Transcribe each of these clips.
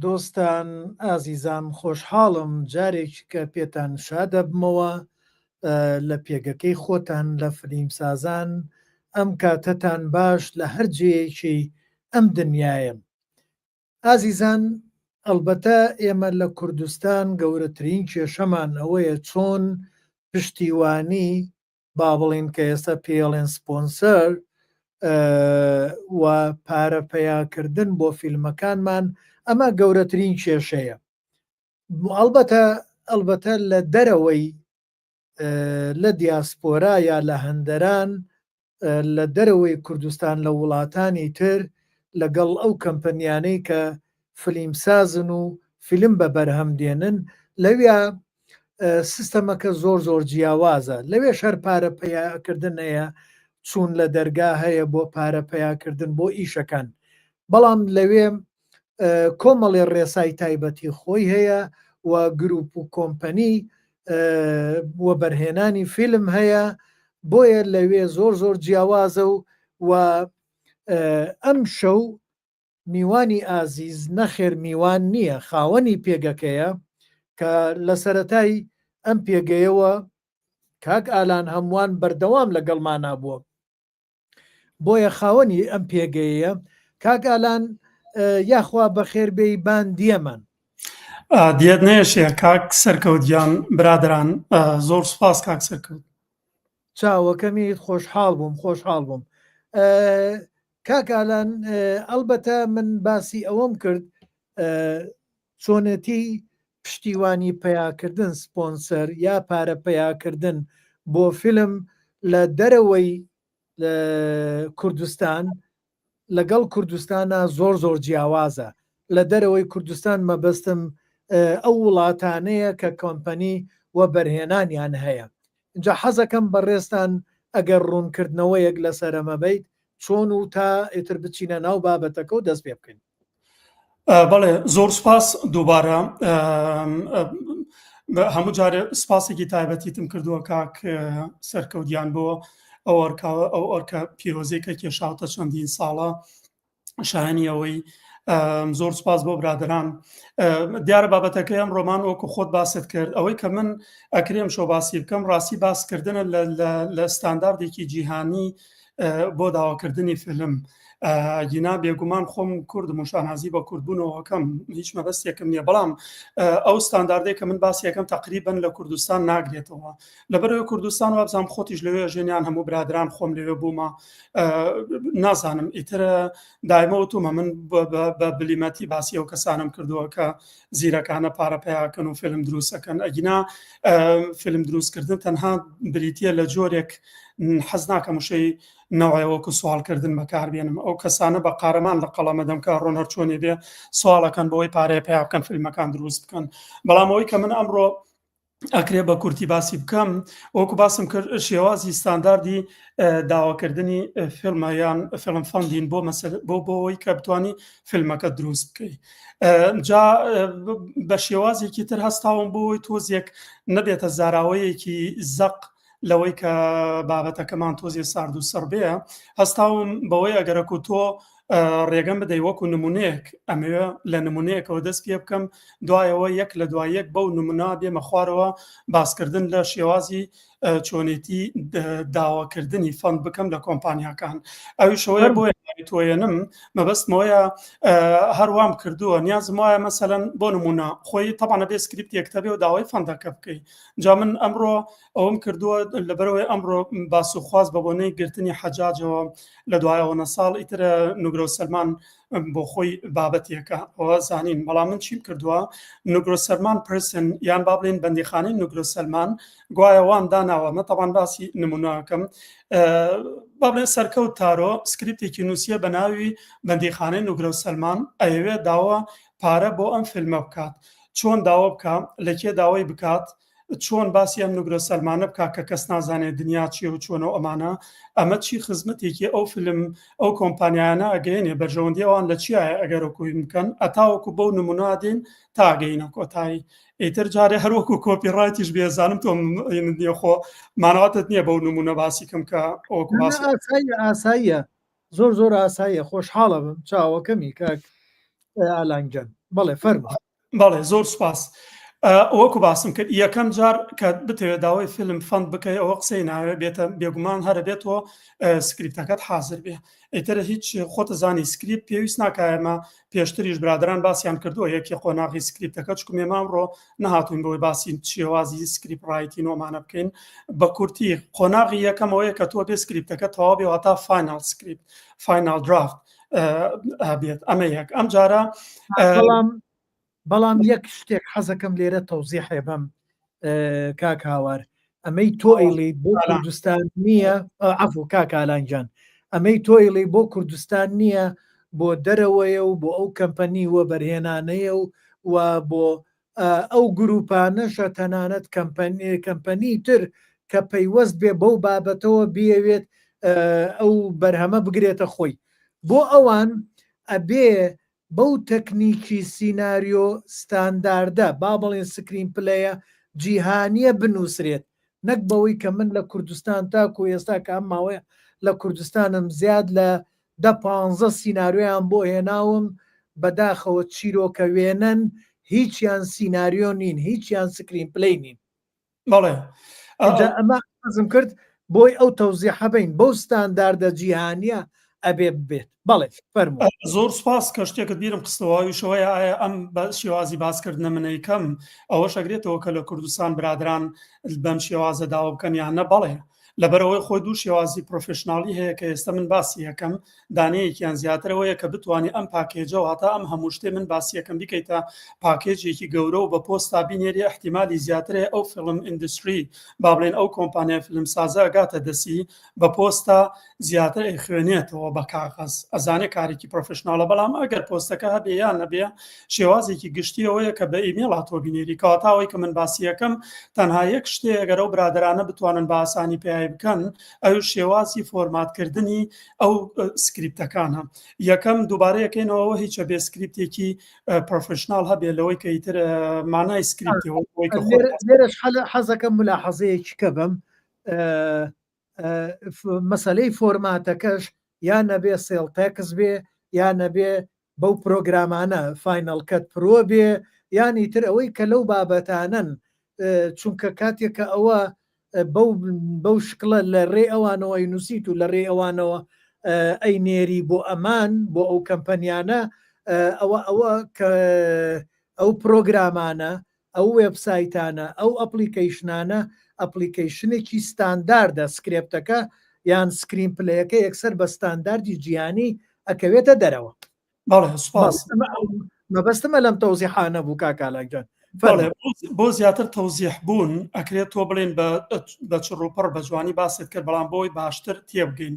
دۆستان ئازیزان خۆشحاڵم جارێکی کە پێتان شادە بمەوە لە پێگەکەی خۆتان لە فلیمسازان ئەم کاتەتان باش لە هەر جێیەکی ئەم دنیایم. ئازیزان ئەلبەتە ئێمە لە کوردستان گەورەترین کێشەمان ئەوەیە چۆن پشتیوانی با بڵین کە ئێستا پێڵێن سپۆنسەر و پارە پەیاکردن بۆ فیلمەکانمان ئەمە گەورەترین کێشەیە. ئەلبەتە لە دەرەوەی لە دیاسپۆرا یا لە هەندەران لە دەرەوەی کوردستان لە وڵاتانی تر لەگەڵ ئەو کەمپەنیانەی کە فلیمسازن و فیلم بە بەرهەم دێنن لەوێ سیستەمەکە زۆر جیاوازە. لەوێ شەر پارە پەیاکردن هەیە، چوون لە دەرگا هەیە بۆ پارە پەیاکردن بۆ ئیشەکان، بەڵام لەوێ کۆمەڵێ ڕێسای تایبەتی خۆی هەیە و گروپ و کۆمپەنی وە بەرهێنانی فیلم هەیە، بۆیە لەوێ زۆر جیاوازە و ئەم شەو میوانی ئازیز نەخێر میوان نییە، خاوەنی پێگەکەیە کە لە سەرەتای ئەم پێگەیەوە کاک ئالان هەمووان بەردەوام لەگەڵمانە بووە، بۆیە خاوەنی ئەم پێگەیە. کاک ئالان یاخوا بەخێربێی بان دیەمان. دیێت نێشێ کاک سەرکەوتیان برادران، زۆر سوپاس کاک سەرکەوت. چاوەکەمیت خۆشحاڵ بووم. کاک ئالان ئەلبەتە من باسی ئەوەم کرد چۆنەتی پشتیوانی پەیاکردن سپۆنسەر یا پارە پەیاکردن بۆ فیلم لە دەرەوەی کوردستان لەگەڵ کوردستانە زۆر جیاوازە. لە دەرەوەی کوردستان مەبەستم ئەو وڵاتانەیە کە کۆمپەنی وە بەرهێنانیان هەیە. اینجا حەزەکەم بەڕێستان ئەگەر ڕوونکردنەوەیەک لەسەرەمەبیت چۆن و تا ئیتر بچینە ناو بابەتەکە و دەست پێ بکەین. بەڵێ زۆر سپاس دووبارە هەموو جارێ سپاسێکی تایبەتیتم کردووە کاک سەرکەوتیان بۆ ئەو ئەرکە پیرۆزێکە کێشاوتە چەندین ساڵە شایانی ئەوەی زۆر سپاس بۆ برادران. دیارە بابەتەکەی ئەم ڕۆمان وەکو خۆت باست کرد، ئەوەی کە من ئەکرێم شۆ باسی بکەم ڕاستی باسکردنە لە ستانداردێکی جیهانی بۆ داواکردنی فیلم. گینا بێگومان خۆم کوردم و شانازی بە کوردبوونەوەکەم هیچ مەبەستێکم نییە بەڵام ئەو ستانداردەی کە من باسیەکەم تقریبن لە کوردستان ناگرێتەوە لەبەرەوەی کوردستان وابزانام خۆتیش لەوێ ژێنیان هەموو برادران خۆم لەوێ بوومە نازانم ئیترە دایمەوتومە من بە بلیمەتی باسی ئەو کەسانم کردووە کە زیرەکانە پارەپیاکەن و فیلم دروستەکەن ئەگینا فیلم دروستکردن تەنها بریتە لە جۆرێک حەز ناکەم وشەی نەوەیەوەکو سوالکردن بەکاربێنم ئەو کەسانە بە قارەمان لە قەڵەمەدەم کە ڕۆن هەرچۆنێ بێ سوالەکەن بەوەی پارەیە پێیا بکەن فیلمەکان دروست بکەن بەڵام ئەوەی کە من ئەمڕۆ ئەکرێ بە کورتی باسی بکەم وەکو باسم کرد شێوازی ستانداردی داواکردنی فیلمە یان فیلم فەندین بۆ بۆەوەی کە بتوانی فیلمەکە دروست بکەی جا بە شێوازێکی تر هەستاوم بۆی تۆزێک نەبێتە زاراوەیەکی زەق لەوەی کە بابەتەکەمان تۆزیە سارد و سەر بێ هەستاوم بەوەی ئەگەرەکو تۆ ڕێگەم بدەی وەکو نمونەیەک ئەمەوێ لە نمونەیەکەوە دەست پێ بکەم دوایەوە یەک لە دوایەک بەو نمونا بێمە خوارەوە باسکردن لە شێوازی چۆنێتی داواکردنی فەند بکەم لە کۆمپانیاکان ئەویشەوەی بۆ تۆێنم مەبەستمەوەیە هەروام کردووە نیازم وایە مەسەلەن بۆ نمونە خۆی تەبانە بێ سکریپتێکتە بێ و داوای فەندەکە بکەی جا من ئەمڕۆ ئەوم کردووە لەبەرەوەی ئەمڕۆ باسوخواز بە بۆنەی گرتنی حەجاجەوە لە دوایەوەنە ساڵ ئیترە نوگرۆ سەلمان بۆ خۆی بابەتێکە ئەوە زانین بەڵام من چیم کردووە نوگرۆ سەلمان پرسن یان با بڵێن بەندیخانەی نوگرۆ سەلمان گوایەوان داناوە مە تەبان باسی نمونەکەم با بڵێن سەرکەوت تارۆ سکریپتێکی نووسیە بە ناوی بەندیخانەی نوگرۆ سەلمان ئەوێ داوە پارە بۆ ئەم فیلمە بکات چۆن داوە بکە لەکێ داوای بکات چۆن باسی ئەم نوگرۆ سەلمانە بکات کە کەس نازانێت دنیا چیە و چۆنەوە ئەمانە ئەمە چی خزمەتێکی ئەو فیلم ئەو کۆمپانیانە ئەگەێنێ بەرژەوەندیەوان لە چیایە ئەگەرەکوی بکەن ئەتاوەکو بەو نمونادین تاگەینە کۆتایی ئیتر جارێ هەروەکو کۆپیڕایتیش بێزانم تۆ خۆ مانەواتت نییە بەو نمونە باسیکەم کە ئەوکو ئاساییە زۆر ئاساییە خۆشحاڵە بم چاوەکەمی کاک ئالانگەن بەڵێ فەرمە بەڵێ زۆر سوپاس وەکو باسم کرد یەکەم جار کە بتەوێت داوای فیلم فەند بکەی ئەوە قسەی ناوێت بێتە بێگومان هەرە بێتەوە سکریپتەکەت حاضر بێ ئیترە هیچ خۆتە زانی سکریپ پێویست ناکایمە پێشتریش برادران باسییان کردووە یەکی قۆناغی سکریپتەکە چکم ئێمامڕۆ نهاتوین بۆی باسی شێوازی سکریپ ڕایتی نۆمانە بکەین بە کورتی قۆناغی یەکەمەوەیە کە تۆ بێ سکریپتەکە تەواو بێ هەتا فاینال سکریپت فاینال درافت بێت ئەمە یەک ئەم جارە بەڵام یەک شتێک حەزەکەم لێرە تەوزیحێ بەم کاک هاوار ئەمەی تۆ ئەیڵی بۆ کوردستان نییە عەفو کاک ئالانجان ئەمەی تۆ ئەیڵی بۆ کوردستان نییە بۆ دەرەوەیە و بۆ ئەو کەمپەنی وە بەرهێنانەیە و بۆ ئەو گروپانەشە تەنانەت کەمپەنی تر کە پەیوەست بێ بەو بابەتەوە بێوێت ئەو بەرهەمە بگرێتە خۆی بۆ ئەوان ئەبێ بەو تەکنیکی سیناریۆ ستانداردە با بڵێن سکرین پلەیە جیهانیە بنووسرێت نەک بەوەی کە من لە کوردستان تاکو ئێستا کە ئەم ماوەیە لە کوردستانم زیاد لە 10-15 سیناریۆیان بۆ هێناوم بەداخەوە چیرۆکە وێنەن هیچیان سیناریۆ نین هیچیان سکرین پلەی نین بەڵێ ئەمە حەزم کرد بۆی ئەو تەوزیحە بین بەو ستانداردە جیهانیە ئەبێ بێت بەڵێ فەرموو زۆر سپاس کە شتێکت بیرم قستەوەویشەوەی ئایا ئەم بە شێوازی باسکردنە منەیەکەم ئەوە شەگرێتەوە کە لە کوردستان برادران بەم شێوازە داوا بکەن یان نە بەڵێ لەبەرەوەی خۆی دوو شێوازی پرۆفشنالی هەیە کە ئێستا من باسی یەکەم دانەیەکیان زیاترەوەیە کە بتوانانی ئەم پاکێجەوە هەتا ئەم هەموو شتێ من باسیەکەم بیکەیتە پاکێجێکی گەورە و بە پۆستا بینێری احتیمالی زیاترێ ئەو فیلم ئیندستری با بڵێن ئەو کۆمپانیای فیلم سازە ئەگاتە دەسی بە پۆستا زیاتر خوێنێتەوە بە کاغەز ئەزانێ کارێکی پرۆفشناڵە بەڵام ئەگەر پۆستەکە هەبێ یان نەبێ شێوازێکی گشتیەوەیە کە بە ئیمێڵ هاتۆ بینێری کەواتاوەی کە من باسیەکەم تەنها یەک شتێ ئەگەر ئەو برادرانە بتوانن بە ئاسانی پێ بکەن ئەو شێوازی فۆرماتکردنی ئەو سکریپتەکانە یەکەم دووبارەیەکەینەوە هیچە بێ سکریپتێکی پرۆفشنال هەبێ لەوەی کە ئیتر مانای سکریپتێرش حەزەکەم ملاحەزەیەکی کە بم مەسەلەی فۆرماتەکەش یان نەبێ سێڵتەکس بێ یان نەبێ بەو پرۆگرامانە فاینەڵ کەت پرۆ بێ یان ئیتر ئەوەی کە لەو بابەتانن چونکە کاتێک کە ئەوە بەو شکڵە لە ڕێ ئەوانەوە نووسیت و لە ڕێ ئەوانەوە ئەی نێری بۆ ئەمان بۆ ئەو کەمپەنیانە ئەوە کە ئەو پرۆگرامانە ئەو وێبسایتانە ئەو ئەپلیکیشنانە ئەپلیکیشنێکی ستانداردە سکرێپتەکە یان سکرین پلەیەکە یەکسەر بە ستانداردی جیهانی ئەکەوێتە دەرەوە. مەبەستمە لەم تەوزیحانە بوو کاکالاکجان. بۆ زیاتر تەوزیح بوون ئەکرێت تۆ بڵێن بە چڕوپڕ بە جوانی باست کرد، بەڵام بۆی باشتر تێبگەین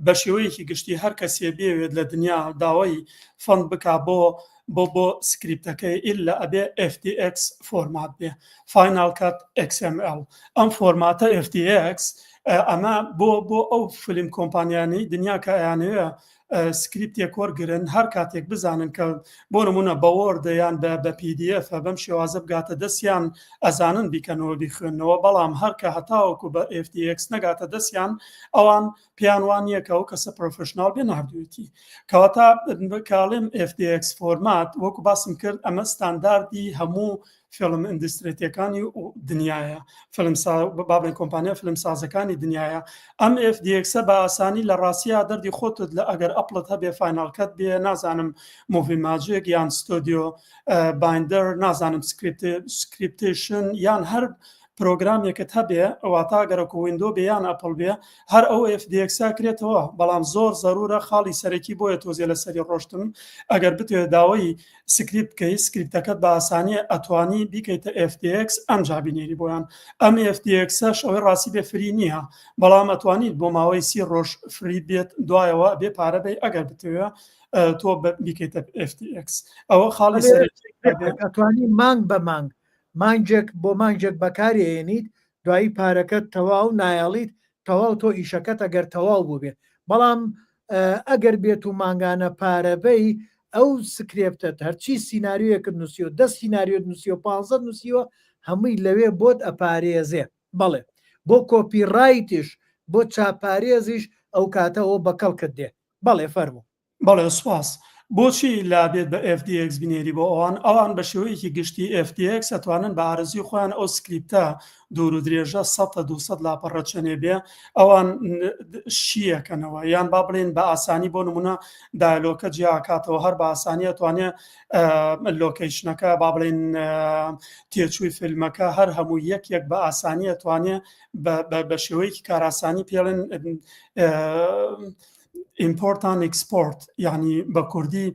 بە شێوەیەکی گشتی هەر کەسێ بێوێت لە دنیا داوای فەند بک بۆ سکریپتەکەی ئیلا ئەبێ FTX فۆرمات بێ، فاینال کات XML. ئەم فۆرماتە FTX ئەمە بۆ ئەو فیلم کۆمپانیانی دنیا کە ئەیانەوێ سکریپتێک وەرگرن هەر کاتێک بزانن کە بۆ نمونە بە وۆرد یان بە PDF بەم شێوازە بگاتە دەستیان ئەزانن بیکەنەوە بیخوێنەوە، بەڵام هەر کە هەتاوەکو بە FTX نەگاتە دەستیان ئەوان پیان وانیەکە و کەسە پرۆفشنال بێ نردوێتی. کەواتە کاڵێم FTX فۆرمات وەکو باسم کرد ئەمە ستانداردی هەموو فیلم ئیندستریەکانی دنیاە، بابڵێن کۆمپانیا فیلم سازەکانی دنیاە. ئەم FTXە بە ئاسانی لە ڕاستیا دەردی خۆتت لە ئەگەر ئەپڵت هەبێ فاینالکەت بێ، نازانم موڤی ماجێک یان ستۆدیۆ بایندەر، نازانم سکریپتیشن یان هەر پرۆگرامێکت هەبێ ئەواتە گەرەکو ویندۆ بێ یان ئەپڵ بێ هەر ئەو FTXا کرێتەوە، بەڵام زۆر زەرورە خاڵی سەرەکی بۆیە تۆزیە لە سەری ڕۆشتن ئەگەر بتوێت داوای سکریپت بکەی سکریپتەکەت بە ئاسانی ئەتوانی بیکەیتە FTX ئەمجا بینێری بۆیان. ئەم FTXش ئەوەی ڕاستی بێ فری نییە، بەڵام ئەتوانیت بۆ ماوەی 30 ڕۆژ فری بێت، دوایەوە بێ پارە بێ ئەگەر بتوێت تۆ بیکەیتە FTX. ئەوە خاڵی سەرەکی ئەتوانی مانگ بە مانگ مانجێک بۆ مانجێک بەکارێنیت، دوایی پارەکەت تەواو نایاڵیت تەواو تۆ ئیشەکەت ئەگەر تەواو بوو بێ. بەڵام ئەگەر بێت و مانگانە پارەبەی ئەو سکرێپتت هەرچی سینناریوەکەت نووسیوە 10 سینناریۆ نووسیوە 15 نووسیوە هەمووی لەوێ بۆت ئەپارێزێ. بەڵێ بۆ کۆپیڕایتیش بۆ چاپارێزیش ئەو کاتەوە بەکەڵکت دێ. بەڵێ فەرموو. بەڵێ سواس. بۆچی لابێت بە FTX بینێری بۆ ئەوان بە شێوەیەکی گشتی FTX ئەتوانن بە ئارزوی خۆیان ئەو سکریپتە دوور و درێژە 100 لاپەڕەچەنێ بێ ئەوان شیەکەنەوە، یان با بڵێن بە ئاسانی بۆ نمونە دایلۆکە جیاکاتەوە هەر بە ئاسانی ئەتوانێت لۆکیشنەکە با بڵێن تێچووی فیلمەکە هەر هەموو یەک بە ئاسانی ئەتوانێت بە شێوەیەکی کاراسانی پێڵێن ئیمپۆرتان ئەکسپۆرت، یعنی بە کوردی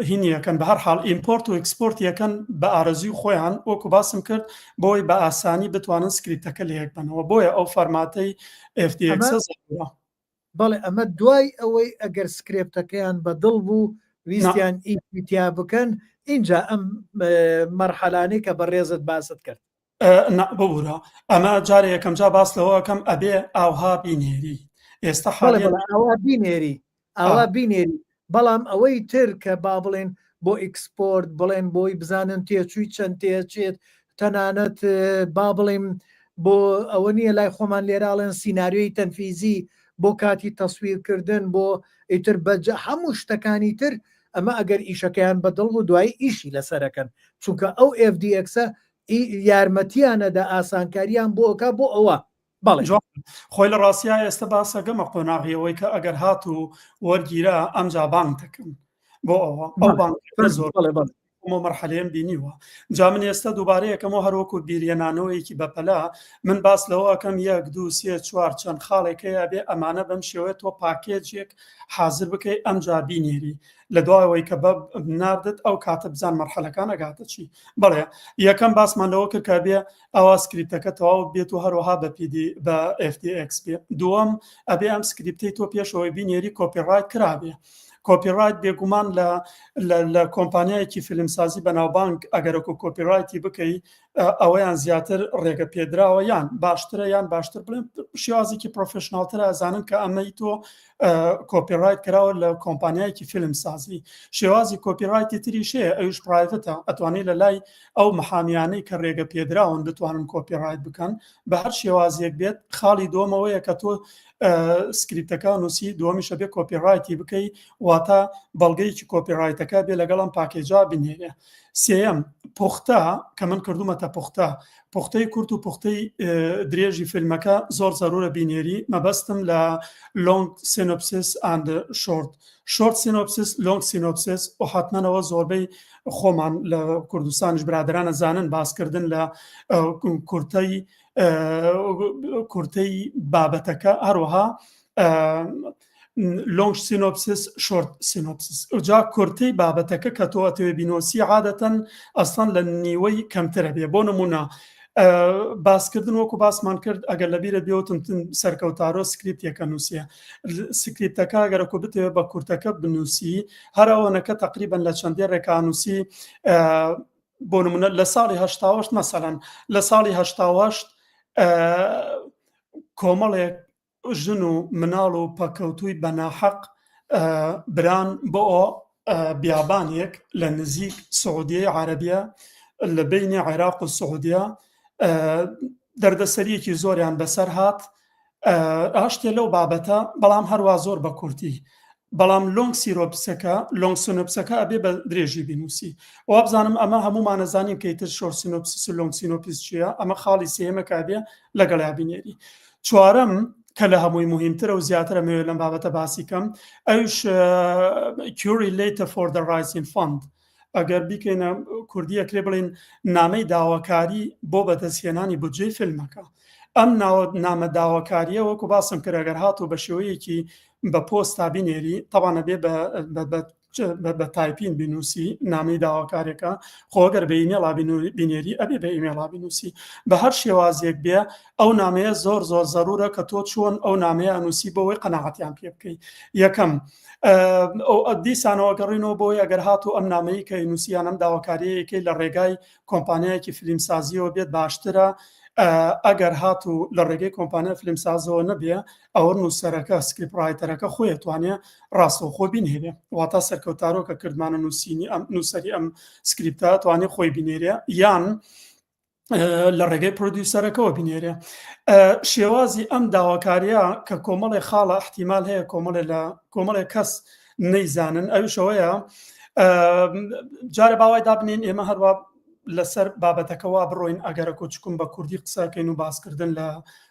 هینیەکەن بە هەر حاڵ ئیمپۆرت و ئەکسپۆرت یەکەن بە ئارەزوی خۆیان وەکو باسم کرد بۆی بە ئاسانی بتوانن سکریپتەکە لەیەک بنەوە، بۆیە ئەو فەرماتەی FTX زۆرە. بەڵێ ئەمە دوای ئەوەی ئەگەر سکرێپتەکەیان بەدڵ بوو ویستیان ئیتیا بکەن اینجا ئەم مەرحەلانەی کە بەڕێزت باست کرد ببوورە. ئەمە جارێ یەکەم جا باس لەوەکەم ئەبێ ئاوها بینێری ئێستا ئاوا بینێری ئاوا بینێری، بەڵام ئەوەی تر کە با بڵێن بۆ ئیکسپۆرت بڵێن بۆی بزانن تێچووی چەند تێچێت، تەنانەت با بڵێن بۆ ئەوە نییە لای خۆمان لێراڵێن سینناریۆی تەنفیزی بۆ کاتی تەسویرکردن بۆ ئیتر بەجە هەموو شتەکانی تر ئەمە ئەگەر ئیشەکەیان بەدڵ و دوایی ئیشی لەسەرەکەن، چونکە ئەو FTXە یارمەتیانەدا ئاسانکاریان بۆکە بۆ ئەوە. بەڵێ خۆی لە ڕاستیا ئێستا باسەگەمە قۆناغیەوەی کە ئەگەر هات و وەرگیرە ئەمجا بانک دەکەن بۆ ئەوە ئەو بانک زۆر مەرحەلەیەم بینیوە. جا من ئێستا دووبارەیەکەمەوە هەروەکو بیریەنانەوەیەکی بەپەلا من باس لەوەکەم 1 2 3 4 چەند خاڵێکەیە بێ ئەمانە بەم شێوەیە تۆ پاکێجێک حازر بکەی ئەمجا بینێری لە دوایەوەی کە بە ناردت ئەو کاتە بزان مەرحەلەکان ئەگاتە چی. بەڵێ یەکەم باسمان لەوە کرد کە بێ ئەوە سکریپتەکە تەواو بێت و هەروەها بە FTX بێ. دووەم ئەبێ ئەم سکریپتەی تۆ پێشەوەی بینێری کۆپیڕایت کرابێ. کۆپیڕایت بێگومان لە کۆمپانیایەکی فیلمسازی بەناوبانگ ئەگەرەکو کۆپیڕایتی بکەی ئەوەیان زیاتر ڕێگە پێدراوە یان باشترە یان باشتر بڵێن شێوازێکی پرۆفشناڵترە ئەزانن کە ئەمەی تۆ کۆپیڕایت کراوە لە کۆمپانیایەکی فیلمسازی. شێوازی کۆپیڕایتی تریش هەیە ئەوش پرایڤەتە، ئەتوانێت لە لای ئەو محامیانەی کە ڕێگە پێدراون بتوانن کۆپیڕایت بکەن بە هەر شێوازێک بێت. خاڵی دووەمەوەیە کە تۆ سکریپتەکە نووسی دووەمیشە بێ کۆپیڕایتی بکەی واتە بەڵگەیەکی کۆپیڕایتەکە بێ لەگەڵم پاکێجا بنێرێ. سێەم پوختە کە من کردومەتە پوختەی کورت و پوختەی درێژی فیلمەکە زۆر زەرورە بینێری مەبەستم لە لۆنگ سینۆپسیس ئاند شۆرت سینۆپسیس لۆنگ سینۆپسیس و حتمەنەوە زۆربەی خۆمان لە کوردستانیش برادرانە زانن باسکردن لە کورتەی بابەتەکە هەروەها لۆنگ سینۆپسیس شۆرت سینۆپسیس جا کورتەی بابەتەکە کە تۆ ئەتەوێ بینۆسی عادەتەن ئەسڵان لە نیوەی کەمترە بێ بۆ نمونە باسکردن وەکو باسمان کرد ئەگەر لەبیرە بێوتم سەرکەوتارۆ سکریپتێکە نووسە سکریپتەکە ئەگەرەکو بتەوێت بە کورتەکە بنووسی هەر ئەوەنەکە تقریبا لە چەندێ ڕێکانووسی بۆ نمونە لە ساڵی هەشتاوەشت مەسەڵەن لە ساڵی هەشتاوەشت کۆمەڵێک ژن و مناڵ و پەکەوتووی بەناحەق بران بۆ بیابانێک لە نزیک سعودیە عەرەبیە لە بینی عێراق و سعودیە دەردەسەریەکی زۆریان بەسەر هات هەشتێ لەو بابەتە بەڵام هەروە زۆر بە کورتی بەڵام لۆنگ سینۆپسەکە ئەبێ بە درێژی بینوسی و بزانم ئەمە هەمومان نەزانین کەیتر شۆر سینۆپسیس و لۆنگ سینۆپیس چییە ئەمە خاڵی سێمەکە بێ لەگەڵا بینێری چوارەم کە لە هەمووی مهمترە و زیاترە مەوێ لەم بابەتە باسی کەم ئەوش curator for the rising fund ئەگەر بیکەینە کوردی ئەکرێ بڵێن نامەی داواکاری بۆ بەدەستهێنانی بودجەی فیلمەکە ئەم نامە داواکاریە وەکو باسم کرد ئەگەر هاتوو بە شێوەیەکی بە پۆستا بینێری تەوانە بێ بە تایپین بینوسی نامەی داواکارێکە خۆگەر بە ئیمێڵا بینێری ئەبێ بە ئیمێڵا بینوسی بە هەر شێوازێک بێ ئەو نامەیە زۆر زەرورە کە تۆ چۆن ئەو نامەیە ئەنووسی بۆەوەی قەناعەتیان پێ بکەیت یەکەم دیسانەوە گەڕینەوە بۆی ئەگەر هاتوو ئەم نامەیە کە نووسیان ئەم داواکاریەکەی لە ڕێگای کۆمپانیایەکی فیلمسازیەوە بێت باشترە ئەگەر هاتوو لە ڕێگەی کۆمپانیا فیلمسازەوە نەبێ ئەوە نووسەرەکە سکریپڕایتەرەکە خۆی توانێ ڕاستەوخۆ بینێرێ واتە سەرکەوتارۆکە کردمانە نووسینی ئەم نووسەری ئەم سکریپتە توانێت خۆی بینێرێ یان لە ڕێگەی پرۆدیوسەرەکەەوە بینێرێ شێوازی ئەم داواکاریە کە کۆمەڵی خاڵە احتیمال هەیە کۆمەڵێک کەس نەیزانن ئەوشەوەیە جارە باوای دابنین ئێمە هەروە لەسەر بابەتەکەوا بڕۆین ئەگەرە کۆچکم بە کوردی قسەکەین و باسکردن لە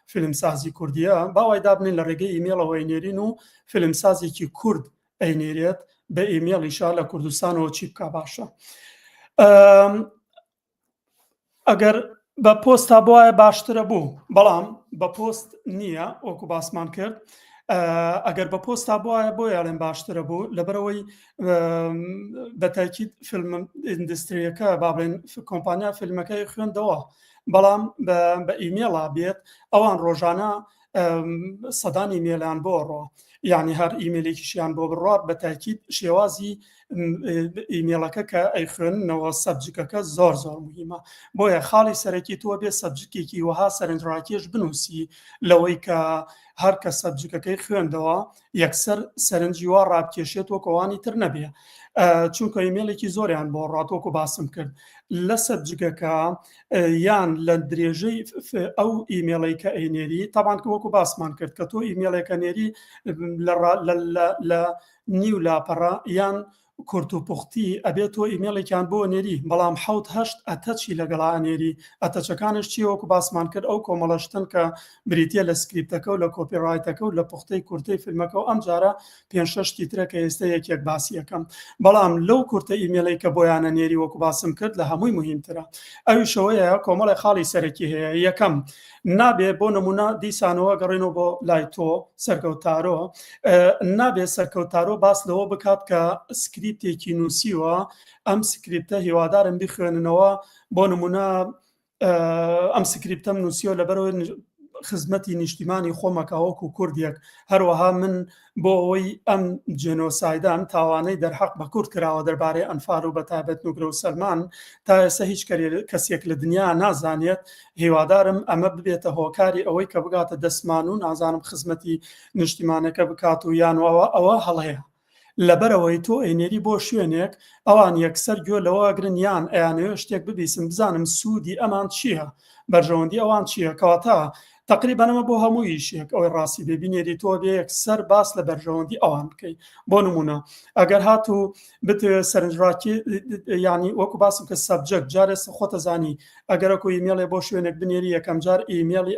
فیلمسازی کوردیە باوای دابنین لە ڕێگەی ئیمێڵەوە ئەینێرین و فیلمسازێکی کورد ئەینێرێت بە ئیمێڵیشا لە کوردستانەوە چی بکە باشە ئەگەر بە پۆستا بواە باشترە بوو بەڵام بە پۆست نییە وەکو باسمان کرد ئەگەر بە پۆستا بواە بۆ یاڵێن باشترە بوو لەبەرەوەی بەتاکید فیلم ئیندستریەکە بابڵێن کۆمپانیا فیلمەکەی خوێندەوە بەڵام بە ئیمێڵا بێت ئەوان ڕۆژانە سەدان ئیمێلیان بۆ ڕۆ یعنی هەر ئیمێلێکیشیان بۆ بڕات بە تاکید شێوازی ئیمێڵەکە کە ئەی خوێننەوە سەبجکەکە زۆر مهمە بۆیە خاڵی سەرەکی تۆ بێ سەبجکێکی وەها سەرنجڕاکێش بنووسی لەوەی کە هەر کە سەبجکەکەی خوێندەوە یەکسەر سەرنجی وا ڕابکێشێت وەکەوانی تر نەبێ چونکە ئیمێلێکی زۆریان بۆ ڕاتۆکو باسم کرد لە سەبجگەکە یان لە درێژەی ئەو ئیمێڵی کە ئەینێری تاوان کە وەکو باسمان کرد کە تۆ ئیمێڵێکە نێری لە نیو لاپەڕە یان کورت و پوختی ئەبێت تۆ ئیمێڵێکیان بۆ نێری بەڵام 7-8 ئەتەچی لەگەڵا نێری ئەتەچەکانش چی وەکو باسمان کرد ئەو کۆمەڵەشتن کە بریتە لە سکریپتەکە و لە کۆپیڕایتەکە و لە پوختەی کورتەی فیلمەکە و ئەم جارە 5-6 ترە کە ئێستا یەکێک باسی یەکەم بەڵام لەو کورتە ئیمێڵی کە بۆیانە نێری وەکو باسم کرد لە هەمووی مهمترە ئەویشەوەیە کۆمەڵی خاڵی سەرەکی هەیە یەکەم نابێ بۆ نمونە دیسانەوە گەڕێنەوە بۆ لای تۆ سەرکەوتارۆ نابێ سەرکەوتارۆ باس لەوە بکات کە سکریپتێکی نووسیوە ئەم سکریپتە هیوادارم بخوێننەوە بۆ نمونە ئەم سکریپتەم نووسیەوە لەبەرەوە خزمەتی نیشتیمانی خۆمەکەوەکو کوردێک هەروەها من بۆ ئەوەی ئەم جێنۆسایدە ئەم تاوانەی دەرحەق بە کورد کراوە دەربارەی ئەنفار و بەتابەت نوگرە و سەلمان تا ئێستا هیچ کەسێک لە دنیا نازانێت هیوادارم ئەمە ببێتە هۆکاری ئەوەی کە بگاتە دەسمان و نازانم خزمەتی نیشتیمانەکە بکات و یانەوە ئەوە هەڵەیە لەبەرەوەی تۆ ئەینێری بۆ شوێنێک ئەوان یەکسەر گوێ لەوە گرن یان ئەیانەوە شتێک ببیسم بزانم سوودی ئەمان چییە بەرژەوەندی ئەوان چییە کەواتە تقریبا ئەمە بۆ هەموو ئیشێک ئەوەی ڕاستی ببینێری تۆ بێ یەکسەر باس لە بەرژەوەندی ئەوان بکەیت. بۆ نمونە ئەگەر هاتوو بتوێ سەرنجڕاکی ینی وەکو باسم کە سەبجەکت جارێ خۆتەزانی ئەگەرەکو ئیمێڵێ بۆ شوێنێک بنێری یەکەم جار ئیمێڵی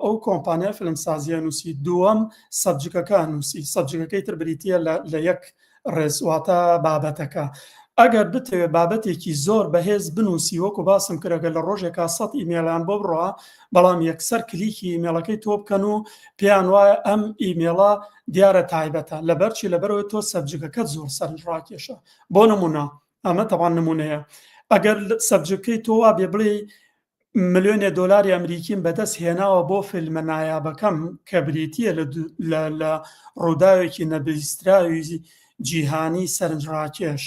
ئەو کۆمپانیا فلمسازیە نووسی، دووەم سەبجەکە نووسی، سەبجەکەی تر بریتە لە یەک ڕێزواتە بابەتەکە. ئەگەر بتوێت بابەتێکی زۆر بەهێز بنووسی وەکو باسم کردەگە لە ڕۆژێکا 100 ئیمێلان بۆ بڕە، بەڵام یەکسەر کلیکی ئیمێڵەکەی تۆ بکەن و پێیان وایە ئەم ئیمێڵە دیارە تایبەتە لەبەرچی لەبەرەوەی تۆ سەبجەکەت زۆر سەرنجڕاکێشە. بۆ نمونە ئەمە تەوان نمونەیە، ئەگەر سەبجەکەی تۆ وا بێ بڵێ ملیۆنێ دۆلاری ئەمریکیم بەدەست هێناوە بۆ فیلمە نایابەکەم کە بریتە لە ڕووداوێکی نەبیستراوی جیهانی سەرنجڕاکێش،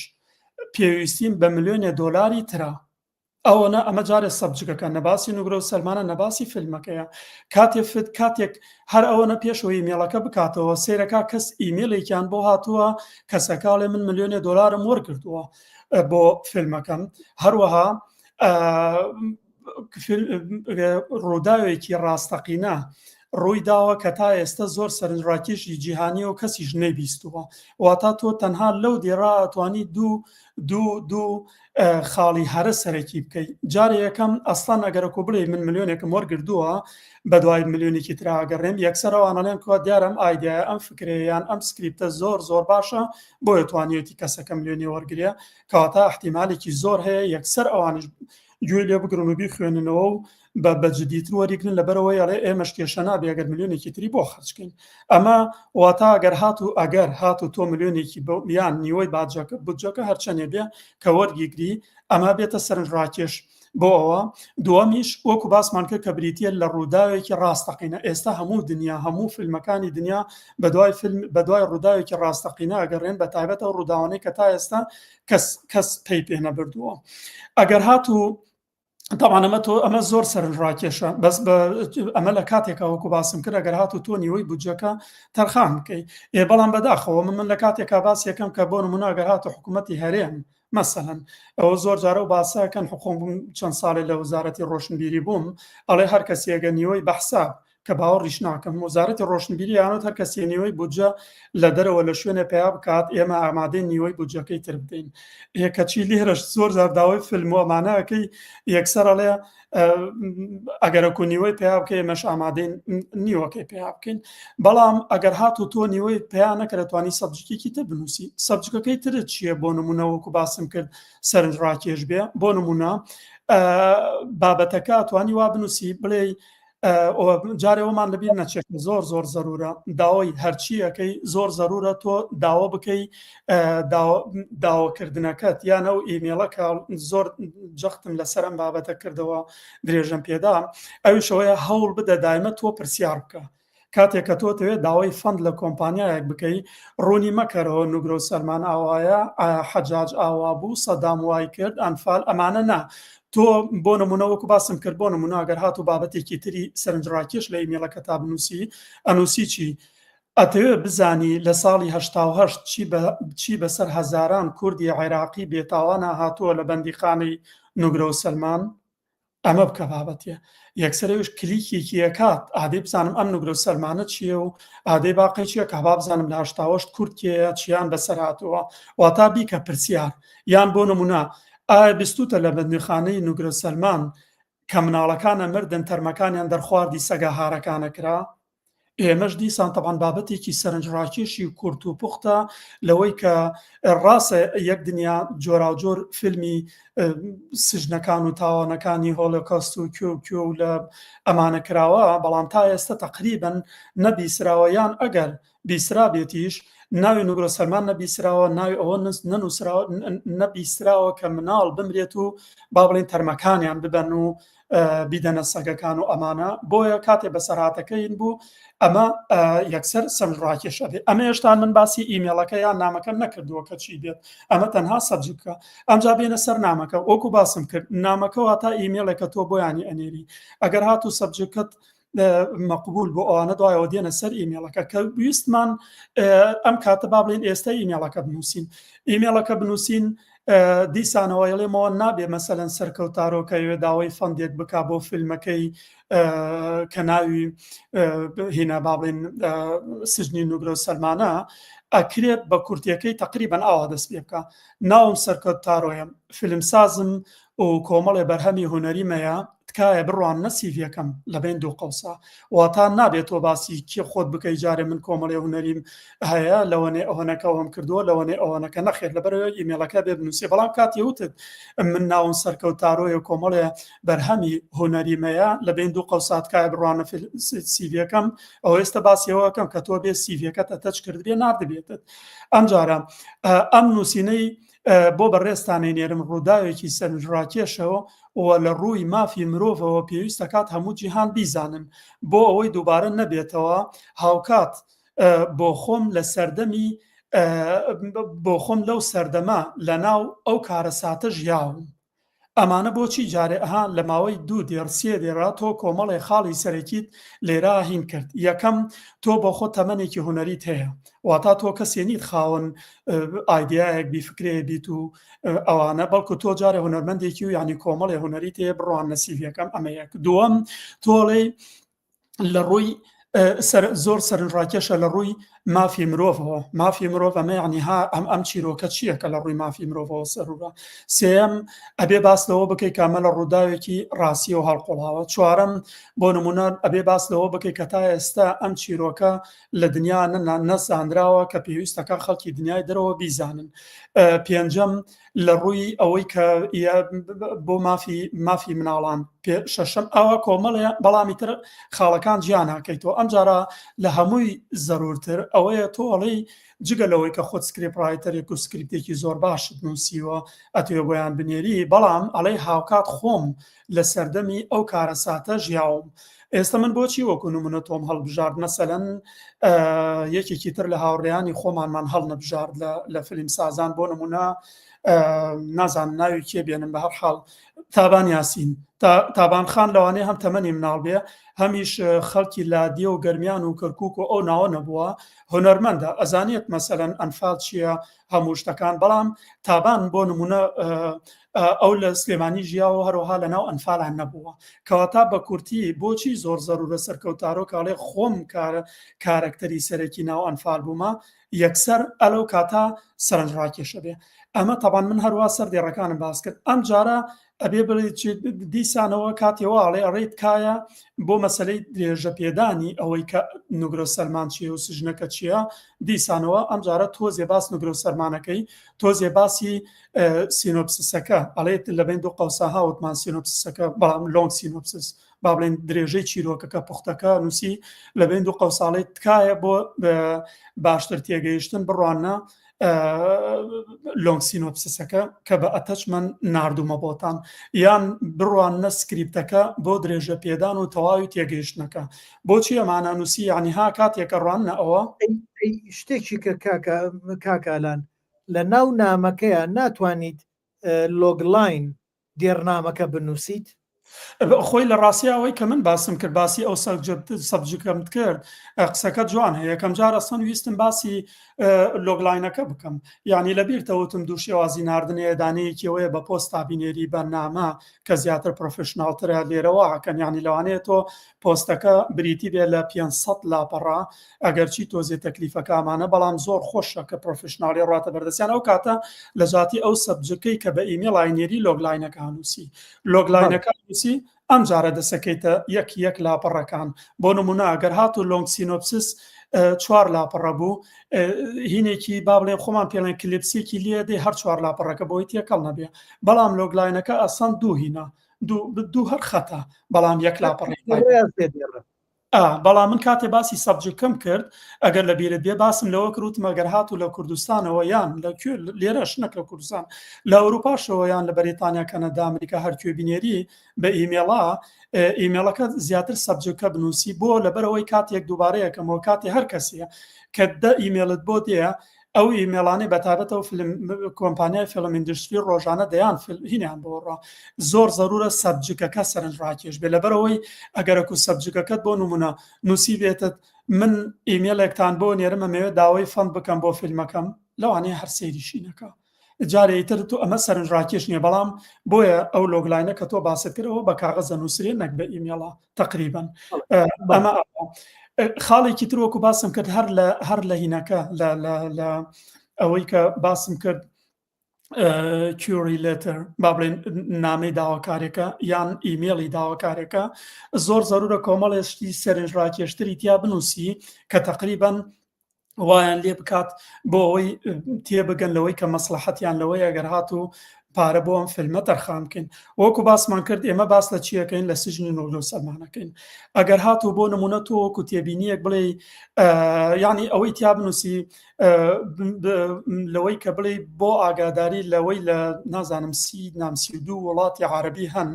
پێویستیم بە ملیۆنێ دۆلاری ترە. ئەوەنە ئەمە جارێ سەبجەکە نەباسی نوگرە و سەلمانە نەباسی فیلمەکەیە. کاتێک هەر ئەوەنە پێشەوە ئیمێڵەکە بکاتەوە سیرەکە کەس ئیمێڵێکیان بۆ هاتووە کەسەکاڵێ من ملیۆنێ دۆلارم وەرگرتووە بۆ فیلمەکەم. هەروەها ڕووداوێکی ڕاستەقینە ڕووی داوە کە تا ئێستا زۆر سەرنجڕاکێشی جیهانی و کەسیش نەبیستووە، واتە تۆ تەنها لەو دێڕا ئەتوانی دوو خاڵی هەرە سەرەکی بکەیت. جارێ یەکەم ئەسڵان ئەگەرەکو بڵێ من ملیۆنێکم وەرگردووە بە دوای ملیۆنێکی تراگەڕێم یەکسەر ئەوانەڵێن کۆ دیارم ئایدایە ئەم فکرەیان ئەم سکریپتە زۆر باشە بۆ توانێتی کەسەکە ملیۆنی وەرگرێ، کەواتە احتیمالێکی زۆر هەیە یەکسەر ئەوانش گوێ لێ بگرن و بیخوێننەوە و بەجددیتر وەریگرن لەبەرەوەی ئەڵێ ئێمەش کێشە نابێ ئەگەر ملیۆنێکی تری بۆ خەرجکەین. ئەمە واتە ئەگەر هاتو تۆ ملیۆنێکی یان نیوەی بودجەکە هەرچەنێ بێ کە وەرگیگری ئەمە بێتە سەرنجڕاکێش بۆ ئەوە. دووەمیش وەکو باسمان کرد کە بریتە لە ڕووداوێکی ڕاستەقینە. ئێستا هەموو دنیا هەموو فیلمەکانی دنیا بە دوای ڕووداوێکی ڕاستەقینە ئەگەڕێن بە تایبەتە ڕووداوانەی کە تا ئێستا کەس پێی پێ نەبردووە. ئەگەر هاتوو طبعا ئەمە زۆر سەرنجڕاکێشە، بەس ئەمە لە کاتێکە وەکو باسم کرد ئەگەر هاتوو تۆ نیوەی بودجەکە تەرخان بکەیت. بەڵام بەداخەوە من لە کاتێکا باس یەکەم کە بۆ نمونە ئەگەر هاتوو حکوومەتی هەرێم مەسەلەن ئەوە زۆر جارە و باسەکەن حقوق چەند ساڵێ لە وزارەتی ڕۆشنبیری بووم ئەڵێ هەر کەسێگە نیوەی بەحساب کە باوەڕیش ناکەم وزارەتی ڕۆشنبیری یانوت هەر کەسێ نیوەی بودجە لە دەرەوە لە شوێنە پێیا بکات ئێمە ئامادەی نیوەی بودجەکەی تر بدەین. کەچی لێرەش زۆر زارداوای فیلم و ئەمانەکەی یەکسەر ئەڵێ ئەگەرەکو نیوەی پێیا بکەی ئێمەش ئامادەی نیوەکەی پێیا بکەین. بەڵام ئەگەر هاتوو تۆ نیوەی پێیا نەکرێت توانی سەبجەکێکی تر بنووسی. سەبجەکەی ترت چییە بۆ نمونە وەکو باسم کرد سەرنجڕاکێش بێ. بۆ نمونە بابەتەکە توانی وا بنووسی بڵێ جارێەوەمان لەبیر نەچێت زۆر زەرورە داوای هەرچیەکەی زۆر زەرورە تۆ داوا بکەی داواکردنەکەت یان ئەو ئیمێڵەکە زۆر جەختم لەسەرم بابەتە کردەوە درێژەم پێدا ئەویشەوەیە هەوڵ بدە دایمە تۆ پرسیار بکە. کاتێککە تۆ دەوێت داوای فەند لە کۆمپانیایەک بکەی ڕوونی مەکەرەوە نوگرە و سەلمان ئاوایە حەجاج ئاوا بوو سەدام وای کرد ئەنفال ئەمانە نا. تۆ بۆ نمونە وەکو باسم کرد بۆ نمونە ئەگەر هاتوو بابەتێکی تری سەرنجڕاکێش لە ئیمێڵەکە تا بنووسی ئەنووسی چی ئەتەوێت بزانی لە ساڵی 1970 چی بەسەر هەزاران کوردی عێراقی بێتاوانە هاتووە لە بەندیخانەی نوگرە و سەلمان. ئەمە بکە بابەتە یەکسەرەویش کلیکێکی یەکات ئادەی بزانم ئەم نوگرە و سەلمانە چییە و ئادەی باقی چییە کە با بزانم لە 1970 کورتکێ چیان بەسەر هاتووە واتا بیکە پرسیار. یان بۆ نمونە ئایا بیستوتە لە بەندیخانەی نوگرە سەلمان کە مناڵەکانە مردن تەرمەکانیان دەرخواردی سەگە هارەکانە کرا. ئێمەش دیسان تەبان بابەتێکی سەرنجڕاکێشی کورت و پوختە لەوەی کە ڕاستە یەک دنیا جۆرا و جۆر فیلمی سژنەکان و تاوانەکانی هۆلۆکۆست و کوێ و لە ئەمانە کراوە، بەڵام تا ئێستا تەقریبەن نەبیسراوە یان ئەگەر بیسرا بێتیش ناوی نوگرە سەلمان نەبیسراوە، ناوی ئەوە نەبیسراوە کە مناڵ بمرێت و با بڵێن تەرمەکانیان ببەن و بیدەنە سەگەکان و ئەمانە. بۆیە کاتێ بەسەرهاتەکەین بوو ئەمە یەکسەر سەرنجڕاکێشە بێت. ئەمە هێشتا من باسی ئیمێڵەکە یان نامەکەم نەکردووە کە چی بێت، ئەمە تەنها سەبجەکە. ئەمجا بێنە سەر نامەکە وەکو باسم کرد نامەکە واتە ئیمێڵێکە تۆ بۆیانی ئەنێری. ئەگەر هاتوو سەبجەکەت مەقبول بۆ ئەوانە دوایەوە دێنە سەر ئیمێڵەکە کە ویستمان ئەم کاتە با بڵێن ئێستا ئیمێڵەکە بنووسین. ئیمێڵەکە بنووسین دیسانەوەڵێمەوە نابێ مەسەلەن سەرکەوتارۆکەوێ داوای فەندێک بک بۆ فیلمەکەی کە ناوی هێنا باڵێن سژنی نوگرە و سەلمانە ئەکرێت بە کورتەکەی تقریبان ئاوا دەست پێ بکە ناوم سەرکەوتارۆیە فیلمسازم و کۆمەڵێ بەرهەمی هوەریمەیە تکایە بڕوان نەسیڤەکەم لە بین دوو قەوسا واتان نابێتەوە باسی کی خۆت بکەی جارێ من کۆمەڵێ هوەریم هەیە لەوەنێ ئەوەنەکەوەم کردووە لەوەنێ ئەوەنەکە نەخێت لەبەرەوە ئیمێلەکە بێ بنووسێ بەڵام کاتی وتت من ناوم سەرکەوتارۆیە کۆمەڵێ بەرهەمی هوەریمەیە لە بین دوو قەوسات کایە بڕوانە سیڤەکەم ئەو ئێستا باسیەوەکەم کە تۆ بێ سیڤەکەت ئەتەچ کردبێ نردبێتت ئەم جارە ئەم نووسینەی بۆ بەڕێستانەی نێرم ڕووداوێکی سەرنجڕاکێشەوە و لە ڕووی مافی مرۆڤەوە پێویستە کات هەموو جیهان بیزانن بۆ ئەوەی دووبارە نەبێتەوە هاوکات بۆ خۆم لە سەردەمی بۆ خۆم لەو سەردەما لە ناو ئەو کارە ساتە ژیاوم ئەمانە بۆچی جارێ ئەها لە ماوەی 2 دێر 3 دێرا تۆ کۆمەڵی خاڵی سەرەکیت لێرا هین کرد یەکەم تۆ بۆ خۆ تەمەنێکی هوەریت هەیە واتا تۆ کەسێنیت خاوەن ئایدیایەک بیفکرێ بیت و ئەوانە بەڵکو تۆ جارێ هوەرمەندێکی و ینی کۆمەڵی هوەریت هەیە بڕوان نەسیڤەکەم ئەمە یەک دووەم تۆڵێ لە ڕووی زۆر سەرنجڕاکێشە لە ڕووی مافی مرۆڤەوە مافی مرۆڤ ئەمە یعنیها ئەم چیرۆکە چییە کە لە ڕووی مافی مرۆڤەوە سەرورە سێم ئەبێ باس لەوە بکەی کامە لە ڕووداوێکی ڕاستی و هەڵقۆڵاوە چوارەم بۆ نمونە ئەبێ باس لەوە بکەی کە تا ئێستا ئەم چیرۆکە لە دنیا نەزانراوە کە پێویستەکە خەڵکی دنیای دەرەوە بیزانن پێنجەم لە ڕووی ئەوەی کە بۆ مافی مناڵان شەشەم ئەوە کۆمەڵە بەڵامی تر خاڵەکان گیاناکەیتەوە ئەم جارە لە هەمووی زەرورتر ئەوەیە تۆڵی جگە لەوەی کە خۆت سکریپڕایتەرێک و سکریپتێکی زۆر باشت نووسیوە ئەتوێ بۆیان بنێری بەڵام ئەڵێ هاوکات خۆم لە سەردەمی ئەو کارە ساتە ژیاوم ئێستا من بۆچی وەکو نمونە تۆم هەڵبژارد مەسەلەن یەکێکی تر لە هاوڕێیانی خۆمانمان هەڵ نەبژارد لە فیلم سازان بۆ نمونە نازان ناوی کێ بێنم بە هەر حاڵ تابان یاسین تابان خان لەوانەیە هەم تەمەنی مناڵ بێ هەمیش خەڵکی لادیە و گەرمیان و کەرکووک و ئەو ناوە نەبووە هۆنەرمەندە ئەزانێت مەسەلەن ئەنفال چییە هەموو شتەکان بەڵام تابان بۆ نمونە ئەو لە سلێمانی ژیاوە هەروەها لە ناو ئەنفالان نەبووە کەواتە بە کورتی بۆچی زۆر زەرورە سەرکەوتارۆ کاڵێ خۆم کارەکتەری سەرەکی ناو ئەنفال بوومە یەکسەر ئەلەو کاتا سەرنجڕاکێشە بێ ئەمە تەبان من هەروە سەردێڕەکانم باس کرد ئەم جارە ئەبێ بڵێت دیسانەوە کاتێواڵێ ئەڕێت کایە بۆ مەسلەی درێژە پێدانی ئەوەی کە نوگرە سەلمان چیە و سژنەکە چییە دیسانەوە ئەم جارە تۆزێ باس نوگرە سەرمانەکەی تۆزێ باسی سینۆپسسەکە ئەڵێت لە بین دوو قەوسا هاوتمان سینۆپسسەکە بەڵام لۆنگ سینۆپسس با بڵێن درێژەی چیرۆکەکە پوختەکە نووسی لە بین دوو قەوساڵێت تکایە بۆ باشتر تێگەیشتن بڕوانە لۆنگ سینۆپسسەکە کە بە ئەتەچمەن ناردوومە بۆتان یان بڕوان نە سکریپتەکە بۆ درێژە پێدان و تەواوی تێگەیشتنەکە بۆچی ئەمانە نووسی یعنیها کاتێکە ڕوانە ئەوە شتێکی کە کاکالان لە ناو نامەکەیە ناتوانیت لۆگلاین دێرنامەکە بنووسیت خۆی لە ڕاستیەوەی کە من باسم کرد باسی ئەو سەبجەکەم کرد قسەکە جوان هەیە یەکەم جارە سن ویستم باسی لۆگلاینەکە بکەم یعنی لەبیرتەوتم دوو شێوازی ناردنەیە دانەیەکیەوەیە بە پۆستا بینێری بەرنامە کە زیاتر پرۆفشناڵترە لێرەوە ئەکەن یعنی لەوانەیە تۆ پۆستەکە بریتی بێ لە 500 لاپەڕا ئەگەرچی تۆزێ تەکلیفەکە ئەمانە بەڵام زۆر خۆشە کە پرۆفشناڵی ڕاتە بەردەستیان ئەو کاتە لە ژاتی ئەو سەبجەکەی کە بە ئیمێڵ ئاینێری لۆگلاینەکە نووسی لۆگلاینەکە نووسی ئەم جارە دەسەکەیتە یەک لاپەڕەکان بۆ نمونە ئەگەر هات و لۆنگ سینۆپسس 4 لاپەڕە بوو هینێکی با بڵێ خۆمان پێڵێن کلیپسێکی لێ دێ هەر 4 لاپەڕەکە بۆی تێکەڵ نەبێ بەڵام لۆگلاینەکە ئەسان دوو هینە دوو هەر خەتە بەڵام یەک لاپەڕ بەڵام من کاتێ باسی سەبجەکەم کرد ئەگەر لە بیرت بێ باسم لەوە کروتم ئەگەر هات و لە کوردستانەوە یان لەکوێ لێرەش نەک لە کوردستان لە ئەوروپاشەوە یان لە بەریتانیا کەنەدا ئەمریکا هەرکوێ بینێری بە ئیمێڵا ئیمێڵەکە زیاتر سەبجەکە بنووسی بۆ لەبەرەوەی کاتێک دووبارەیەکەمەوە کاتی هەر کەسیە کە دە ئیمێڵت بۆ دێ ئەو ئیمێڵانەی بەتابەتەوە کۆمپانیای فیلم ئیندستری ڕۆژانە دەیان هینیان بۆڕە زۆر زەرورە سەبجەکەکە سەرنجڕاکێش بێ لەبەرەوەی ئەگەرەکو سەبجەکەت بۆ نمونە نووسی بێتت من ئیمێلێکتان بۆ نێرمە مەوێت داوای فەند بکەم بۆ فیلمەکەم لەوانەیە هەر سەیریشینەکە جارێتر تو ئەمە سەرنجڕاکێش نییە بەڵام بۆیە ئەو لۆگلاینە کە تۆ باست کردەوە بە کاغەزە نووسێ نەک بە ئیمێڵە تقریبن ئەمە خاڵێکی ترۆکو باسم کرد هەر لە هینەکە لە ئەوەی کە باسم کرد کیوری لێتر با بڵێن نامەی داواکارێکە یان ئیمێڵی داواکارێکە زۆر زەرورە کۆمەڵێشتی سەرنجڕاکێشتری تیا بنووسی کە تقریبن وایان لێ بکات بۆ ئەوەی تێبگەن لەوەی کە مەسلحەتیان لەوەی ئەگەر هاتوو پارە بۆ ئەم فیلمە تەرخان بکەین وەکو باسمان کرد ئێمە باس لە چیەکەین لە سژنی نۆگلۆ سەلمانەکەین ئەگەر هاتوو بۆ نمونە تۆ وەکو تێبینیەک بڵێ ینی ئەوەی تیا بنووسی لەوەی کە بڵێ بۆ ئاگاداری لەوەی لە نازانم نامسی دوو وڵاتی عارەبی هەن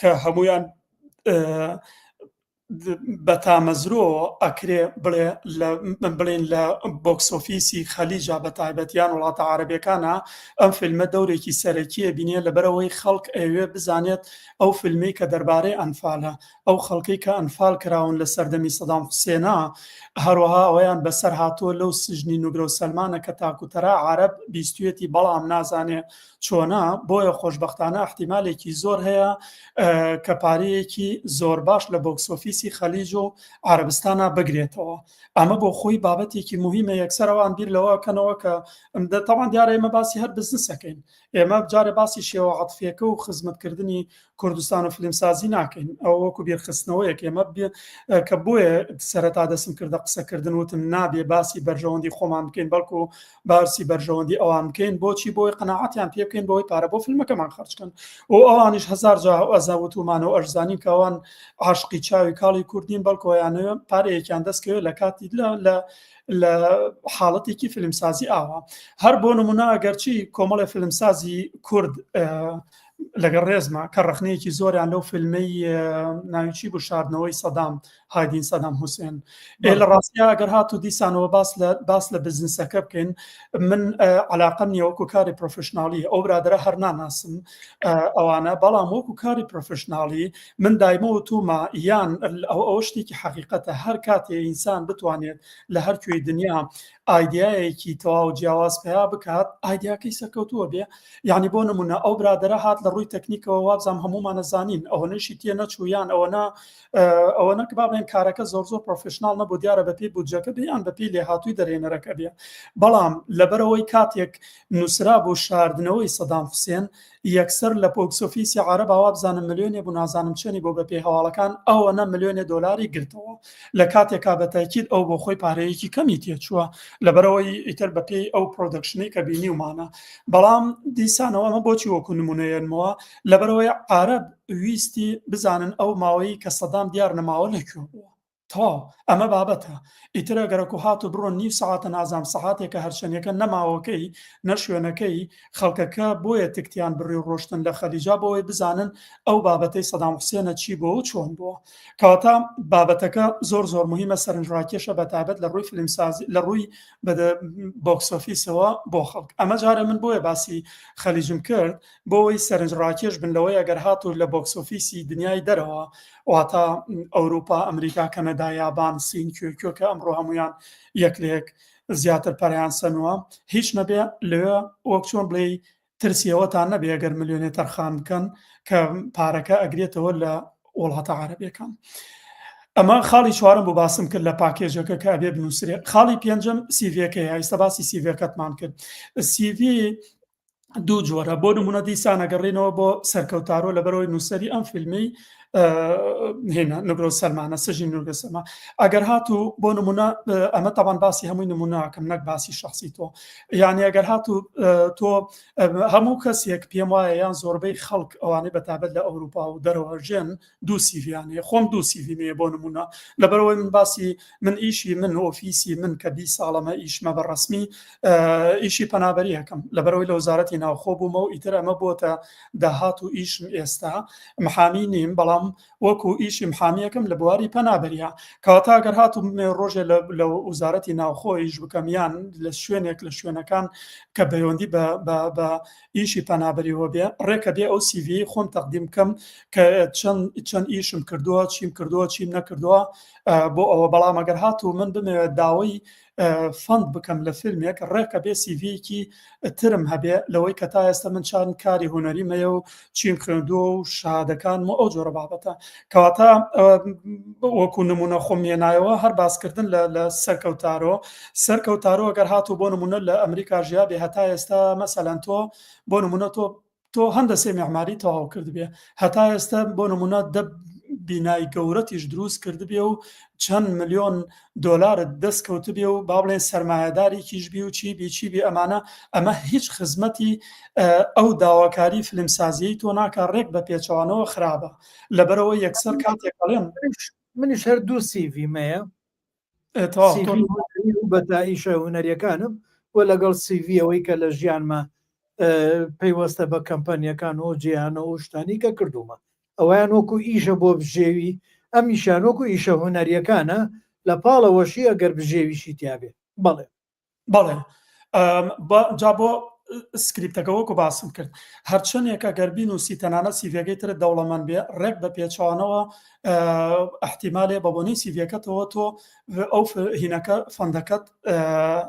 کە هەمویان بە تامەزرۆ ئەکرێ بڵێن لە بۆکسۆفیسی خەلیجا بە تایبەتیان وڵاتە عارەبیەکانە ئەم فیلمە دەورێکی سەرەکیە بینێ لەبەرەوەی خەڵک ئەوێ بزانێت ئەو فیلمی کە دەربارەی ئەنفالە ئەو خەڵکەی کە ئەنفال کراون لە سەردەمی سەدام حوسێنە هەروەها ئەویان بەسەر هاتووە لەو سژنی نوگرە و سەلمانە کە تاکوتەرا عارەب بیستوێتی بەڵام نازانێ چۆنە بۆیە خۆشبەختانە احتیمالێکی زۆر هەیە کە پارەیەکی زۆر باش لە بۆکسۆفیسی خەلیج و عربستانە بگرێتەوە ئەمە بۆ خۆی بابەتێکی مهمە یەکسەرەوان بیر لەوە کەنەوە کە تاوان دیارە ئێمە باسی هەر بزنسەکەین ئێمە جارێ باسی شێوە عەتفیەکە و خزمەتکردنی کوردستان و فیلمسازی ناکەین ئەو وەکو بیرخستنەوەیەک ئێمە کە بۆیە سەرەتا دەسم کردە قسەکردن وتم نابێ باسی بەرژەوەندی خۆمان بکەین بەڵکو باسی بەرژەوەندی ئەوان بکەین بۆچی بۆی قەناعەتیان پێ بکەین بۆی پارە بۆ فیلمەکەمان خەرجکەن و ئەوانیش هەزار جا ئەزاوتومانەوە ئەرزانین کە ئەوان عاشقی چاوی کاڵی کوردین بەڵکۆیانەوە پارەیەکیان دەستکەوێت لە کاتی لە حاڵەتێکی فیلمسازی ئاوا هەر بۆ نمونە ئەگەرچی کۆمەڵی فیلمسازی کورد لەگەڵ ڕێزمە کە ڕخنەیەکی زۆریان لەو فیلمەی ناویچی بشاردنەوەی سەدام هایدین سەدام حوسێن لە ڕاستیا ئەگەر هاتوو دیسانەوە باس لە بزنسەکە بکەین من علاقەم نییە وەکو کاری پرۆفشناڵی ئەو برادرە هەر ناناسم ئەوانە بەڵام وەکو کاری پرۆفشناڵی من دایمە وتومە یان ئەو شتێکی حەقیقەتە هەر کاتێ ئینسان بتوانێت لە هەر کوێی دنیا ئایدیایەکی تەواو جیاواز پێیا بکات ئایدیاکەی سەرکەوتووە بێ یعنی بۆ نمونە ئەو برادرە هات لە ڕووی تەکنیکەوە وابزانام هەمومان نەزانین ئەوە نشی تێ نەچوویان ئەوە نەک با بڵێن کارەکە زۆر پرۆفشنال نەبوو دیارە بەپێی بودجەکە بێیان بەپێی لێهاتووی دەرێنەرەکە بێ بەڵام لەبەرەوەی کاتێک نووسرا بۆ شاردنەوەی سەدام حوسێن یەکسەر لە بۆکسۆفیسی عارەب ئاوا بزانم ملیۆنێ بوو نازانم چێنی بۆ بەپێی هەواڵەکان ئەوە نە ملیۆنێ دۆلاری گرتەوە لە کاتێکا بەتاکید ئەو بۆ خۆی پارەیەکی کەمی تێچووە لەبەرەوەی ئیتر بەپێی ئەو پرۆدەکشنەی کە بینیومانە بەڵام دیسانەوە ئەمە بۆچی وەکو نمونەیەنمەوە لەبەرەوەی عارەب ویستی بزانن ئەو ماوەی کە سەدام دیار نەماوە لەکوێ بووە تەواو ئەمە بابەتە ئیترە گەرەکو هاتو بڕۆن نیو سەعاتە نازام سەعاتێکە هەرچەندێکە نەماوەکەی نەشوێنەکەی خەڵکەکە بۆیە تکتیان بڕی ڕۆشتن لە خەلیجا بۆی بزانن ئەو بابەتەی سەدام حوسێنە چی بۆ و چۆن بووە کەواتە بابەتەکە زۆر مهمە سەرنجڕاکێشە بەتابەت لە ڕووی فیلمسازی لە ڕووی بۆکسۆفیسەوە بۆ خەڵک ئەمە جارە من بۆیە باسی خەلیجم کرد بۆەوەی سەرنجڕاکێش بن لەوەی ئەگەر هاتو لە بۆکسۆفیسی دنیای دەرەوە واتە ئەوروپا ئەمریکا کەنەدا یابان سین کوێکە ئەمڕۆ هەمویان یەکلێک زیاتر پەریان سەنووە هیچ نەبێ لەوێ وەک چۆن بڵێ ترسیەوەتان نەبێ ئەگەر ملیۆنێ تەرخان بکەن کە پارەکە ئەگرێتەوە لە وڵاتە عارەبیەکان ئەمە خاڵی چوارم بۆ باسم کرد لە پاکێژەکە کە ئەبێ بنووسرێت خاڵی پێنجەم سیڤەکەی ئێستا باسی سیڤەکەتمان کرد سیڤی دوو جۆرە بۆ نمونە دیسان ئەگەڕێنەوە بۆ سەرکەوتارۆ لەبەرەوەی نووسەری ئەم فیلمی هێنا نوگرە و سەلمانە سژی نوگرە سەلما ئەگەر هاتوو بۆ نمونە ئەمە تاوان باسی هەمووی نمونەکەم نەک باسی شخصی تۆ یعنی ئەگەر هاتوو تۆ هەموو کەسێک پێم وایە یان زۆربەی خەڵک ئەوانەی بەتابەت لە ئەوروپا و دەرەوە ژێن دوو سیڤیانەیە خۆم دوو سیڤینەیە بۆ نمونە لەبەرەوەی من باسی من ئیشی من ئۆفیسی من کە 20 ساڵەمە ئیشمە بەڕەسمی ئیشی پەنابەری هەکەم لەبەرەوەی لە وزارەتی ناوخۆ بوومە و ئیتر ئەمە بۆتە داهات و ئیشم ئێستا محامی نیم بەڵام وەکو ئیشی محامیەکەم لە بواری پەنابەریە کەواتە ئەگەر هاتوو ڕۆژێ لە وزارەتی ناوخۆیش بکەمیان لە شوێنێک لە شوێنەکان کە بەیۆندی بە ئیشی پەنابەریەوە بێ ڕێکە بێ ئەو سیڤی خۆم تەقدیم بکەم کە چەند ئیشم کردووە چیم کردووە چیم نەکردووە بۆ ئەوە بەڵام ئەگەر هاتوو من بمەوێت داوای فەند بکەم لە فیلمێک ڕێکە بێ سیڤیەکی ترم هەبێ لەوەی کە تا ئێستا من چند کاری هوەری مەیە و چیم خوێندووە و شادەکان و ئەو جۆرە بابەتە کەواتە وەکو نمونە خۆم هێنایەوە هەر باسکردن لە سەرکەوتارۆ ئەگەر هاتوو بۆ نمونە لە ئەمریکا ژیا بێ هەتا ئێستا مەسەلەن تۆ بۆ نمونە تۆ هەندەسێ میعماری تەواو کرد بێ هەتا ئێستا بۆ نمونە بینای گەورەتیش دروست کرد بێ و چەند ملیۆن دۆلارت دەستکەوت بێ و با بڵێن سەرمایەدارێکیش بی و چی بێ ئەمە هیچ خزمەتی ئەو داواکاری فیلمسازیی تۆ ناکە ڕێک بە پێچەوانەوە خراپە لەبەرەوە یەکسەر کاتێک بڵێن منیش هەردوو سیڤی مەیە بەتا ئیشە هوەریەکانم و لەگەڵ سیڤەوەی کە لە ژیانمە پەیوەستە بە کەمپانیەکان و جیانە و شتانی کە کردومە ئەویان وەکو ئیشە بۆ بژێوی ئەم ئیشان وەکو ئیشە هوەریەکانە لە پاڵەوەشی ئەگەر بژێویشی تیاابێ بەڵێ جا بۆ سکریپتەکە وەکو باسم کرد هەرچەندێکە گەربین و سیتەنانە سیڤەکەی ترت دەوڵەمەند بێ ڕێک بە پێچوانەوە احتیمالێ بە بۆنەی سیڤەکەتەوە تۆ ئەو هینەکە فەندەکەت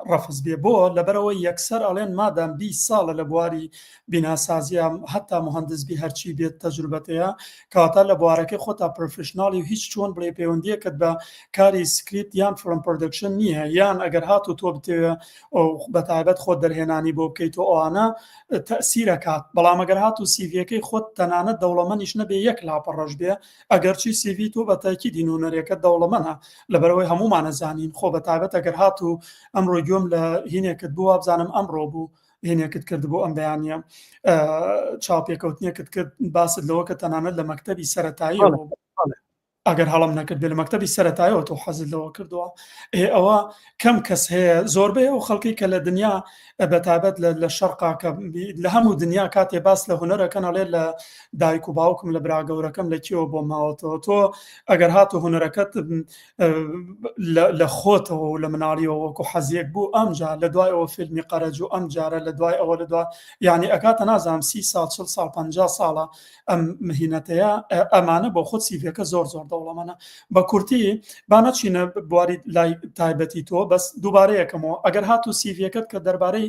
ڕەفز بێ بۆ لەبەرەوە یەکسەر ئەڵێن مادام 20 ساڵە لە بواری بیناسازیە هەتا مهندسبی هەرچی بێت تەجروبەتەیە کەواتە لە بوارەکەی خۆتا پرۆفشناڵی و هیچ چۆن بڵێ پەیوەندیەکەت بە کاری سکریپت یان فیلم پرۆدەکشن نییە یان ئەگەر هاتو تۆ بتەوێ بەتایبەت خۆت دەرهێنانی بۆ بکەیت و ئەوانە تەسیرەکات بەڵام ئەگەر هاتو سیڤەکەی خۆت تەنانەت دەوڵەمەنیش نەبێ یەک لاپەڕەش بێ ئەگەرچی سیڤی تۆ بەتاکی دینونەرێکە دەوڵەمەنە لەبەرەوەی هەمومانە زانین خۆ بەتایبەت ئەگەر هاتو ئەمڕۆ گوێم لە هینێکت بووە بزانم ئەمڕۆ بوو هێنێکت کرد بۆ ئەم بەیانە چاوپێکەوتنیەکت کرد باست لەوە کە تەنانەت لە مەکتەبی سەرەتایی ئەگەر هەڵم نەکرد بێ لە مەکتەبی سەرەتایەوە تۆ حەزت لەوە کردووە ئەوە کەم کەس هەیە زۆربەی ئەو خەڵکی کە لە دنیا بەتابەت لە شەرقا کە لە هەموو دنیا کاتێ باس لە هونەرەکەن ئەڵێ لە دایک و باوکم لە براگەورەکەم لە کێوە بۆ ماوەتەوە تۆ ئەگەر هاتو هونەرەکەت لە خۆتەوە و لە مناڵیەوە وەکو حەزیەک بوو ئەمجا لە دوای ئەوە فیلمی قەرەج و ئەم جارە لە دوای ئەوە لە دوای یعنی ئەکاتە نازانم 30 ساڵ 40 ساڵ 50 ساڵە ئەم مهینەتەیە ئەمانە بۆ خۆت سیڤەکە زۆر دەوڵەمەنە بە کورتی با نەچینە بواری لای تایبەتی تۆ بەس دووبارەیەکەمەوە ئەگەر هاتو سیڤەکەت کە دەربارەی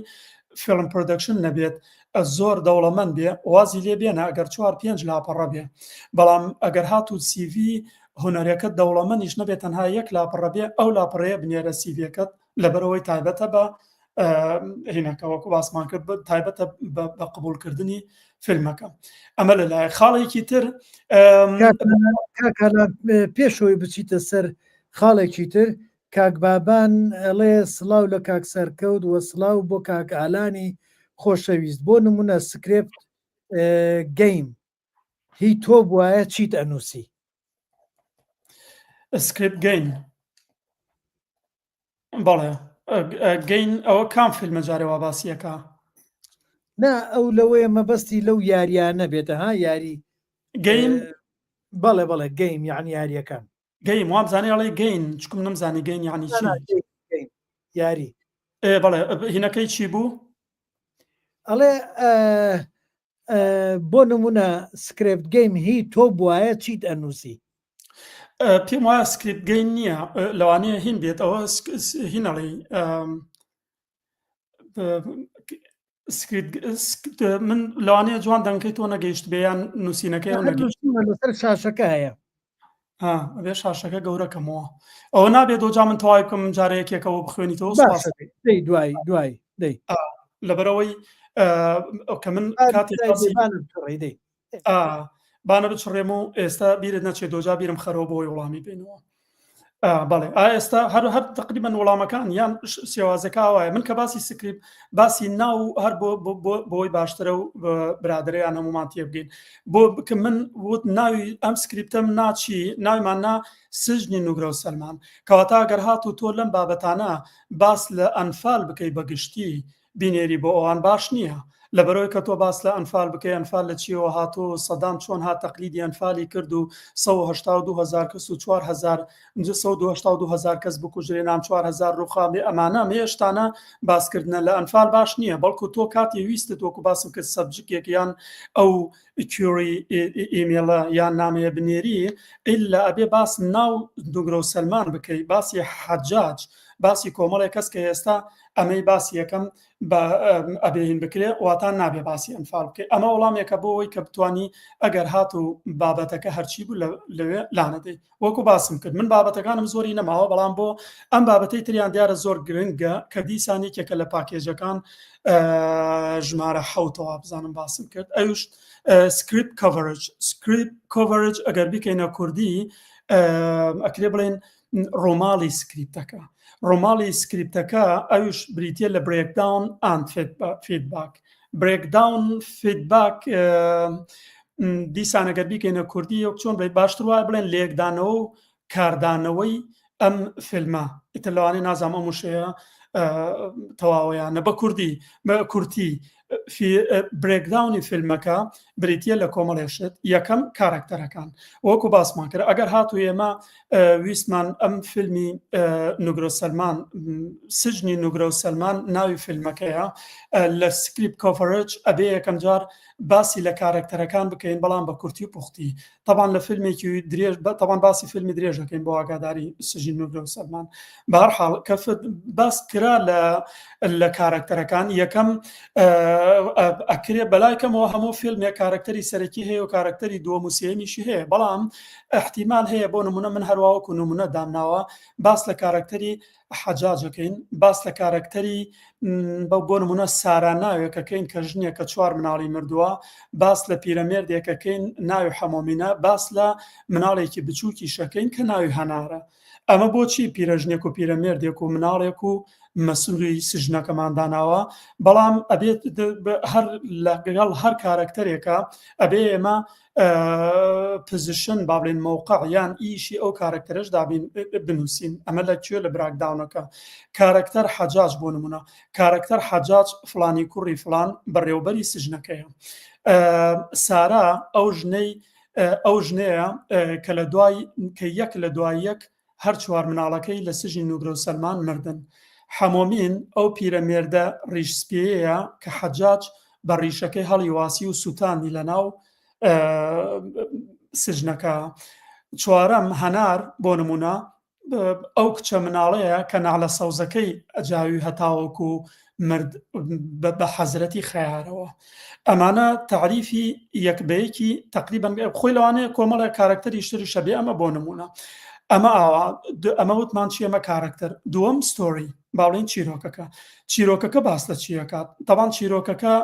فیلم پرۆدەکشن نەبێت زۆر دەوڵەمەند بێ وازی لێ بێنە ئەگەر 4-5 لاپەڕە بێ بەڵام ئەگەر هاتو سیڤی هوەرەکەت دەوڵەمەندیش نەبێت تەنها یەک لاپەڕە بێ ئەو لاپەڕەیە بنێرە سیڤەکەت لەبەرەوەی تایبەتە بە هینەکەوەکو باسمان کرد تایبەتە بە قبولکردنی فیلمەکە ئەمە لەلایە خاڵێکی تر پێشەوەی بچیتە سەر خاڵێکی تر کاکبابان ئەڵێ سڵاو لە کاک سەرکەوت وە سڵاو بۆ کاکعالانی خۆشەویست بۆ نمونە سکرێپت گەیم هی تۆ بواە چیت ئەنووسی سکرێپت گەین بەڵێ گەین ئەوە کام فیلمە جارێوا باسیەکە نا ئەو لەوەیە مەبەستی لەو یاریانە بێتە ها یاری گەیم بەڵێ گەیم یعنی یاریەکان گەیم وام زانێ ئەڵێ گەین چکم نەمزانی گەین یعنی چی یاری بەڵێ هینەکەی چی بوو ئەڵێ بۆ نمونە سکرێپت گەیم هی تۆ بواە چیت ئەنووسی پێم وایە سکریپت گەین نییە لەوانەیە هین بێت ئەوە هینەڵی من لەوانەیە جوان دەنگەکەی تۆ نەگەیشت بێیان نووسینەکەی لەسەر شاشەکە هەیە بێ شاشەکە گەورەکەمەوە ئەوە نابێت دۆجا من تەواوی بکەم جارەیەکێکەوە بخوێنیتەوە دوای لەبەرەوەی کە من بانە بچڕێم و ئێستا بیرت نەچێت دۆجا بیرم خەرەوە بۆی وەڵامی بینەوە بەڵێ ئێستا هەر تقریبان وەڵامەکان یان سێوازەکە وایە من کە باسی سکریپ باسی ناو هەر بۆی باشترە و برادرەیان هەمومان تێ بگەین بۆ بکە من وت ناوی ئەم سکریپتەم ناچی ناویمان نا سژنی نوگرە و سەلمان کەواتە گەر هات و تۆ لەم بابەتانە باس لە ئەنفال بکەی بەگشتی بینێری بۆ ئەوان باش نییە لەبەرەوەی کە تۆ باس لە ئەنفال بکەی ئەنفال لە چیەوە هاتۆ سەدام چۆن هات تەقلیدی ئەنفالی کرد و 182,000 کەس و 4,200 کەس بکوژرێ نام 4,000 ڕووخابێ ئەمانە هێشتانە باسکردنە لە ئەنفال باش نییە بەڵکو تۆ کاتی ویستت وەکو باسم کرد سەبجکێک یان ئەو کیۆری ئیمێڵە یان نامەیە بنێری ئللا ئەبێ باس ناو دوگرە و سەلمان بکەی باسی حەجاج باسی کۆمەڵێک کەس کە ئێستا ئەمەی باسی یەکەم بە ئەبێین بکرێ واتان نابێ باسی ئەنفال بکەێت. ئەمە وەڵامێکە بۆ ئەوەی کە بتوانی ئەگەر هات و بابەتەکە هەرچی بوو لەوێ لانەدەی. وەکو باسم کرد من بابەتەکانم زۆری نەماوە، بەڵام بۆ ئەم بابەتەی تریان دیارە زۆر گرنگە کە دیسانێکێکە لە پاکێجەکان ژمارە حوتەوە بزانم باسم کرد. ئەوش سکریپت کۆڤەرج ئەگەر بیکەینە کوردی ئەکرێ بڵێن ڕۆماڵی سکریپتەکە. ڕۆماڵی سکریپتەکە ئەوش بریتە لە برێکداون ئەند فیدباک. برێکداون فیدباک دیسان ئەگەر بیکەینە کوردی یەک چۆن بێت باشتر وایە بڵێن لێکدانەوە و کاردانەوەی ئەم فیلمە. ئیتر لەوانەیە نازانم ئەم وشەیە تەواوەیانە بە کوردی بە کورتی برێکداونی فیلمەکە بریتە لە کۆمەڵێشت. یەکەم کارکتەرەکان وەکو باسمان کرد ئەگەر هاتو ئێمە ویستمان ئەم فیلمی نوگرۆ سەلمان سژنی نوگرۆ سەلمان ناوی فیلمەکەیە لە سکریپت کۆڤەرج ئەبێ یەکەم جار باسی لە کارکتەرەکان بکەین بەڵام بە کورتی و پوختی. طبعاً لە فیلمێکی درێژ طبعاً باسی فیلمی درێژەکەین بۆ ئاگاداری سژنی نوگرۆ سەلمان. بە هەر حاڵ کە باس کرا لە کارکتەرەکان یەکەم ئەکرێ بەلایکەمەوە هەموو فیلمێک کارکتەری سەرەکی هەیە و کارکتەری دووەم و سێمیشی هەیە، بەڵام احتیمال هەیە بۆ نمونە من هەروەکو نمونە دامناوە باس لە کارکتەری حەجاجەکەین، باس لە کارکتەری بۆ نمونە سارا ناوێکەکەین کە ژنێکە 4 مناڵی مردووە، باس لە پیرەمێردێکەکەین ناوی حەمۆمینە، باس لە مناڵێکی بچووکی شەکەین کە ناوی هەنارە. ئەمە بۆچی پیرەژنێک و پیرەمێردێک و مناڵێک و مەسوولی سژنەکەمان داناوە، بەڵام ئەبێت هەر لەگەڵ هەر کارکتەرێکە ئەبێ ئێمە پزیشن با بڵێن مووقع یان ئیشی ئەو کارکتەرش دابین بنووسین. ئەمە لەکوێ لە براکداونەکە کارکتەر حەجاج بۆ نمونە کارکتەر حەجاج فلانی کوڕی فلان بەڕێوەبەری سژنەکەیە. سارا ئەو ژنەیە کە لە دوای کە یەک لە دوای یەک هەر 4 مناڵەکەی لە سژنی نوگرۆ سەلمان مردن. حەمۆمین ئەو پیرەمێردە ڕیشسپێیە کە حەجاج بە ڕیشەکەی هەڵی واسی و سووتانی لە ناو سژنەکە. 4ەم هەنار بۆ نمونە ئەو کچە مناڵەیە کە ناڵە سەوزەکەی ئەجاوی هەتاوەکو مرد بە حەزرەتی خەیارەوە. ئەمانە تعریفی یەکبەیەکی تقریبا خۆی لەوانەیە کۆمەڵە کارکتەری شتری شەبێ. ئەمە بۆ نمونە ئەمە وتمان چی ئەمە کارکتەر. دووەم ستۆری باڵێن چیرۆکەکە باس لە چیەکات. تەبان چیرۆکەکە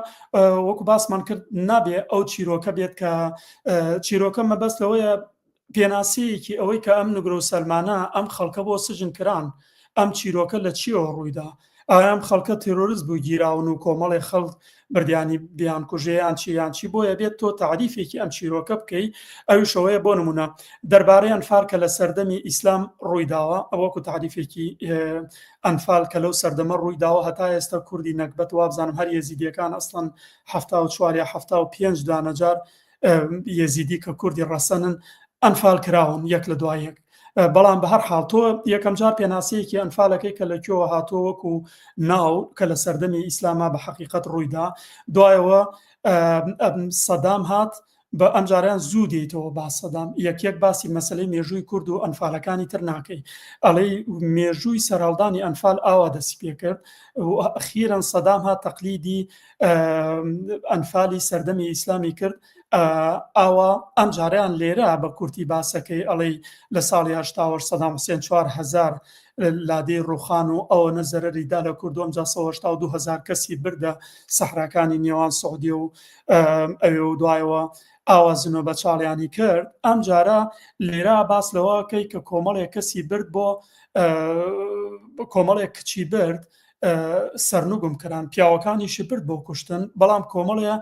وەکو باسمان کرد نابێ ئەو چیرۆکە بێت کە چیرۆکە مەبەست لەوەیە پێناسەیەکی ئەوەی کە ئەم نوگرۆ سەلمانە ئەم خەڵکە بۆ سژن کران ئەم چیرۆکە لە چیەوە ڕوویدا. ئەم خەڵکە تێرۆریست بوو گیراون و کۆمەڵی خەڵک بردیانی بیان کوژەیان چی بۆیە بێت تۆ تعریفێکی ئەم چیرۆکە بکەی. ئەوشەوەیە بۆ نمونە دەربارەی ئەنفال کە لە سەردەمی ئیسلام ڕوویداوە ئەوەکو تعریفێکی ئەنفال کە لەو سەردەمە ڕوویداوە هەتا ئێستا کوردی نەکبەت وابزانم هەر یەزیدیەکان ئەسڵەن 74 یا 75 دانەجار یەزیدی کە کوردی ڕەسەنن ئەنفال کراون یەک لە دوای یەک. بەڵام بە هەر حاڵ تۆ یەکەم جار پێناسەیەکی ئەنفالەکەی کە لەکوێوە هاتۆ وەکو ناو کە لە سەردەمی ئیسلاما بە حەقیقەت ڕوویدا. دوایەوە سەدام هات بە ئەمجاریان زوو دێتەوە با سەدام یەک باسی مەسلەی مێژووی کورد و ئەنفالەکانی تر ناکەی. ئەڵەی مێژووی سەرهەڵدانی ئەنفال ئاوا دەستی پێ کرد و ئەخیرەن سەدام هات تەقلیدی ئەنفالی سەردەمی ئیسلامی کرد. ئاوا ئەم جاریان لێرە بە کورتی باسەکەی ئەڵەی لە ساڵی 1970 سەدام حوسێن 4000 لادەی ڕوخان و ئەوە نەزەرەریدا لە کوردۆم جا 2000 کەسی بردە سەحراکانی نێوان سعودی و ئەوێ و دوایەوە ئاوازنەوە بە چاڵیانی کرد. ئەم جارە لێرە باس لەوەکەی کە کۆمەڵێک کەسی برد بۆ کۆمەڵێک کچی برد سەرنوگم کران پیاوەکانیشی برد بۆ کوشتن، بەڵام کۆمەڵەیە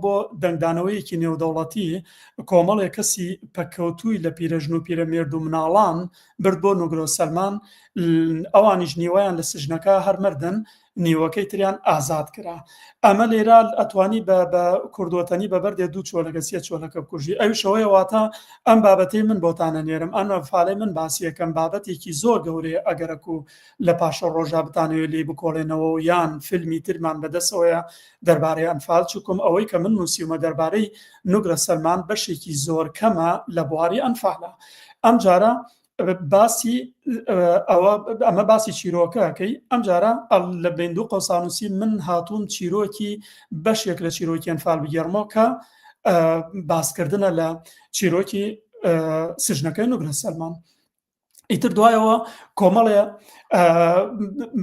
بۆ دەنگدانەوەیەکی نێودەوڵەتی کۆمەڵێک کەسی پەکەوتووی لە پیرەژن و پیرەمێرد و مناڵان برد بۆ نوگرۆ سەلمان. ئەوانیش نیوەیان لە سژنەکە هەرمردن نیوەکەی تریان ئازاد کرا. ئەمە لێرە ئەتوانی بە کوردوەتەنی بەبەردێ دوو چۆلەکە سێ چۆلەکە بکوژی. ئەوشەوەی واتە ئەم بابەتەی من بۆتانە نێرم ئەم فاڵی من باسیەکەم بابەتێکی زۆر گەورەیە ئەگەرەک و لە پاشە ڕۆژا بتانەوێت لێ بکۆڵێنەوە و یان فیلمی ترمان بەدەستەوەیە دەربارەی ئەنفال چووکم ئەوەی کە من نووسیومە دەربارەی نوگرە سەلمان بەشێکی زۆر کەمە لە بواری ئەنفالە. ئەم جارە باسی ئەمە باسی چیرۆکەکەی ئەم جارە لە بێندوو قەوسانوسی من هاتوون چیرۆکی بەشێک لە چیرۆکی ئەنفال بگەڕمەوە کە باسکردنە لە چیرۆکی سژنەکەی نوگرە سەلمان. ئیتر دوایەوە کۆمەڵێ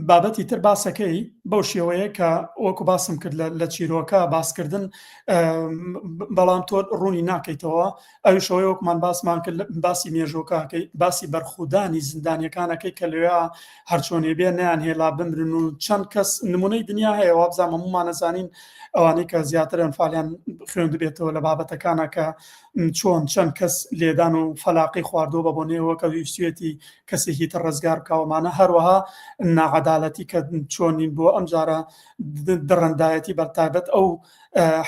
بابەتی تر باسەکەی بەو شێوەیە کە وەکو باسم کرد لە چیرۆکە باسکردن بەڵام تۆ ڕوونی ناکەیتەوە ئەوی شەوەی وەکمان باسمان کرد باسی مێژۆکەکەی باسی بەرخودانی زیندانیەکانەکەی کە لێە هەرچۆنێ بێ نیان هێلا بمرن و چەند کەس نمونەی دنیا هەیە وا بزانام هەمومان نەزانین ئەوانەی کە زیاتر ئەنفالیان خوێندبێتەوە لە بابەتەکانە کە چۆن چەند کەس لێدان و فەلاقی خواردۆ بە بۆنێەوە کە ویستێتی کەسێکی تر ڕزگار بکاوەمانە هەروەها ناعەدالەتی کە چۆنین بۆ ئەم جارە دڕندایەتی بەرتایبەت ئەو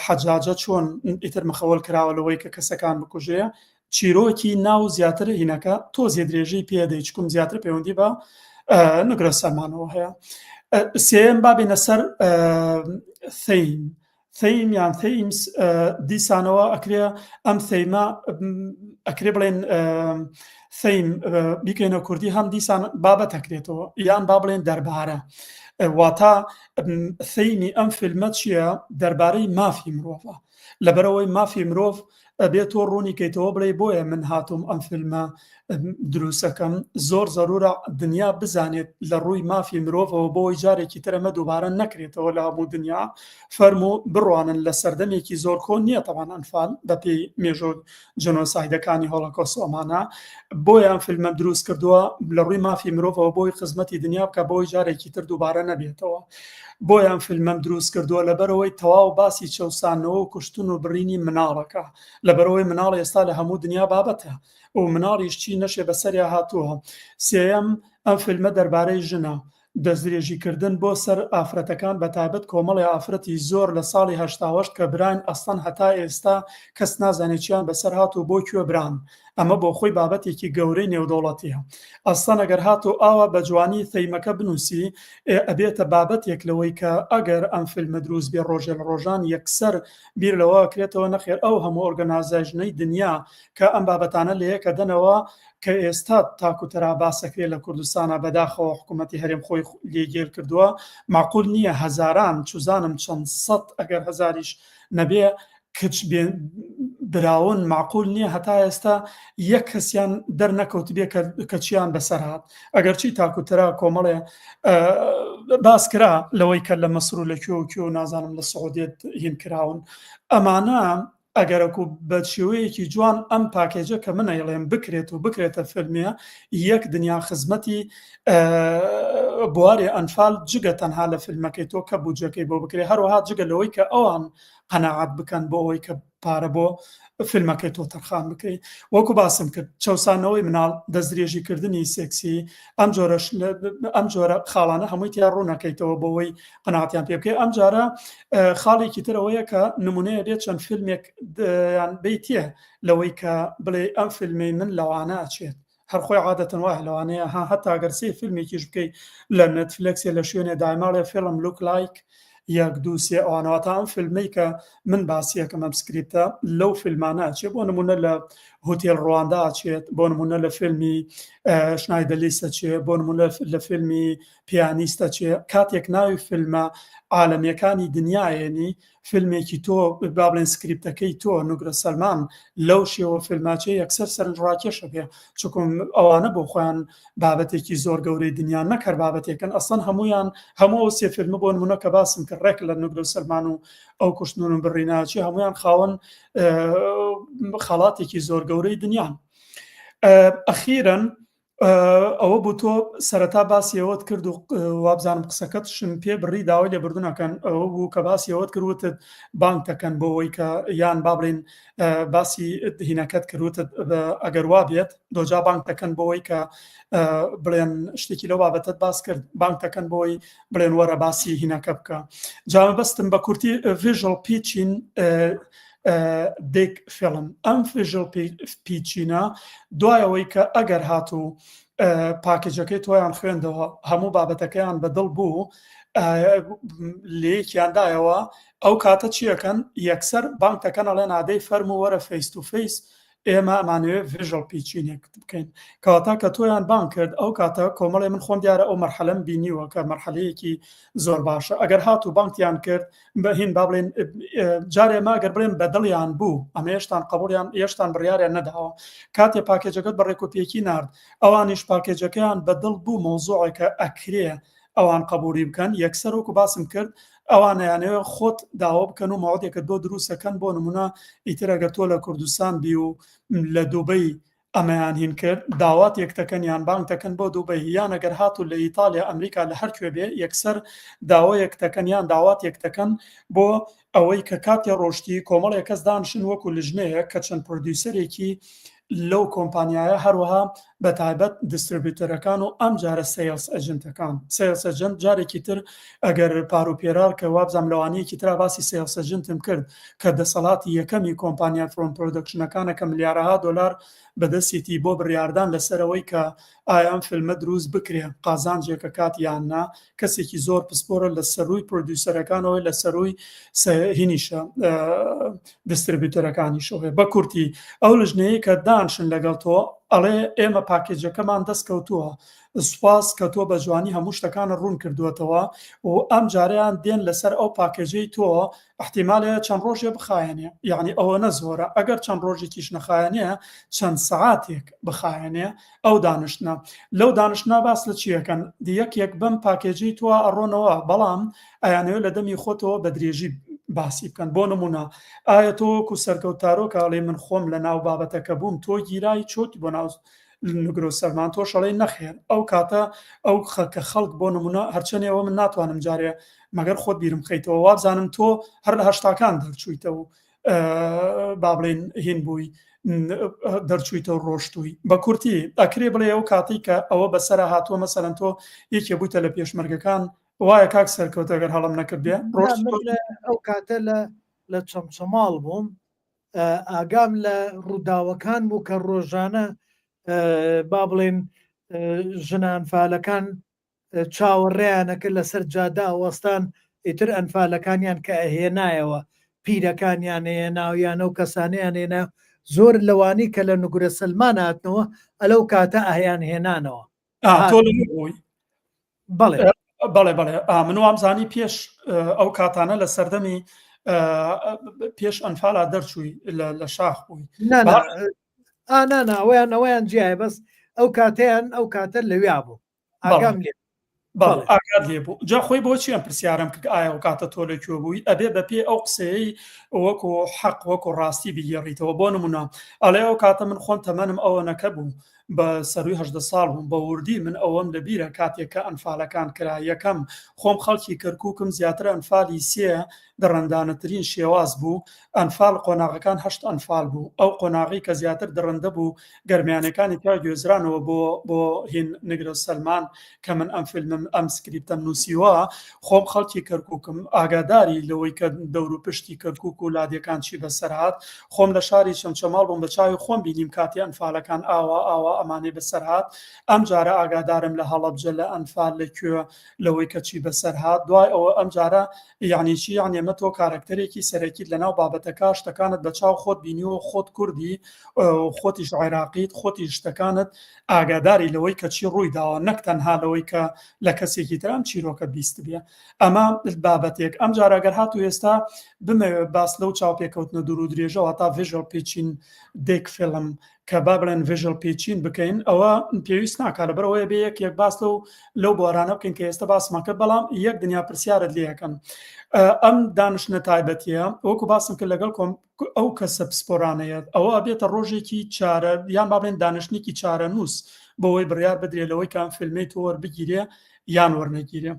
حەجاجە چۆن ئیتر مخەوەل کراوە لەوەی کە کەسەکان بکوژەیە چیرۆکی ناو زیاتر هینەکە تۆزیە درێژەی پێدەی چکم زیاتر پەیوەندی بە نوگرە سەلمانەوە هەیە. سێم بابینە سەر ثەیم یان ثەیمس دیسانەوە ئەکرێ ئەم ثەیمە ئەکرێ بڵێن ثەیم بیکەینە کوردی هەم دیسان بابەت ئەکرێتەوە یان با بڵێن دەربارە واتە ثەیمی ئەم فیلمە چییە دەربارەی مافی مرۆڤە لەبەرەوەی مافی مرۆڤ بێت تۆ ڕوونی کەیتەوە بڵێ بۆیە من هاتووم ئەم فیلمە دروستەکەم زۆر زەرورە دنیا بزانێت لە ڕووی مافی مرۆڤەوە بۆی جارێکی ترەمە دووبارە نەکرێتەوە لە هەموو دنیا فەرمو بڕوانن لە سەردەمێکی زۆر کۆن نییە تەوان ئەنفال بەپێی مێژۆ جنۆسایدەکانی هۆڵۆکۆست ئۆمانە بۆیە ئەم فیلمە دروست کردووە لە ڕووی مافی مرۆڤەوە بۆی خزمەتی دنیا بکە بۆی جارێکی تر دووبارە نەبێتەوە بۆیان فیلمەم دروست کردووە لەبەرەوەی تەواو باسی چەوسانەوە و کوشتن و بڕینی مناڵەکە لەبەرەوەی مناڵ ئێستا لە هەموو دنیا بابەتە و مناڵیش چی نەشێ بەسەریا هاتووە. سێەم ئەم فیلمە دەربارەی ژنە دەستدرێژیکردن بۆ سەر ئافرەتەکان بەتایبەت کۆمەڵی ئافرەتی زۆر لە ساڵی هەشتاوەشت کە براین ئەستان هەتا ئێستا کەس نازانێت چیان بەسەر هاتوو بۆ کوێ بران ئەمە بۆ خۆی بابەتێکی گەورەی نێودەوڵەتیە ئەستان ئەگەر هاتو ئاوا بە جوانی ثەیمەکە بنووسی ئەبێتە بابەتێک لەوەی کە ئەگەر ئەم فیلمە دروست بێ ڕۆژێ لە ڕۆژان یەکسەر بیر لەوە کرێتەوە نەخێر ئەو هەموو ئۆرگەنایزیشنەی دنیا کە ئەم بابەتانە لە یەکە دەنەوە کە ئێستا تاکوتەرا باسەکرێت لە کوردستانە بەداخەوە حکوومەتی هەرێم خۆی لێگێر کردووە معقول نییە هەزاران چوزانم چەند سەد ئەگەر هەزاریش نەبێ کچ براون معقول نییە هەتا ئێستا یەک کەسیان دەرنەکەوت بێ کە چیان بەسەر هات ئەگەر چی تاکوتەرا کۆمەڵێ باس کرا لەوەی کە لە مەسر و لە کوێ و نازانم لە سعودێت هین کراون ئەمانە ئەگەرەکو بە شێوەیەکی جوان ئەم پاکێجە کە منەیڵێم بکرێت و بکرێتە فیلمیە یەک دنیا خزمەتی بواری ئەنفال جگە تەنها لە فیلمەکەی تۆ کە بودجەکەی بۆ بکرێت هەروەها جگە لەوەی کە ئەوان قەناعەت بکەن بۆ ئەوەی کە پارە بۆ فیلمەکەی تۆ تەرخان بکەیت وەکو باسم کرد چەوسانەوەی مناڵ دەستدرێژیکردنی سێکسی ئەم جۆرە خاڵانە هەمووی تیا ڕوونەکەیتەوە بۆەوەی قەناعەتیان پێ بکەی ئەم جارە خاڵێکی ترەوەیە کە نمونەیە بێت چەند فیلمێک یان بیتیە لەوەی کە بڵێ ئەم فیلمی من لەوانە ئەچێت هەرخۆی عادەتەن وایە لەوانەیە هەتا گەرسێ فیلمێکیش بکەیت لە نەتفلەکسێ لە شوێنێ دایماڵێ فیلم لوک لایک یەک دووسێ ئەوانەوە تا ئەم فیلمەی کە من باسیەکەم ئەم سکریپتە لەو فیلمانە ئەچێت بۆ نمونە لە هۆتێل ڕواندا ئەچێت بۆ نمونە لە فیلمی شنایدەلیسە چێت بۆ نمونە لە فیلمی پیانیستە چێت کاتێک ناوی فیلمە عالەمیەکانی دنیاێنی فیلمێکی تۆ با بڵێن سکریپتەکەی تۆ نوگرە سەلمان لەو شێوە فیلماچێ یەکسەر سەرنجڕاکێشە بێ چکم ئەوانە بۆ خۆیان بابەتێکی زۆر گەورەی دنیا نەکەر بابەتێکن ئەسڵەن هەموو سێ فیلمە بۆ نمونە کە باسم کرد ڕێک لە نوگرە سەلمان و ئەو کوشتنون و بڕیناچی هەمویان خاوەن خاڵاتێکی زۆر گەورەی دنیان. ئەخیرەن ئەوە بوو تۆ سەرەتا باسیەوەت کرد و وابزانم قسەکەتشم پێ بڕی داوای لێ بردونەکەن ئەوە بوو کە باسیەوەت کردوتت بانک دەکەن بۆەوەی کە یان با بڵێن باسی هینەکەت کردوتت ئەگەر وا بێت دۆجا بانک دەکەن بۆەوەی کە بڵێن شتێکی لەو بابەتت باس کرد بانک دەکەن بۆی بڵێن وەرە باسی هینەکە بکە جامە بەستم بە کورتی ڤیژوەڵ پیچین دێک فیلم ئەم ڤیژوەڵ پیچینە دوایەوەی کە ئەگەر هاتوو پاکێجەکەی تۆیان خوێندەوە هەموو بابەتەکەیان بەدڵ بوو لێکیاندایەوە ئەو کاتە چیەکەن یەکسەر بانک دەکەن ئەڵێن ئادەی فەرمو وەرە فەیس تو فەیس ئێمە ئەمانوێ ڤژڵ پیچینێک بکەین کەواتە کە تۆیان بان کرد ئەو کاتە کۆمەڵێ من خۆم دیارە ئەو مەرحەلەم بینیوە کە مەرحەلەیەکی زۆر باشە ئەگەر هاتو بانکیان کرد بە هین با بڵێن جارێ ما گەر بڵێن بەدڵیان بوو ئەمە هێشتان قبولیان هێشتان بڕیاریان نەداوە کاتێ پاکێجەکەت بە ڕێکوپێکی نرد ئەوانیش پاکێجەکەیان بەدڵ بوو مۆزوعێکە ئەکرێ ئەوان قبولی بکەن یەکسەر وەکو باسم کرد ئەوانەیانەوە خۆت داوا بکەن و ماوەدێکت بۆ دروستەکەن بۆ نمونە ئیتر ئەگەر تۆ لە کوردستان بی و لە دووبەی ئەمەیان هین کرد داوات یەکتەکەن یان بانک دەکەن بۆ دووبەی یان ئەگەر هاتو لە ئیتالیا ئەمریکا لە هەرکوێ بێ یەکسەر داوا یەکتەکەن یان داوات یەکتەکەن بۆ ئەوەی کە کاتی ڕۆشتی کۆمەڵێک کەس دانشن وەکو لژنەیە کە چەند پرۆدیوسەرێکی لەو کۆمپانیایە هەروەها بە تایبەت دیستریبیوتەرەکان و ئەم جارە سیلز ئەجنتەکان سیلز ئەجنت جارێکی تر ئەگەر پاروپێرار کە وابزانام لەوانەیەکی ترا باسی سیلز ئەجنتم کرد کە دەسەڵاتی یەکەمی کۆمپانیا فرۆم پرۆدەکشنەکانە کە ملیارەها دۆلار بەدەستێتی بۆ بڕیاردان لەسەرەوەی کە ئایان فیلمە دروست بکرێ قازانجێکە کاتیاننا کەسێکی زۆر پسپۆرە لە سەروی پرۆدیوسەرەکانەوەی لە سەروی هینیشە دیستریبیوتەرەکانیشەوە بە کورتی ئەو لژنەیە کە دانشن لەگەڵ تۆ ئەڵێ ئێمە پاکێجەکەمان دەستکەوتووە سوپاس کە تۆ بە جوانی هەموو شتەکانە ڕوون کردووەتەوە و ئەم جاریان دێن لەسەر ئەو پاکێجەی تۆ احتیمالە چەند ڕۆژێ بخایەنێ یعنی ئەوە نەزۆرە ئەگەر چەند ڕۆژێکیش نەخایەنێ چەند سەعاتێک بخایەنێ ئەو دانشتە لەو دانشنا باس لە چیەکەن یەک بەم پاکێجەی تۆ ئەڕۆنەوە بەڵام ئەیانەوە لە دەمی خۆتەوە بە درێژی باسی بکەن بۆ نمونە ئایا تۆکو سەرکەوتارۆکڵێ من خۆم لە ناو بابەتەکە بووم تۆ گیرایی چۆتی بۆ ناو نگرۆ سەرمان تۆ شەڵی نەخێر ئەو کاتە ئەو خەکە خەڵک بۆ نمونە هەرچەنەوە من ناتوانم جارێ مەگەر خۆت بیرم خەیتەوە وابزانم تۆ هەر لە هەشتاکان دەرچوویتەوە با بڵێن هین بووی دەرچوویتەوە ڕۆشتووی بە کورتی ئەکرێ بڵێ ئەو کاتی کە ئەوە بەسەر هاتووە مەسەرەن تۆ یەکێ بوویتە لە پێشمەرگەکان وایە کاک سەرکەوت ئەگەر هەڵم نەکردێ ئەو کاتە لە چەمچەماڵ بووم ئاگام لە ڕووداوەکان بوو کە ڕۆژانە با بڵێن ژنە ئەنفالەکان چاوەڕێیانەکە لەسەر جادا وەستان ئیتر ئەنفالەکانیان کە ئەهێنایەوە پیرەکانیان هێناویان ئەو کەسانیان هێنا زۆر لەوانی کە لە نوگورە سلمان هاتنەوە ئەلەو کاتە ئەهیان هێنانەوە بەڵێ من وامزانی پێش ئەو کاتانە لە سەردەمی پێش ئەنفالا دەرچووی لە شاخ بووی ئەویان جیایە بەس ئەو کاتیان ئەو کاتە لەویا بوو ئاگام لێ ئاگات لێ بوو جا خۆی بۆچی ئەم پرسیارم کرد ئایا ئەو کاتە تۆ لەکوێ بووی ئەبێ بە پێ ئەو قسەی وەکو حەق وەکو ڕاستی بگێڕیتەوە بۆ نمونە ئەڵێ ئەو کاتە من خۆم تەمەنم ئەوە نەکە بوو بە سەروی 18 ساڵ بووم بە وردی من ئەوەم لەبیرە کاتێککە ئەنفالەکان کرا یەکەم خۆم خەڵکی کەرکووکم زیاتر ئەنفالی سێ دڕندانەترین شێواز بوو ئەنفال قۆناغەکان 8 ئەنفال بوو ئەو قۆناغی کە زیاتر دڕندە بوو گەرمیانەکانی تا گوێزرانەوە بۆ هین نگرە سەلمان کە من ئەم فیلمم ئەم سکریپتەم نووسیوە خۆم خەڵکی کەرکووکم ئاگاداری لەوەی کە دەور و پشتی کەرکووک و لادیەکان چی بەسەرهات خۆم لە شاری چەمچەماڵ بووم بە چاوی خۆم بینیم کاتی ئەنفالەکان ئاوا ئەمانەی بەسەرهات ئەم جارە ئاگادارم لە هەڵەبجە لە ئەنفال لەکوێ لەوەی کە چی بەسەرهات دوای ئەوە ئەم جارە یعنی چی یعنی ئەمە تۆ کارکتەرێکی سەرەکیت لەناو بابەتەکە شتەکانت بە چاو خۆت بینیوە خۆت کوردی خۆتیش عێراقیت خۆتی شتەکانت ئاگاداری لەوەی کە چی ڕووی داوە نەک تەنها لەوەی کە لە کەسێکی ترام چیرۆکە بیست بێ ئەمە بابەتێک ئەم جارەگەر هات و ئێستا بمەوێ باس لەو چاوپێکەوتنە دوور و درێژەوە تا ڤژڵ پێچین دێک فیلم کە با بڵێن ڤژڵ پێچین بکەین ئەوە پێویست ناکات لەبەرەوەی بێ یەک باس لەو بۆرانە بکەین کە ئێستا باسمەکە بەڵام یەک دنیا پرسیارت لێ یەکەم ئەم دانشنە تایبەتیە وەکو باسم کرد لەگەڵ کۆم ئەو کەسە پسپۆرانەیە ئەوە ئەبێتە ڕۆژێکی چارە یان با بڵێن دانشتێکی چارە نووس بۆەوەی بڕیار بدرێتەوەی کام فیلمی تۆ وەربگیرێ یان وەرنەگیرێ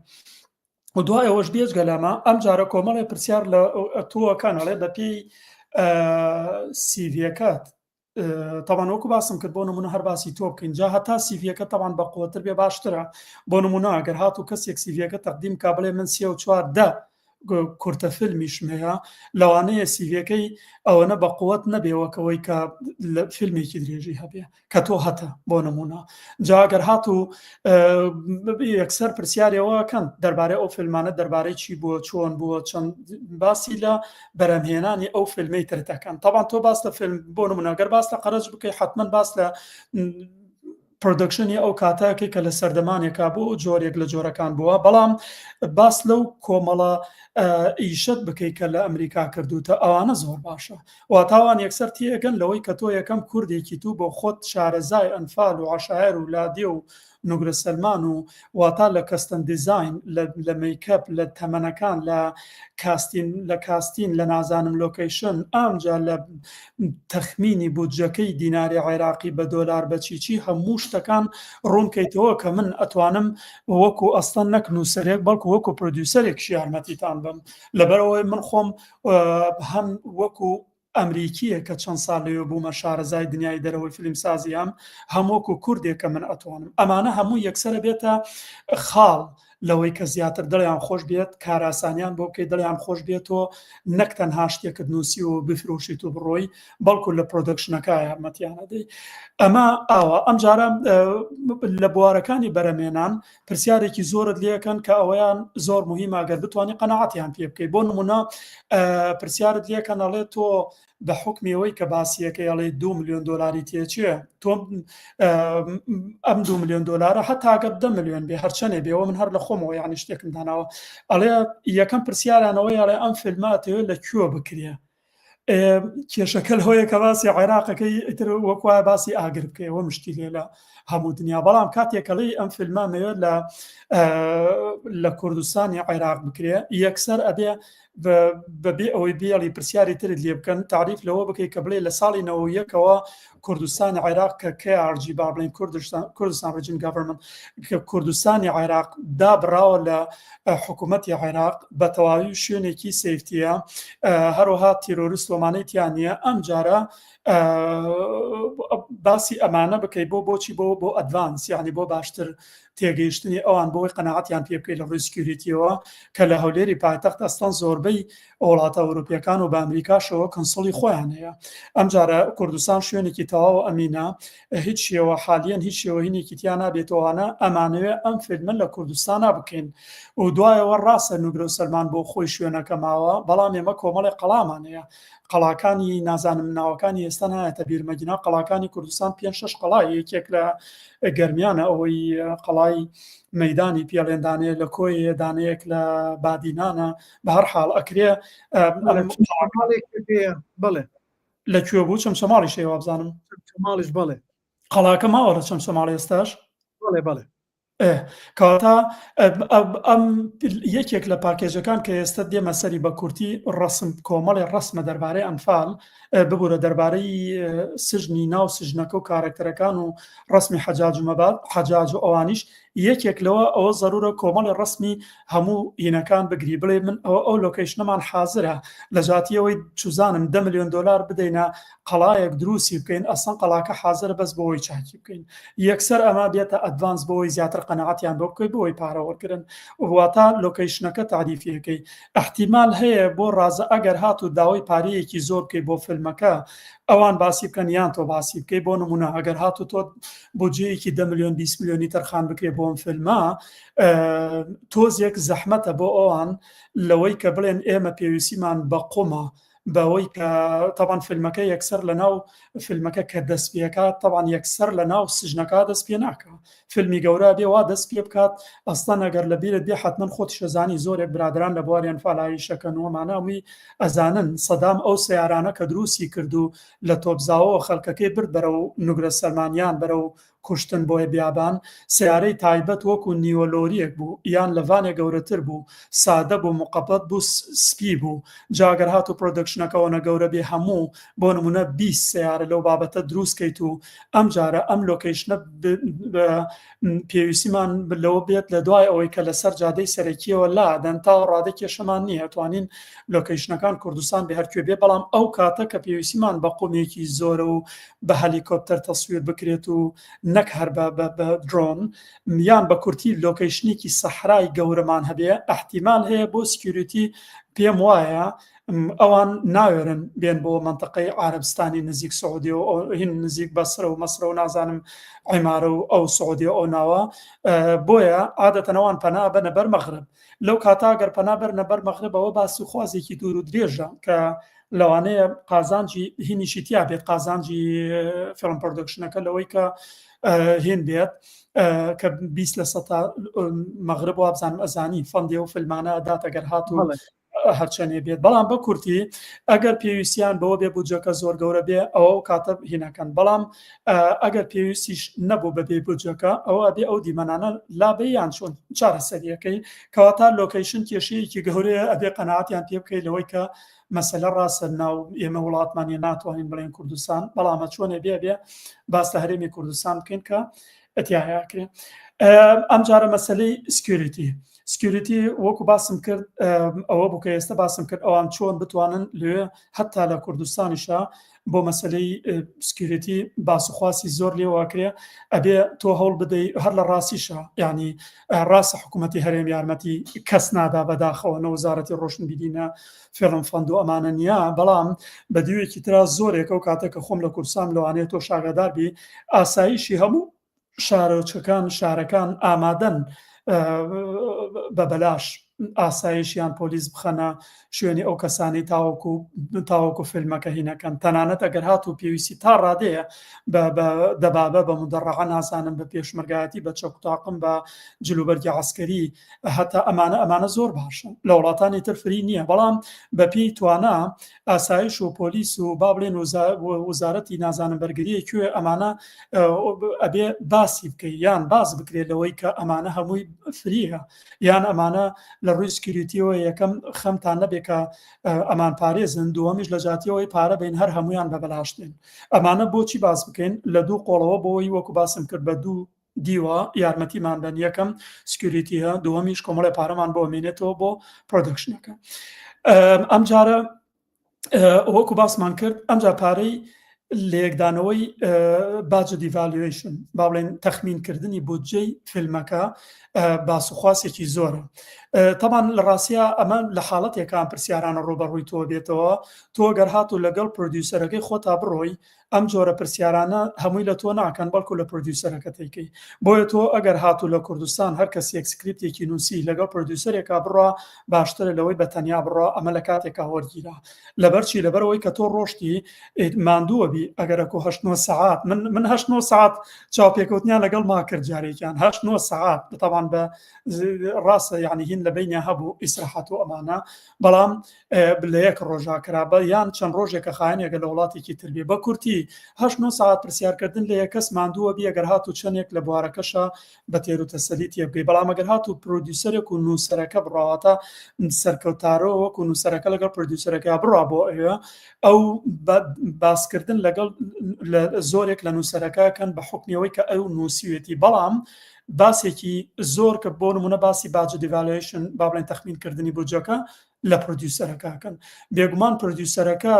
و دوای ئەوەش بێجگە لەمە ئەم جارە کۆمەڵی پرسیار لە تۆەکانەڵێ بە پێی سیڤەکەت طبعا وەکو باسم کرد بۆ نمونە هەر باسی تۆ بکەین جا هەتا سیڤەکە طبعا بە قوتر بێ باشترە بۆ نمونە ئەگەر هاتو کەسێک سیڤەکە تەقدیم کا بڵێ من 34 دە کورتە فیلمیشمەیە لەوانەیە سیڤەکەی ئەوەنە بە قووەت نەبێەوەکەوەی کە لە فیلمێکی درێژی هەبێ کە تۆ هەتە بۆ نمونە جاگەر هات و یەکسەر پرسیارەوەکەن دەربارەی ئەو فیلمانە دەربارەی چی بووە چۆن بووە چەند باسی لە بەرەمهێنانی ئەو فیلمەی ترەکەن تاوان تۆ باس لە فیلم بۆ نمونەگەر باس لە قەرەج بکەی حتمما باس لە پرۆدەکشنی ئەو کاتاکەی کە لە سەردەمانێکا بوو جۆرێک لە جۆرەکان بووە بەڵام باس لەو کۆمەڵە ئیشت بکەیت کە لە ئەمریکا کردوتە ئەوانە زۆر باشە واتاوان یەکسەر تێگەن لەوەی کە تۆ یەکەم کوردێکی تو بۆ خۆت شارەزای ئەنفال و عەشایر و لادێ و نوگرە سەلمان و واتا لە کەستن دیزاین لە میکەپ لە تەمەنەکان لە کاستین لە نازانم لۆکیشن ئەمجا لە تەخمینی بودجەکەی دیناری عێراقی بە دۆلار بەچیچی هەموو شتەکان ڕوونکەیتەوە کە من ئەتوانم وەکو ئەستان نەک نووسەرێک بەڵکو وەکو پرۆدیوسەرێکی یارمەتیتان بم لەبەرەوەی من خۆم هەم وەکو ئەمریکیە کە چەند ساڵ لەوێ بوومە شارەزای دنیای دەرەوەی فیلمسازیام هەمووەکو کوردێکە من ئەتوانم ئەمانە هەموو یەکسرە بێتە خاڵ لەوەی کە زیاتر دڵیان خۆش بێت کاراسانیان بۆ بکەی دڵیان خۆش بێتەوە نەک تەنها شتێکت نووسی و بفرۆشیت و بڕۆی بەڵکو لە پرۆدەکشنەکە یارمەتیانە دەی ئەمە ئاوە ئەم جارە لە بوارەکانی بەرەمێنان پرسیارێکی زۆرت لێەکەن کە ئەوەیان زۆر مهمە ئەگەر بتوانانی قەنەعەتیان پێ بکەیت بۆ نمونە پرسیارت لێەکەن ئەڵێ تۆ بە حکمیەوەی کە باسیەکەی ئەڵێ 2 ملیۆن دۆلاری تێچێ تۆ ئەم 2 ملیۆن دۆلارە هەتاگە 10 ملیۆن بێ هەرچەنێ بێەوە من هەر لە خۆمەوە یانی شتێکم داناوە ئەڵێ یەکەم پرسیارانەوەی ئەڵێ ئەم فیلماتەوە لە کوێ بکرێ کێشەکە لەهۆیە کە باسی عێراقەکەی ئیتر وەکوایە باسی ئاگر بکەیەوە مشتی لێ لە هەموو دنیا بەڵام کاتێکەڵی ئەم فیلمامەوە لە کوردستانی عێراق بکرێ یەکسەر ئەبێ بەبێ ئەوەی بێڵی پرسیاری ترت لێ بکەن تعریف لەوە بکەیت کە بڵێ لە ساڵی 91ەوە کوردستانی عێراق کە KRG با بڵێن کوردستان ریجن گەڤەرمنت کە کوردستانی عێراق دابڕاوە لە حکوومەتی عێراق بە تەواوی شوێنێکی سیفتیە هەروەها تیرۆریست وەمانەی تیان نیە ئەم جارە باسی ئەمانە بکەی بۆچی بۆ ئەدڤانس یعنی بۆ باشتر تێگەیشتنی ئەوان بۆی قەنەعەتیان پێ بکەیت لە ڕووی سکیوریتیەوە کە لە هەولێری پایتەخت ئەستان زۆربەی وڵاتە ئەوروپیەکان و بە ئەمریکاشەوە کەنسڵی خۆیان هەیە ئەم جارە کوردستان شوێنێکی تەواو ئەمینە هیچ شێوە حالیان هیچ شێوەهینێکی تیان نابێتەوەوانە ئەمانەوێ ئەم فیلمن لە کوردستانە بکەین و دوایەوە ڕاستە نوگرە و سەلمان بۆ خۆی شوێنەکە ماوە بەڵام ئێمە کۆمەڵی قەڵامان هەیە قەڵاکانی نازانم ناوەکانی ئێستا نایەتە بیرمەگینا قەڵاکانی کوردستان 5-6 قەڵای یەکێک لە گەرمیانە ئەوەی قەڵای مەیدانی پێڵێندانەیە لە کۆی دانەیەک لە بادینانە بە هەر حاڵ ئەکرێ بڵێ لەکوێ بوو چەم شەماڵی شێوە بزانم شەماڵیش بڵێ قەڵاکە ماوە لە چەم شەماڵی ئێستاش بڵێ کەواتە ئەم یەکێک لە پاکێجەکان کە ئێستا دێمە سەری بە کورتی ڕسم کۆمەڵی ڕسمە دەربارەی ئەنفال ببوورە دەربارەی سژنی ناو سژنەکە و کارکتەرەکان و ڕسمی حەجاج و مەباد حەجاج و ئەوانیش یەکێک لەوە ئەوە ضرورە کۆمەڵی ڕسمی هەموو هینەکان بگری بڵێ من ئەو لۆکیشنەمان حازرە لە جاتیەوەی چوزانم 10 ملیۆن دۆلار بدەینە قەڵایەک دروستی بکەین ئەسڵ قەڵاکە حازر بەس بۆەوەی چاکی بکەین یەکسەر ئەمە بێتە ئەدڤانس بۆەوەی زیاتر قەنەعەتیان بۆ بکەی بۆی پارەوەرگرن واتە لۆکیشنەکە تعریفیەکەی احتیمال هەیە بۆ ڕازە ئەگەر هات و داوای پارەیەکی زۆر بکەی بۆ فیلمەکە ئەوان باسی بکەن یان تۆ باسی بکەی بۆ نمونە ئەگەر هات و تۆ بودجەیەکی 10 ملیۆن 20 ملیۆنی تەرخان بکرێ بۆ ئەم فیلمە تۆزێک زەحمەتە بۆ ئەوان لەوەی کە بڵێن ئێمە پێویستیمان بە قومە بەوەی کە تاوان فیلمەکە یەکسەر لە ناو فیلمەکە کە دەست پێکات تاوان یەکسەر لە ناو سژنەکە دەست پێ ناکە فیلمی گەورە بێ وا دەست پێ بکات ئەستان ئەگەر لە بیرت بێ حتمما خۆت شەزانی زۆرێک برادران لە بواریان فالایی شەکەنەوەمانەوەی ئەزانن سەدام ئەو سیارانە کە دروستی کرد و لە تۆپزاوەوە خەڵکەکەی برد بەرە و نوگرە سەلمانیان بەرە و کوشتن بۆیە بیابان سیارەی تایبەت وەکو نیوەلۆریەک بوو یان لەوانێک گەورەتر بوو سادە بوو مقەبەت بوو سپی بوو جاگەر هات و پرۆدەکشنەکەەوە گەورە بێ هەموو بۆ نمونە 20 سیارە لەو بابەتە دروستکەیت و ئەم جارە ئەم لۆکیشنە پێویستیمان لەوە بێت لە دوای ئەوەی کە لەسەر جادەی سەرەکیەوە لادەن تا ڕادە کێشەمان نییە توانین لۆکیشنەکان کوردستان بە هەرکوێ بێ بەڵام ئەو کاتە کە پێویستیمان بە قومێکی زۆرە و بە هەلیکۆپتەر تەسویر بکرێت و نەک هەر بە درۆن یان بە کورتی لۆکیشنێکی سەحرای گەورەمان هەبێ احتیمال هەیە بۆ سکیوریتی پێم وایە ئەوان ناوێرن بێن بۆ منطقەی عربستانی نزیک سعودی و هین نزیک بەسرە و مەسرە و نازانم عیمارە و ئەو سعودی ئەو ناوە بۆیە عادەتەنەوان پەنا بەنە بەر مەغرب لەو کاتاگەر پەنا بەرنە بەر مەغربەوە باسی خوازێکی دوور و درێژە کە لەوانەیە قازانجی هینیشی تیا بێت قازانجی فیلم پرۆدەکشنەکە لەوەی کە هێن بێت کە 20% مەغرب و بزانم ئەزانی فەندێ و فیلمانە داتەگەر هاتوو هەرچەنێ بێت بەڵام بە کورتی ئەگەر پێویستیان بەوە بێ بودجەکە زۆر گەورە بێ ئەوە کاتە هینەکەن بەڵام ئەگەر پێویستیش نەبوو بەبێ بودجەکە ئەوە بێ ئەو دیمەنانە لابەیان چۆن چارەسەریەکەی کەواتە لۆکیشن کێشەیەکی گەورەیە ئەبێ قەناعەتیان پێ بکەیت لەوەی کە مەسەلە ڕاستە ناو ئێمە وڵاتمانیە ناتوانین بڵێن کوردستان بەڵامە چۆنێ بێ باس لە هەرێمی کوردستان بکەین کە ئەتیاکرێ ئەم جارە مەسەلەی سکیوریتی وەکو باسم کرد ئەوە بوو کە ئێستا باسم کرد ئەوان چۆن بتوانن لێ هەتا لە کوردستانیشە بۆ مەسەلەی سکیوریتی باسوخواسی زۆر لێواکرێ ئەبێ تۆ هەوڵ بدەیت هەر لە ڕاستیشە یعنی ڕاستە حکوومەتی هەرێم یارمەتی کەس نادا بەداخەوە نەوەزارەتی ڕۆشن بینە فێڵم فەند و ئەمانە نییە بەڵام بە دیوێکی ترا زۆرێکە و کاتێککە خۆم لە کورسان لەوانەیە تۆ شاگەداربی ئاساییشی هەموو شارۆچەکان شارەکان ئامادەن بە بەلاش ئاسایشیان پۆلیس بخەنە شوێنی ئەو کەسانی تاوەکو فیلمەکە هینەکەن تەنانەت ئەگەر هاتوو پێویستی تا ڕادەیە دەبابە بە مدەڕەعە نازانم بە پێشمەرگایەتی بە چەکتاقم بە جلوبەرگی عسکەری هەتا ئەمانە زۆر باشن لە وڵاتانی تر فری نییە بەڵام بە پێی توانە ئاسایش و پۆلیس و با بڵێن وزارەتی نازانم بەرگریە کوێ ئەمانە ئەبێ باسی بکەی یان باز بکرێت لەوەی کە ئەمانە هەمووی فریە یان ئەمانە لە ڕووی سکیوریتیەوە یەکەم خەمتان نەبێ کە ئەمان پارێزن دووەمیش لە جاتیەوەی پارە بین هەر هەمویان بە بەلاشتێن ئەمانە بۆچی باس بکەین لە دوو قۆڵەوە بۆی وەکو باسم کرد بە دوو دیوە یارمەتیمان بەن یەکەم سکیوریتیە دووەمیش کۆمەڵی پارەمان بۆ مێنێتەوە بۆ پرۆدەکشنەکە ئەم جارە وەکو باسمان کرد ئەمجا پارەی لێکدانەوەی باجە دیڤالوێشن با بڵێن تەخمینکردنی بودجەی فیلمەکە باسوخواسێکی زۆرە تەمان لە ڕاستیە ئەمە لە حاڵەتێکان پرسیارانە ڕوبەڕووی تۆ بێتەوە تۆ گەر هاتو لەگەڵ پرۆدیوسەرەکەی خۆتا بڕۆی ئەم جۆرە پرسیارانە هەمووی لە تۆ ناکەن بەڵکو لە پرۆدیوسەرەکە تێکەی بۆیە تۆ ئەگەر هاتو لە کوردستان هەر کەسێک سکریپتێکی نووسی لەگەڵ پرۆدیوسەرێکا بڕە باشترە لەوەی بەتەنیا بڕە ئەمە لە کاتێکا وەرگیرا لەبەرچی لەبەرەوەی کە تۆ ڕۆشتی ماندووە بی ئەگەرەکو 8 ساعات من 8 ساعات چاوپێکەوتنیان لەگەڵ ما کرد جارێکیان 8 ساعات بەتەوان بە ڕاستە یعنی هین لە بینە هەبوو ئیسراحەت و ئەمانە بەڵام لە یەک ڕۆژا کرابە یان چەند ڕۆژێکە خایەنێکە لە وڵاتێکی تربێ بە کورتی 8 ساعت پرسیارکردن لە یەکەس ماندووە بی ئەگەر هاتو چەندێک لە بوارەکەشە بە تێر و تەسەلی تێ بگەی بەڵام ئەگەر هاتو پرۆدیوسەرێک و نووسەرەکە بڕاواتە سەرکەوتارەوە وەکو نووسەرەکە لەگەڵ پرۆدیوسەرەکە بڕا بۆ ئێوە ئەو باسکردن لەگەڵ زۆرێک لە نووسەرەکەکەن بە حکمیەوەی کە ئەو نووسیوێتی بەڵام باسێکی زۆر کە بۆ نمونە باسی باجە دیڤالوێشن با بڵێن تەخمینکردنی بودجەکە لە پرۆدیوسەرەکەکەن بێگومان پرۆدیوسەرەکە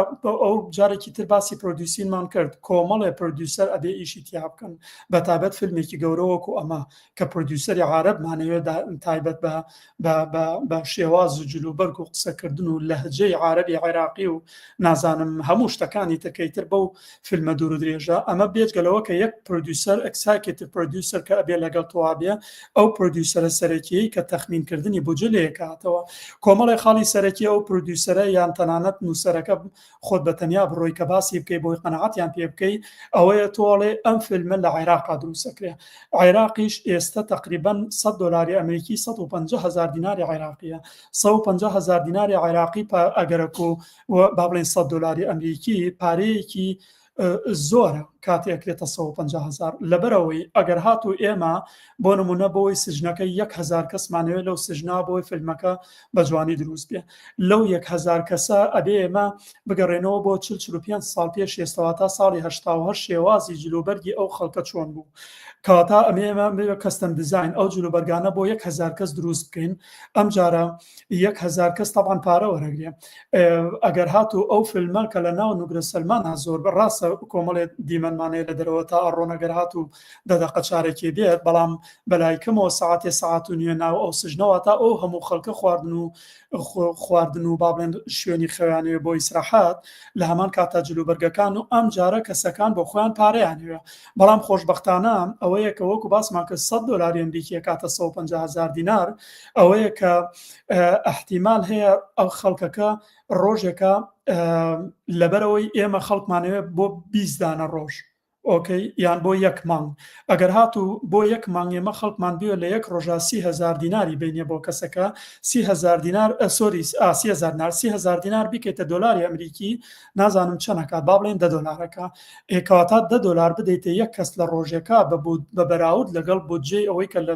ئەو جارێکی تر باسی پرۆدیوسینمان کرد کۆمەڵێ پرۆدیوسەر ئەبێ ئیشی تیا بکەن بەتابەت فیلمێکی گەورەوەکو ئەمە کە پرۆدیوسەری عارەبمانەوێت تایبەت بە شێواز و جلوبەرگ و قسەکردن و لەهجەی عارەبی عێراقی و نازانم هەموو شتەکانی تکەیتر بەو فیلمە دوور و درێژە ئەمە بێجگەلەوە کە یەک پرۆدیوسەر ئەکساکێتر پرۆدیوسەر کە ئەبێ لەگەڵ توابێ ئەو پرۆدیوسەرە سەرەکیەی کە تەخمینکردنی بودجە لێکاتەوە کۆمەڵی خاڵی سەرەکی ئەو پرۆدیوسەرە یان تەنانەت نووسەرەکە خۆت بەتەنیا بڕۆی کە باسی بکەی بۆی قەنەعەتیان پێ بکەی ئەوەیە تۆڵێ ئەم فیلمە لە عێراقا دروستەکرێ عێراقیش ئێستا تقریبا $100 ئەمریکی 150,000 دیناری عێراقیە 150,000 دیناری عێراقی ئەگەرەکو با بڵێن $100 ئەمریکی پارەیەکی زۆرە کاتێکرێتە 150,000 لەبەرەوەی ئەگەر هاتو ئێمە بۆ نمونە بۆی سژنەکەی 1,000 کەسمانەوێت لەو سژنا بۆی فیلمەکە بە جوانی دروست بێ لەو 1,000 کەسە ئەبێ ئێمە بگەڕێنەوە بۆ 45 ساڵ پێش ئێستاوە تا ساڵی 1970 شێوازی جلوبەرگی ئەو خەڵکە چۆن بوو کەواتە ئەمێمە کەستەم دیزاین ئەو جلوبەرگانە بۆ 1,000 کەس دروست بکەین ئەم جارە 1,000 کەس تاوان پارە وەرەگرێ ئەگەر هاتو ئەو فیلمە کە لە ناو نوگرە سەلمانە زۆر ڕاستە کۆمەڵێ دیمەنمانەیە لە دەرەوە تا ئەڕۆنەگەر هات و دەدەقە چارێکی بێت بەڵام بەلایکەمەوە ساعتێ ساعت و نیوە ناو ئەو سژنەوە تا ئەو هەموو خەڵکە خواردن و با بڵێن شوێنی خەویانوێ بۆ ئیسراحات لە هەمان کاتە جلوبەرگەکان و ئەم جارە کەسەکان بۆ خۆیان پارەیانوێ بەڵام خۆشبەختانە ئەوەیە کە وەکو باسمان کە 100 دلار ئەمریکی کاتە 150,000 دینار ئەوەیە کە احتیمال هەیە ئەو خەڵکەکە ڕۆژێکە لەبەرەوەی ئێمە خەڵکمانەوێت بۆ 20 دانە ڕۆژ ئۆکەی یان بۆ 1 مانگ ئەگەر هاتوو بۆ 1 مانگ ئێمە خەڵکمان بێ لە 1 ڕۆژە 30,000 دیناری بینێ بۆ کەسەکە 30,000 دینار سۆری 30,000 دینار بیکەیتە دۆلاری ئەمریکی نازانم چەندەکات با بڵێن 10 دۆلارەکە ئێکەواتە 10 دۆلار بدەیتە یەک کەس لە ڕۆژێکە بە بەراورد لەگەڵ بودجێ ئەوەی کە لە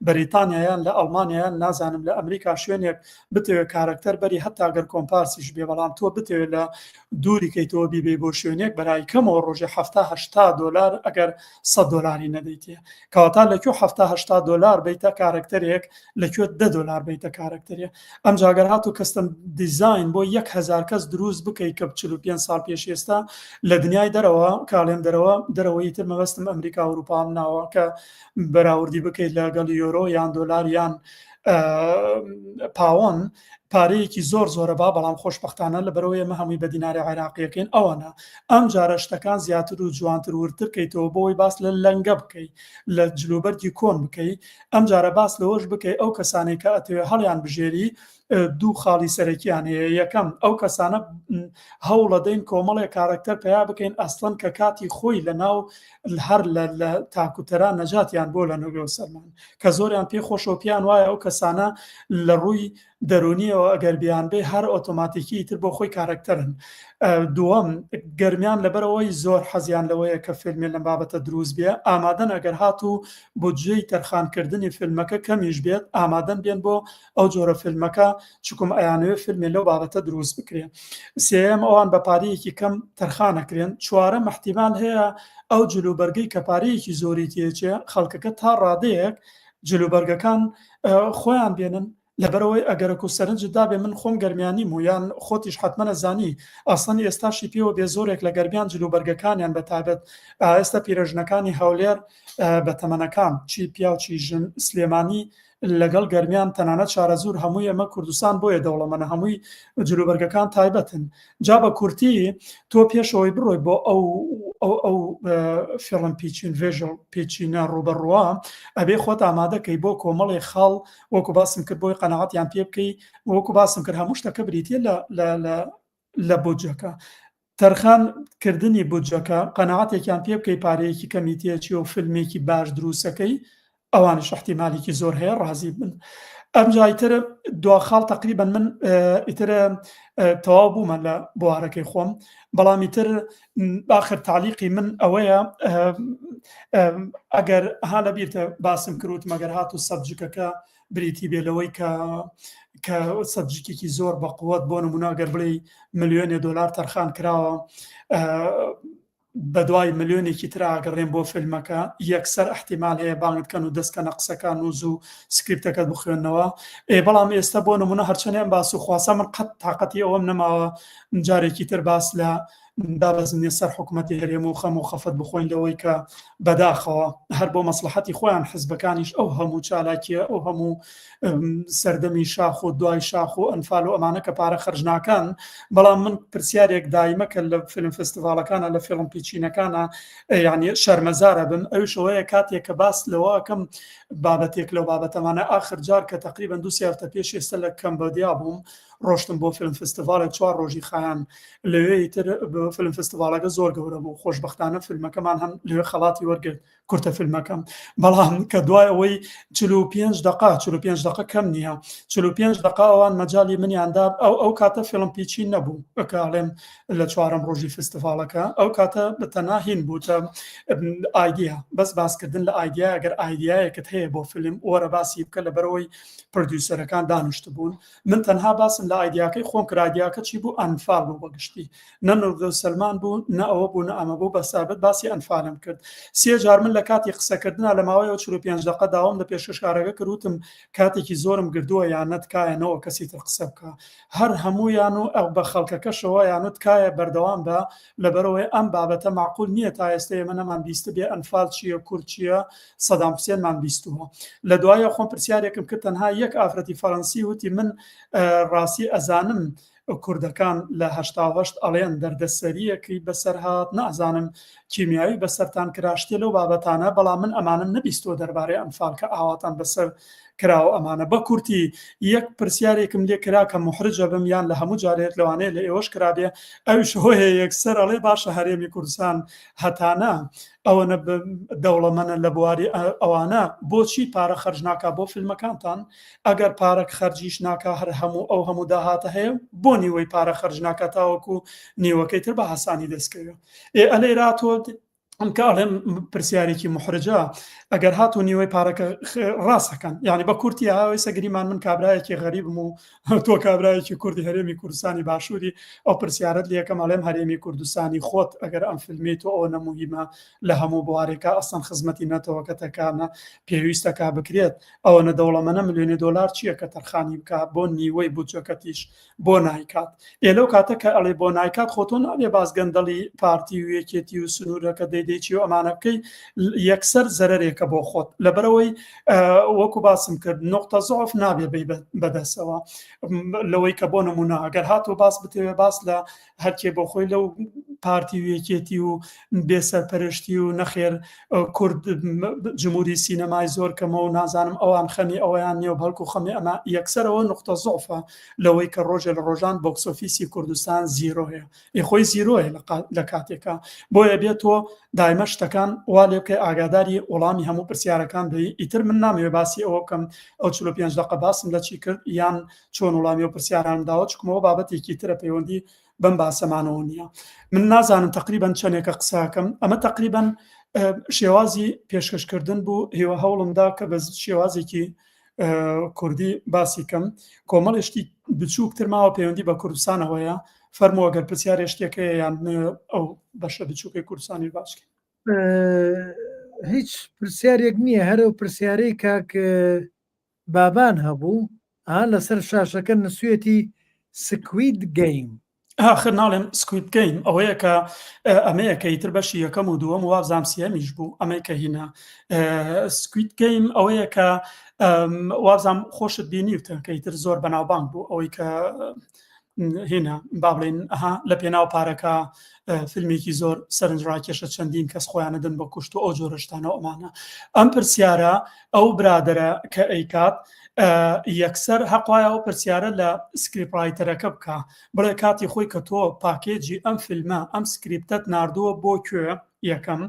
بەریتانیایان لە ئەڵمانیایان نازانم لە ئەمریکا شوێنێک بتەوێت کارکتەر بەری هەتاگەر کۆمپارسیش بێ بەڵام تۆ بتەوێت لە دووری کەیتەوە بیبێ بۆ شوێنێک بەرای کەمەوە ڕۆژێ 70-80 دلار ئەگەر 100 دلاری نەدەیتێ کەواتە لەکوێ 70-80 دلار بیتە کارکتەرێک لەکوێ 10 دلار بیتە کارکتەرێ ئەم جاگەر هاتو کەستم دیزاین بۆ 1,000 کەس دروست بکەی کە 45 ساڵ پێش ئێستا لە دنیای دەرەوە کاڵێم دەرەوەی تر مەبەستم ئەمریکا و ئەوروپام ناوە کە بەراوردی بکەیت لەگەڵ یۆرۆ یان دۆلار یان پاوەن پارەیەکی زۆر زۆرە با بەڵام خۆشبەختانە لەبەرەوەی ئێمە هەمووی بە دیناری عێراقیەکەین ئەوەنە ئەم جارە شتەکان زیاتر و جوانتر ورتر کەیتەوە بۆی باس لە لەنگە بکەی لە جلوبەرگی کۆن بکەی ئەم جارە باس لەوەش بکەی ئەو کەسانێک کە ئەتەوێ هەڵیان بژێری دوو خاڵی سەرەکیان هەیە یەکەم ئەو کەسانە هەوڵە دەین کۆمەڵێک کارکتەر پیا بکەین ئەسڵەن کە کاتی خۆی لە ناو هەر لە تاکوتەران نەجاتیان بۆ لە نوێ سەرمان کە زۆریان پێ خۆشەوپیان وایە ئەو کەسانە لە ڕووی دەرونیەوە ئەگەر بیان بێ هەر ئۆتۆماتیکی تر بۆ خۆی کارکتەرن دووەم گەرمیان لەبەرەوەی زۆر حەزیان لەوەیە کە فیلمێ لەم بابەتە دروست بێ ئامادەن ئەگەر هاتوو بودجەی تەرخانکردنی فیلمەکە کەمیش بێت ئامادەن بێن بۆ ئەو جۆرە فیلمەکە چکم ئەیانوێ فیلمێ لەو بابەتە دروست بکرێن سێم ئەوان بە پارەیەکی کەم تەرخانەکرێن چوارەم احتیمال هەیە ئەو جلوبەرگەی کە پارەیەکی زۆری تێچێ خەڵکەکە تا ڕادەیەک جلوبەرگەکان خۆیان بێنن لەبەرەوەی ئەگەرە و سەرنجدا بێ من خۆم گەرمیانی مویان خۆتیش حتممە نەزانی ئاسڵی ئێستاشی پێوە بێ زۆرێک لە گەرمیان جلوبەرگەکانیان بەتابەت ئێستا پیرەژنەکانی هەولێر بە تەمەنەکان چی پیا و چی ژن سلێمانی لەگەڵ گەرمیان تەنانەت شارەزور هەمووی ئەمە کوردستان بۆیە دەوڵەمەنە هەمووی جلوبەرگەکان تایبەتن جا بە کورتی تۆ پێشەوەی بڕۆی بۆ ئەو فیلم پیچین ڤێژڵ پێچینە ڕوبەڕوە ئەبێ خۆت ئامادەکەی بۆ کۆمەڵی خاڵ وەکو باسم کرد بۆی قەنەعەتیان پێ بکەی وەکو باسم کرد هەموو شتەکە بریتە لە بودجەکە تەرخانکردنی بودجەکە قەنەعەتێکیان پێ بکەی پارەیەکی کەمیتێکی و فیلمێکی باش دروستەکەی ئەوانش احتیمالێکی زۆر هەیە ڕازی بن ئەم جایتر دو خاڵ تقریبا من ئیترە تەواو بوومە لە بوارەکەی خۆم بەڵام ئیتر آخر تعلیقی من ئەوەیە ئەگەر ها لە بیرتە باسم کروت مەگەر هاتو سەبجکەکە بریتی بێلەوەی کە سەبجکێکی زۆر بە قووەت بۆ نموناگەر بڵێ ملیۆنی دلار تەرخان کراوە بەدوای ملیۆنێکی تراگەڕێن بۆ فیلمەکە یەکسەر احتیمال هەیە بانگتکەن و دەستکە نەقسەکان و زوو سکریپتەکەت بخوێنەوە بەڵام ئێستا بۆ نمونە هەرچەنێن باس و خواسە من قەت تااقەتی ئەوەم نەماوە جارێکی تر باس لە دابەزنێ سەر حکوومەتی هەرێم و خەم و خەفەت بخۆین لەوەی کە بەداخەوە هەر بۆ مەسلحەتی خۆیان حزبەکانیش ئەو هەموو چالاکیە ئەو هەموو سەردەمی شاخ و دوای شاخ و ئەنفال و ئەمانە کە پارە خرجناکان بەڵام من پرسیارێک دایمەکە لە فیلم فستیڤالەکانە لە فیلم پیچینەکانە یعنی شەرمەزارە بم ئەوشەوەیە کاتێک کە باس لەوەکەم بابەتێک لەو بابەتەمانە آخر جار کە تقریبا 2 سیارتە پێش ئێستا لە کەمبۆدیا بووم ڕۆشتم بۆ فیلم فستیڤالێک 4 ڕۆژی خایان لەوێی تر فیلم فستیڤالەکە زۆر گەورە بوو خۆشبەختانە فیلمەکەمان هەم لەوێ خەڵاتی وەرگرت کورتە فیلمەکەم بەڵام کە دوای ئەوەی 45 دقه کەم نییە 45 دقه ئەوان مەجای منیاندا ئەو کاتە فیلم پیچین نەبوو بەکڵێم لە 4م ڕۆژی فستیڤالەکە ئەو کاتە بەتەنها هین بووتە ئایدیا بەس باسکردن لە ئایدیا ئەگەر ئایدیایەکت هەیە بۆ فیلم وەرە باسی بکە لەبەرەوەی پرۆدیوسەرەکان دانیشت بوون من تەنها باسم لە ئایدیاکەی خۆم کرایدیاکە چی بوو ئەنفال بوو بەگشتی نە نوردە سلمان بوو نە ئەوە بوو نە ئەمە بوو بەسابەت باسی ئەنفالم کرد 3 جار من لە کاتی قسەکردنا لە ماوەیەوە 45 دقە داوام لە پێشکەشکارەکە کردوتم کاتێکی زۆرم گردووە یان نەتکایەنەوە کەسی تر قسە بکە هەر هەموویان و ئەو بە خەڵکەکەشەوە یان تکایە بەردەوام بە لەبەرەوەی ئەم بابەتە معقول نییە تا ئێستا ئێمە نەمان بیستە بێ ئەنفال چییە کورد چییە سەدام حوسێنمان بیستووە لە دوایە خۆم پرسیارێکم کرد تەنها یەک ئافرەتی فەڕەنسی وتی من ڕاستی ئەزانم کوردەکان لە هەشتا ئەڵێن دەردەسەریەکی بەسەر هات نازانم کیمیاوی بەسەرتان کراشتێ لەو بابەتانە بەڵام من ئەمانم نەبیستۆ دەربارەی ئەنفال کە ئاواتان بەسەر کراوە ئەمانە بە کورتی یەک پرسیارێکم لێ کرا کە محرجە بم یان لە هەموو جارێت لەوانەیە لە ئێوەش کرابێ ئەوش هۆیە یەکسەر ئەڵێ باشە هەرێمی کوردستان هەتانە ئەوەنە دەوڵەمەنە لە بواری ئەوانە بۆچی پارە خەرج ناکا بۆ فیلمەکانتان ئەگەر پارەک خەرجیش ناکا هەر هەموو ئەو هەموو داهاتە هەیە بۆ نیوەی پارە خەرج ناکە تاوەکو نیوەکەی تر بە هەسانی دەستکەوێ ئەلێ راتۆ ئەم کە ئەڵێم پرسیارێکی محرجە ئەگەر هاتو نیوەی پارەکە ڕاستەکەن یعنی بە کورتی هاوی سەگریمان من کابرایەکی غەریبم و تۆ کابرایەکی کوردی هەرێمی کوردستانی باشووری ئەو پرسیارت لێکەم ئەڵێم هەرێمی کوردستانی خۆت ئەگەر ئەم فیلمی تۆ ئەوە نەموهیمە لە هەموو بوارێکە ئەسەن خزمەتی نەتەوەکەتەکانە پێویستەکە بکرێت ئەوە نەدەوڵەمەنە ملیۆنی دۆلار چییە کە تەرخانی بکە بۆ نیوەی بودجەکەتیش بۆ نایکات لەو کاتە کە ئەڵێ بۆ نایکات خۆتۆ نابێ بازگەندەڵی پارتی و یەکێتی و سنوورەکە دەیدەیتی و ئەمانە بکەی یەکسەر زەرەرێکە بۆ خۆت لەبەرەوەی وەکو باسم کرد نقطە زۆف نابێ بەدەستەوە لەوەی کە بۆ نمونە ئەگەر هاتۆ باس بتەوێ باس لە هەرکێ بۆ خۆی لەو پارتی و یەکێتی و بێسەرپەرشتی و نەخێر کورد جمهوری سینەمای زۆر کەمە و نازانم ئەوان خەمی ئەویان نیێ و بەڵکو خەمی ئەمە یەکسەرەوە نقطە زۆفە لەوەی کە ڕۆژە لە ڕۆژان بۆکسۆفیسی کوردستان زیرۆهەیە خۆی زیرۆیە لە کاتێکە بۆیە بێتۆ دایمە شتەکان وا لێ بکەی ئاگاداری وەڵامی هەموو پرسیارەکان بی ئیتر من نامەوێ باسی ئەوە بکەم ئەو 45 دقە باسم لە چی کرد یان چۆن وەڵامی و پرسیاران داوە چکمەوە بابەتێکی ترە پەیوەندی بەم باسەمانەوە نییە من نازانم تقریبان چەندێکە قساکەم ئەمە تقریبان شێوازی پێشکەشکردن بوو هێوە هەوڵمدا کە بە شێوازێکی کوردی باسی کەم کۆمەڵێشتی بچووکتر ماوە پەیوەندی بە کوردستانەوەیە فەرمووە گەر پرسیارێ شتێکەیە یان ئەو بەشە بچووکەی کوردستانی باشکەین هیچ پرسیارێک نییە هەرو پرسیارەی کاک بابان هەبوو لەسەر شاشەکە نسوێتی سکوید گەیم آخر ناڵێم سکوید گەیم ئەوەیە کە ئەمەیە کە ئیتر بەشی یەکەم و دووەم وابزام سیەمیش بوو ئەمەی کە هینە سکوید گەیم ئەوەیە کە وابزام خۆشت بینیوتە کە ئیتر زۆر بەناوبانگ بوو ئەوەی کە هێنا با بڵێن لە پێناو پارەکە فیلمێکی زۆر سەرنجڕاکێشە چەندین کەس خۆیانە دن بە کوشت و ئەو جۆرەشتانە ئەمانە ئەم پرسیارە ئەو برادرە کە ئەیکات یەکسەر حەقایە ئەو پرسیارە لە سکریپڕایتەرەکە بکە بڵێ کاتی خۆی کە تۆ پاکێجی ئەم فیلمە ئەم سکریپتەت ناردووە بۆ کوێ یەکەم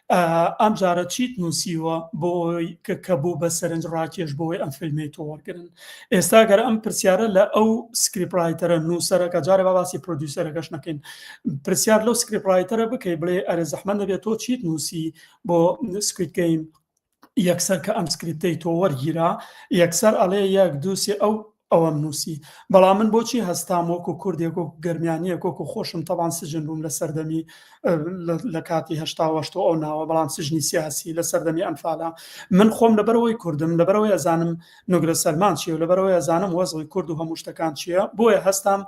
ئەم جارە چیت نووسیوە بۆی کە بوو بە سەرنج ڕاکێش بۆی ئەم فیلمی تۆ وەرگرن ئێستا گەر ئەم پرسیارە لە ئەو سکریپڕایتەرە نووسەرەکە جارێ باسی پرۆدیوسەرەکەش نەکەین پرسیار لەو سکریپڕایتەرە بکەی بڵێ ئەرێ زەحمەت دەبێت تۆ چیت نووسی بۆ سکوید گەیم یەکسەر کە ئەم سکریپتەی تۆ وەرگیرا یەکسەر ئەڵێ یەک دووسێ ئەوەم نووسی بەڵام من بۆچی هەستام وەکو کوردێک و گەرمیانیە کۆکو خۆشم تەوان سژن بووم لە سەردەمی لە کاتی هەشتا ئەو ناوە بەڵام سژنی سیاسی لە سەردەمی ئەنفالا من خۆم لەبەرەوەی کوردم لەبەرەوەی ئەزانم نوگرە سەلمان چیە و لەبەرەوەی ئەزانم وەزڵی کورد و هەموو شتەکان چییە بۆیە هەستام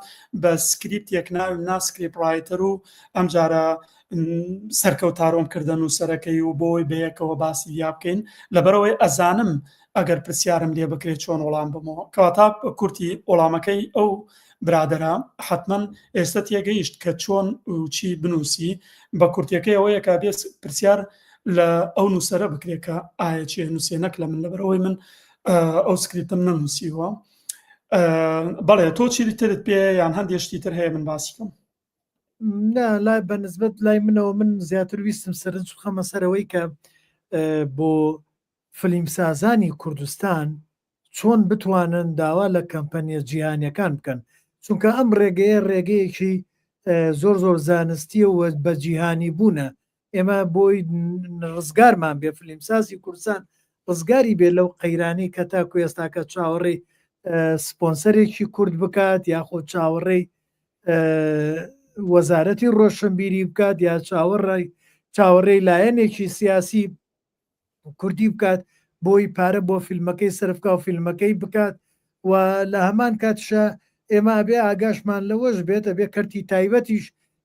بە سکریپتێک ناوی ناسکریپڕایتەر و ئەم جارە سەرکەوتارۆم کردن و سەرەکەی و بۆی بەیەکەوە باسی یا بکەین لەبەرەوەی ئەزانم ئەگەر پرسیارم لێ بکرێت چۆن وەڵام بمەوە کەواتە کورتی وەڵامەکەی ئەو برادرە حتمما ئێستا تێگەیشت کە چۆن و چی بنووسی بە کورتەکەی ئەوەیە کە بێت پرسیار لە ئەو نووسەرە بکرێت کە ئایا چیە نووسێنەک لە من لەبەرەوەی من ئەو سکریپتم نەنووسیوە بەڵێ تۆ چیری ترت پێ یان هەندێشتی تر هەیە من باسیکەم لای بەنسبەت لای منەوە من زیاتر ویستم سەرنج خەمە سەرەوەی کە بۆ فلیمسازانی کوردستان چۆن بتوانن داوا لە کەمپەنیە جیهانیەکان بکەن چونکە ئەم ڕێگەیە ڕێگەیەکی زۆر زۆر زانستیە و بە جیهانی بوونە ئێمە بۆی ڕزگارمان بێ فلیمسازی کوردستان ڕزگاری بێ لەو قەیرانی کە تاکو ئێستاکە چاوەڕێی سپۆنسەرێکی کورد بکات یاخۆ چاوەڕێی وەزارەتی ڕۆشنبیری بکات یا چاوەڕێی لایەنێکی سیاسی کوردی بکات بۆی پارە بۆ فیلمەکەی سرفکە و فیلمەکەی بکات و لە هەمان کاتشە ئێمە بێ ئاگاشمان لەوەش بێتە بێ کەرتی تایبەتیش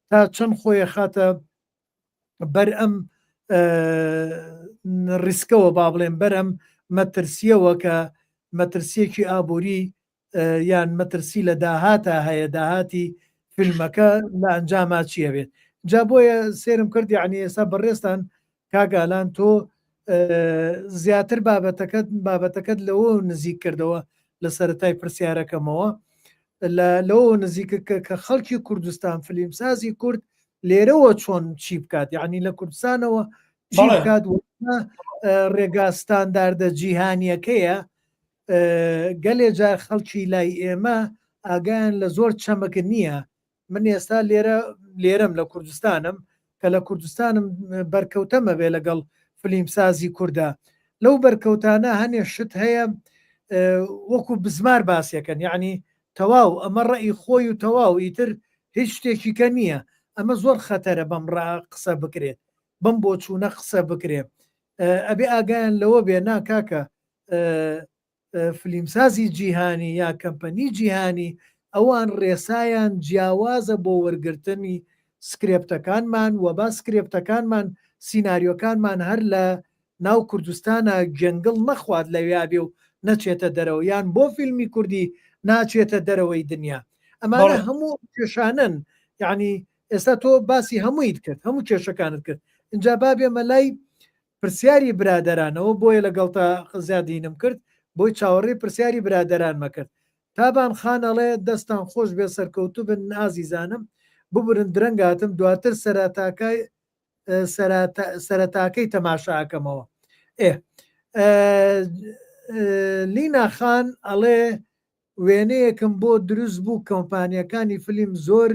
تا چەند خۆی خاتە بەر ئەم ڕیسکەوە با بڵێن بەرەم مەترسیەوە کە مەترسیەکی ئابووری یان مەترسی لە داهاتە هەیە داهاتی فیلمەکە لە ئەنجاما چیە بێت جا بۆیە سێرم کرد یعنی ئێستا بەڕێستان کاگالان تۆ زیاتر بابەتەکەت لەوە نزیک کردەوە لە سەرەتای پرسیارەکەمەوە لەوە نزیکە کە خەڵکی کوردستان فیلمسازی کورد لێرەوە چۆن چی بکات یعنی لە کوردستانەوە چی بکات ڕێگا ستانداردە جیهانیەکەیە گەلێ جار خەڵکی لای ئێمە ئاگیان لە زۆر چەمەکە نییە من ئێستا لێرەم لە کوردستانم کە لە کوردستانم بەرکەوتەمە بێ لەگەڵ فیلمسازی کووردا لەو بەرکەوتانە هەنێ شت هەیە وەکو بزمار باسیەکەن یعنی تەواو ئەمە ڕێی خۆی و تەواو ئیتر هیچ شتێکیکە نییە ئەمە زۆر خەتەرە بەم قسە بکرێت بم بۆ چوونە قسە بکرێت ئەبێ ئاگیان لەوە بێ ناکاکە فیلمسازی جیهانی یا کەمپەنی جیهانی ئەوان ڕێسایان جیاوازە بۆ وەرگرتنی سکرێپتەکانمان و با سکرێپتەکانمان سیناریۆکانمان هەر لە ناو کوردستانە جەنگڵ نەخوات لەویا بێ و نەچێتە دەرەوە یان بۆ فیلمی کوردی ناچێتە دەرەوەی دنیا ئەمانە هەموو کێشانن یعنی ئێستا تۆ باسی هەموویت کرد هەموو کێشەکانت کرد اینجا بابێ مەلای پرسیاری برادرانەوە بۆیە لەگەڵتا زیادینم کرد بۆی چاوەڕێ پرسیاری برادران مەکرد تابان خانەڵێ دەستان خۆش بێ سەرکەوتو بن ئازیزانم ببرن درەنگاتم دواتر سەرەتاکەی تەماشاکەمەوە لینا خان ئەڵێ وێنەیەکم بۆ دروست بوو کۆمپانیەکانی فیلم زۆر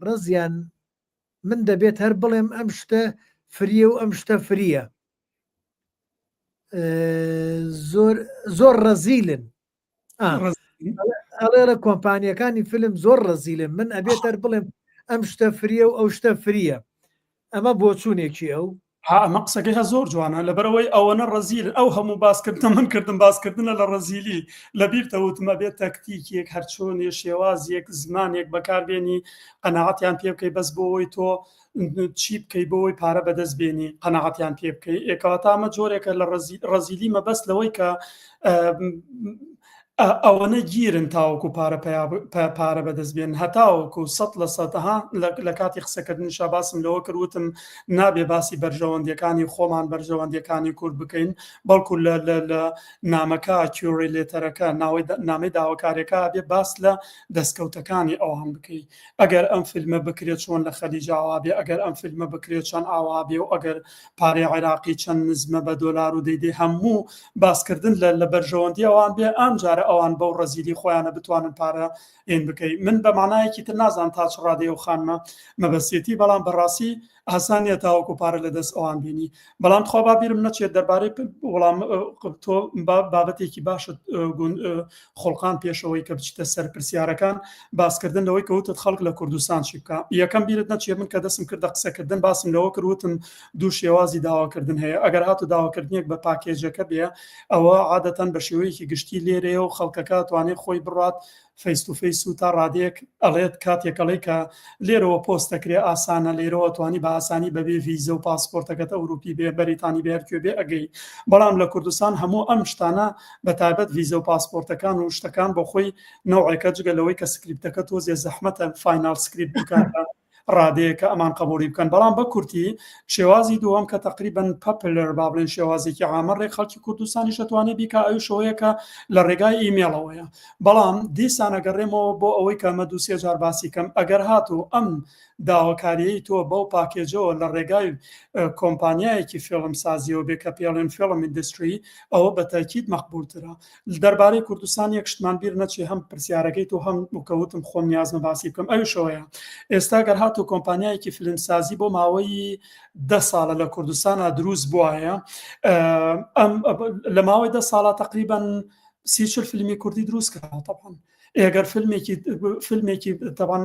ڕزیان من دەبێت هەر بڵێم ئەم شتە فریە و ئەم شتە فریە زۆر ڕەزیلن ئەڵێرە کۆمپانیەکانی فیلم زۆر ڕەزیلن من ئەبێت هەر بڵێم ئەم شتە فریە و ئەو شتە فریە ئەمە بۆ چوونێکی ئەو ئەمە قسەکەی هە زۆر جوانە لەبەرەوەی ئەوەنە ڕەزیل ئەو هەموو باسکردن من کردم باسکردنە لە ڕەزیلی لەبیرتەوتمە بێت تەکتیکێک هەرچۆنێ شێوازیەک زمانێک بەکاربێنی قەناعەتیان پێ بکەی بەس بۆەوەی تۆ چی بکەی بۆەوەی پارە بەدەست بێنی قەناعەتیان پێ بکەی ئێکەواتامە جۆرێکە لە ڕەزیلی مەبەست لەوەی کە ئەوەنە گیرن تاوەکو پارە بەدەست بێن هەتاوەکو 100% لە کاتی قسەکردنیشا باسم لەوە کردوتم نابێ باسی بەرژەوەندیەکانی خۆمان بەرژەوەندیەکانی کورد بکەین بەڵکو لە نامەکە کیورێلێتەرەکە نامەی داواکارێکە بێ باس لە دەستکەوتەکانی ئەوان بکەی ئەگەر ئەم فیلمە بکرێت چۆن لە خەلیجاوا بێ ئەگەر ئەم فیلمە بکرێت چەند ئاوا بێ و ئەگەر پارەی عێراقی چەند نزمە بە دۆلار و دەیدێ هەموو باسکردن لە بەرژەوەندی ئەوان بێ ئەم جارە ئەوان بەو ڕەزیلی خۆیانە بتوانن پارە ئێن بکەی من بە معنایەکی تر نازان تا چ ڕادێ و خانمە مەبەستێتی بەڵام بەڕاستی ئاسانیە تاوەکو پارە لە دەست ئەوان بینی بەڵام خوا بابیرم نەچێت دەربارەی وەڵام تۆ بابەتێکی باشت خۆڵقان پێشەوەی کە بچیتە سەر پرسیارەکان باسکردن لەوەی کەوتت خەڵک لە کوردستان چی بکە یەکەم بیرت نەچێت من کە دەستم کردە قسەکردن باسم لەوە کردوتم دوو شێوازی داواکردن هەیە ئەگەر هاتو داواکردنێک بە پاکێجەکە بێ ئەوە عادەتەن بە شێوەیەکی گشتی لێرەیە و خەڵکەکە توانێت خۆی بڕات فەیس تو فەیس و تا ڕادێک ئەڵێت کاتێکەڵی کە لێرەوە پۆستەکرێ ئاسانە لێرەوە توانی بە ئاسانی بەبێ ڤیزە و پاسپۆرتەکەتە ئەوروپی بێ بەریتانی بێرکوێ بێ ئەگەی بەڵام لە کوردستان هەموو ئەم شتانە بە تایبەت ڤیزە و پاسپۆرتەکان و شتەکان بۆ خۆی نەوعێکە جگەلەوەی کە سکریپتەکە تۆزێ زەحمەتە فاینال سکریپت بکاتە ڕادەیەکە ئەمان قبولی بکەن بەڵام بە کورتی شێوازی دووەم کە تقریبن پاپلەر با بڵێن شێوازێکی عامە ڕێک خەڵکی کوردستانی شەتوانێ بیکە ئەو شەوەیەکە لە ڕێگای ئیمێڵەوەیە بەڵام دیسانە گەڕێمەوە بۆ ئەوەی کە مە دووسێ جار باسی کەم ئەگەر هاتو ئەم داواکاریەی تۆ بەو پاکێجەوە لە ڕێگای کۆمپانیایەکی فیلم سازیەوە بێ کە پێڵێن فیلم ئیندستری ئەوە بە تاکید مەقبولترە دەربارەی کوردستان یەک شتمان بیر نەچێ هەم پرسیارەکەی تۆ هەم وکەوتم خۆم نیازمە باسی بکەم ئەو شەوەیە ئێستا گەر هاتو کۆمپانیایەکی فیلم سازی بۆ ماوەی 10 ساڵە لە کوردستانە دروست بووایە لە ماوەی 10 ساڵە تقریبا 30 فیلمی کوردی دروست کراوە طبعا ئێگەر فیلمێکی تەوان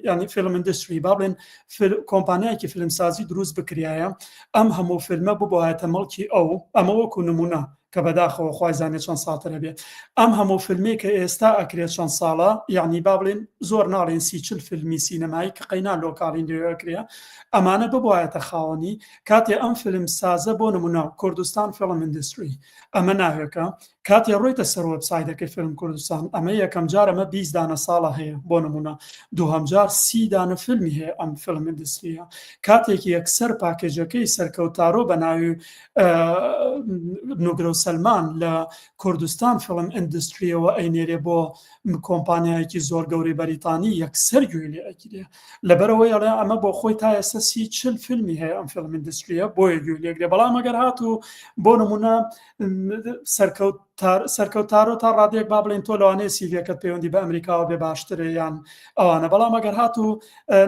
ینی فیلم ئیندستری با بڵێن کۆمپانیایکی فیلمسازی دروست بکرایە ئەم هەموو فیلمە ببوایەتە مەڵکی ئەمە وەکو نمونە کە بەداخەوە خوای زانێت چەند ساڵترە بێت ئەم هەموو فیلمی کە ئێستا ئەکرێت چەند ساڵە یعنی با بڵێن زۆر ناڵێن 30 فیلمی سینەمایی کە قەینا لۆکاڵین لێکرێ ئەمانە ببوایەتە خاوەنی کاتێ ئەم فیلم سازە بۆ نمونە کوردستان فیلم ئیندستری ئەمە ناوێکە کاتێ ڕۆیتە سەر وەبسایتەکەی فیلم کوردستان ئەمە یەکەم جار ئەمە 20 دانە ساڵە هەیە بۆ نمونە دووهەم جار 30 دانە فیلمی هەیە ئەم فیلم ئیندستریە کاتێکی یەکسەر پاکێجەکەی سەرکەوتارۆ بە ناوی نوگرە و سەلمان لە کوردستان فیلم ئیندستریەوە ئەینێرێ بۆ کۆمپانیایەکی زۆر گەورەی بەریتانی یەکسەر گوێ لێ ئەگیرێ لەبەرەوەی ئەڵێ ئەمە بۆ خۆی تا ئێستا 30 فیلمی هەیە ئەم فیلم ئیندستریە بۆیە گوێ لێگرێ بەڵام ئەگەر هاتوو بۆ نمونە سەرکەوتارۆ تا ڕادێک با بڵێن تۆ لەوانەیە سیڤەکەت پەیوەندی بە ئەمریکاوە بێ باشترە یان ئەوانە بەڵام ئەگەر هاتوو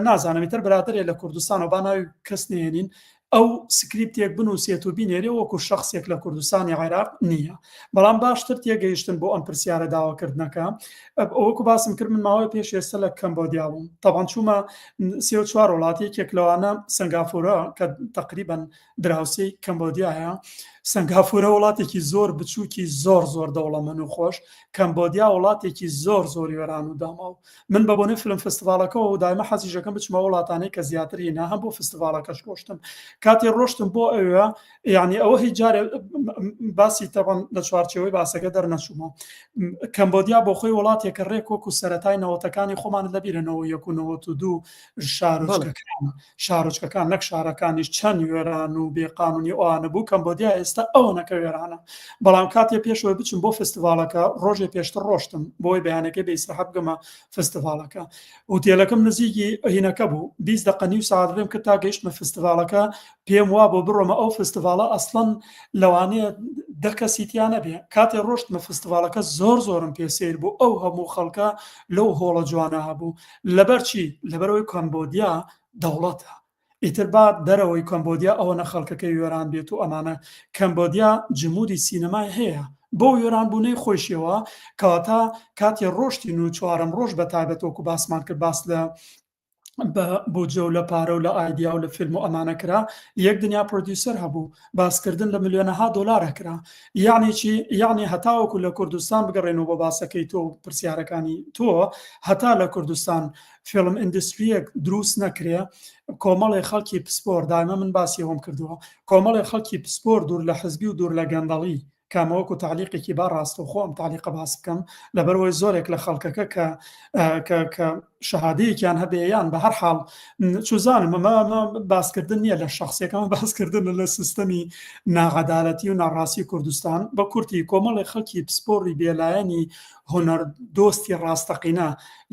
نازانم ئیتر برادرێ لە کوردستان و با ناوی کەس نێنین ئەو سکریپتێک بنووسێت و بینێرێ وەکو شخصێک لە کوردستانی عێراق نییە بەڵام باشتر تێگەیشتن بۆ ئەم پرسیارە داواکردنەکە ئەوەکو باسم کرد من ماوەی پێش ئێستا لە کەمبۆدیا بووم تەبان چوومە 34 وڵاتێکێک لەوانە سنگافورە کە تقریبان دراوسەی کەمبۆدیایە سنگافورە وڵاتێکی زۆر بچووکی زۆر دەوڵەمەند و خۆش کەمبۆدیا وڵاتێکی زۆر وێران و داماو من بە بۆنەی فیلم فستیڤالەکەەوە و دایمە حەزیژەکەم بچمە وڵاتانەی کە زیاتر هینا هەم بۆ فستیڤالەکەش ڕۆشتم کاتی ڕۆشتم بۆ ئەوە یعنی ئەوە هیچ جارێ باسی تەبان لە چوارچەوەی باسەکە دەرنەچوومە کەمبۆدیا بۆ خۆی وڵاتێکە ڕێک وەکو سەرەتای نەوەتەکانی خۆمان لەبیرنەوە 1992 شارۆچکەکان نەک شارەکانیش چەند وێران و بێقانونی ئەوانە بوو کەمبۆدیا ئێستا ئەوەنەکە وێرانە بەڵام کاتێ پێشەوە بچم بۆ فستیڤالەکە ڕۆژێ پێشتر ڕۆشتم بۆی بەیانەکەی بە ئیسراحەت بگەمە فستیڤالەکە هۆتێلەکەم نزیکی هینەکە بوو 20 دقە نیو ساعت لێم کرد تا گەیشتمە فستیڤالەکە پێم وا بۆ بڕۆمە ئەو فستیڤالە ئەسڵەن لەوانەیە 10 کەسی تیانە بێ کاتێ ڕۆشتمە فستیڤالەکە زۆرم پێسیر بوو ئەو هەموو خەڵکە لەو هۆڵە جوانە هەبوو لەبەرچی لەبەرەوەی کەمبۆدیا دەوڵەتە ئیتر با دەرەوەی کەمبۆدیا ئەوەنە خەڵکەکەی وێران بێت و ئەمانە کەمبۆدیا جمهوری سینەمای هەیە بۆ وێرانبوونەی خۆشیەوە کەواتە کاتێ ڕۆشتین و چوارەم ڕۆژ بە تایبەت وەکو باسمان کرد باس لە بۆجە و لە پارە و لە ئایدیا و لە فیلم و ئەمانە کرا یەک دنیا پرۆدیوسەر هەبوو باسکردن لە ملیۆنەها دۆلارە کرا یعنی چی یعنی هەتاوەکو لە کوردستان بگەڕێنەوە بۆ باسەکەی تۆ پرسیارەکانی تۆ هەتا لە کوردستان فیلم ئیندستریەک دروست نەکرێ کۆمەڵی خەڵکی پسپۆر دایمە من باسی ئەوم کردووە کۆمەڵی خەڵکی پسپۆر دوور لە حزبی و دوور لە گەندەڵی کامەوەکو تعلیقێکی با ڕاستە و خۆم تعلیقە باس بکەم لەبەرەوەی زۆرێک لە خەڵکەکە کە شەهادەیەکیان هەبێیان بە هەر حاڵ چوزانم ئەمە باسکردن نییە لە شخصیەکەمە باسکردن لە سیستەمی ناعەدالەتی و ناڕاستی کوردستان بە کورتی کۆمەڵی خەڵکی پسپۆری بێلایەنی هۆنەر دۆستی ڕاستەقینە